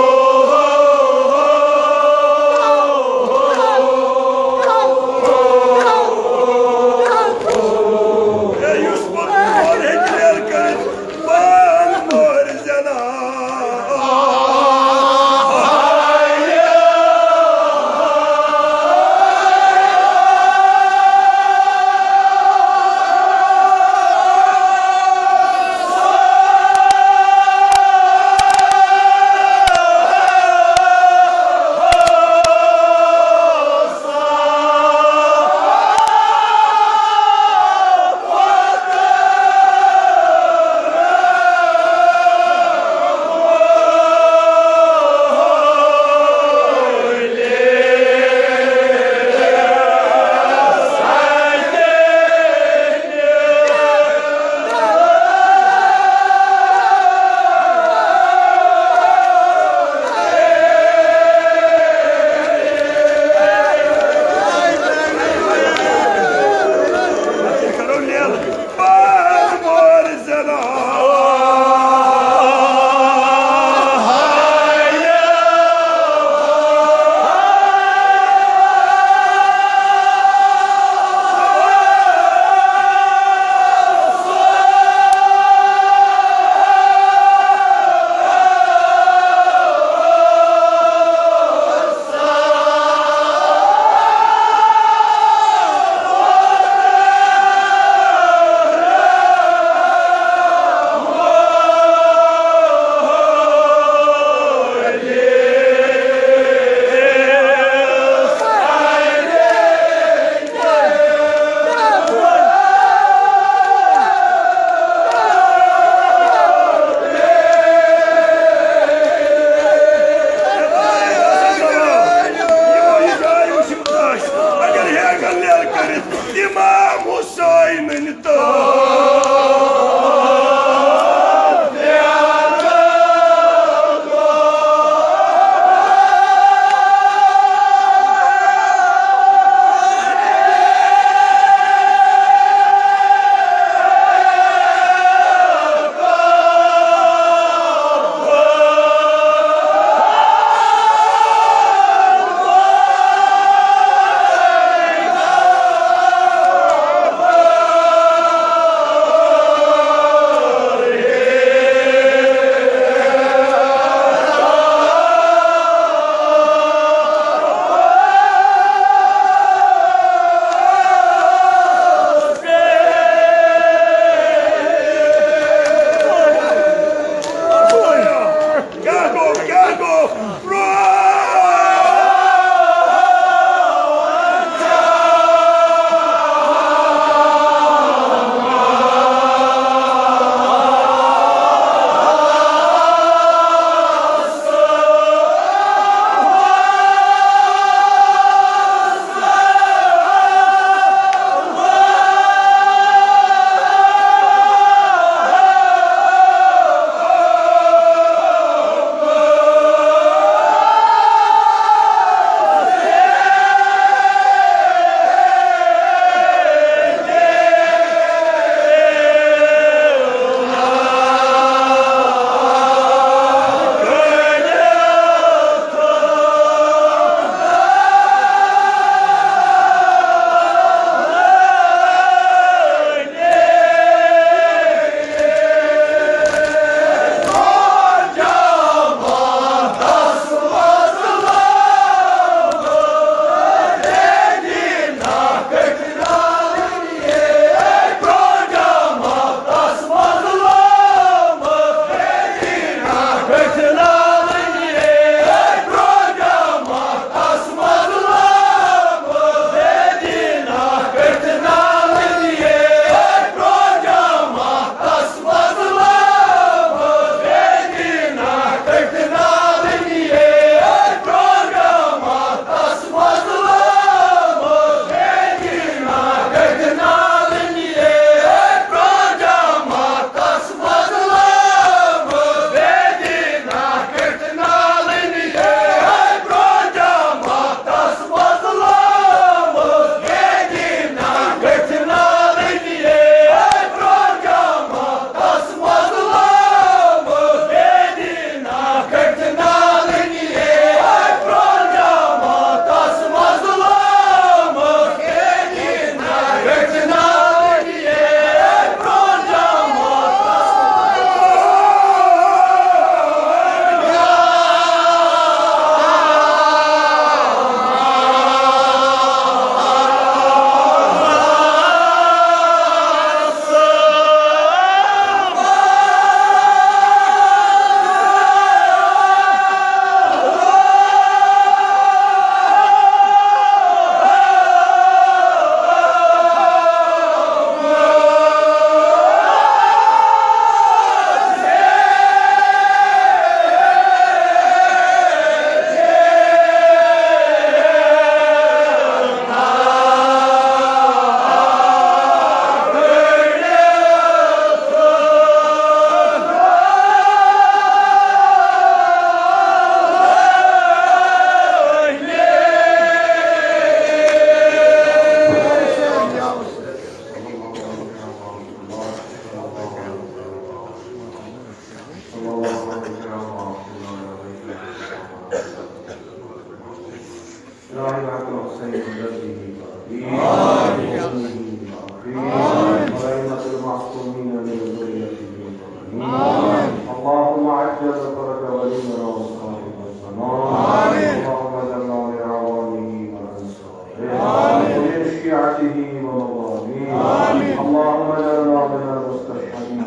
اللهم عجل فرج ولينا وصحابه الزمان اللهم اجعلنا لعوانه وانصاره ومن شيعته ومواليه اللهم اجعلنا من المستشهدين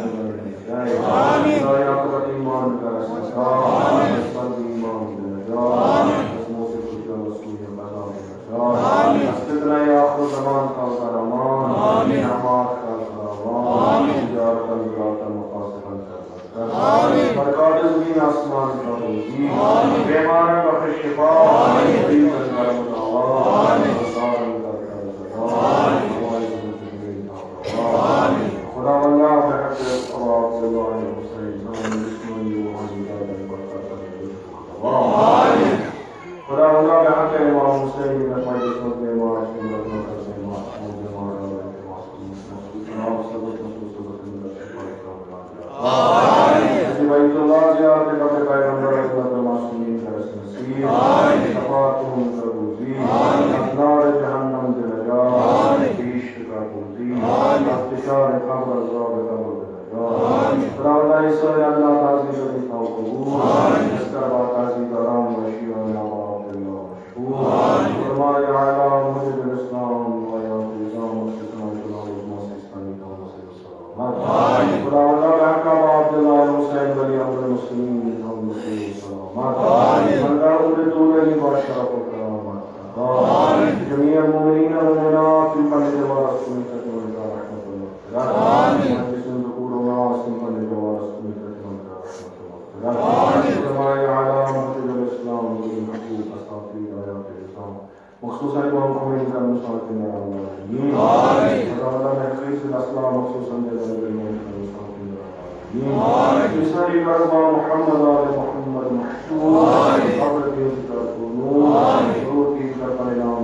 والهدايه لا يقبل ايمانك استقام قلب ايمان بالنجاه مسموع الكتب والرسول والبلاغ بالنجاه اسقطنا يا اخر زمان كالكرمان نعمات كالكرمان تجارة البلاط المقاصد برکات زمین آسمان کا روزی بیمار بخش شفا مریض کا مداوا انصار کا خدا اللہ بحق الصلاة والسلام حسین بسم خدا اللہ بحق امام حسین نقمہ جسمت امام بیت اللہ زیارت قبر پیغمبر حضرت معصومین کا نصیب شفاعتهم قبولی نار جہنم سے نجات بیش کا قوتی اختشار قبر عذاب قبر نجات خدا اللہ عیسی اللہ تعالی کا دکھاؤ قبول جس کا بات عزیز آرام وشی و نعمات اللہ مشہور فرمائے اعلیٰ مجد الاسلام و یاد نظام و ستنہ جلال المسیستانی کا مسئل سلامت خدا اللہ بحکم عبداللہ حسین ولی امر المسلمین حضرت سلامت مندر عمر دولہی باشرف و کرامت جميع المؤمنین والمؤمنات في القلب ورسول الله رحمة الله مجلس ذكور وناس في القلب ورسول الله رحمة الله جماعي على مسجد الإسلام والحقوق أساطير آيات الإسلام مخصوصا المؤمنين كالمسلمين والمؤمنين وتولى تحقيق الأسلام مخصوصا للمؤمنين بسم الله محمد آل محمد محشور قبل يذكر القنوت شروط كالقلنا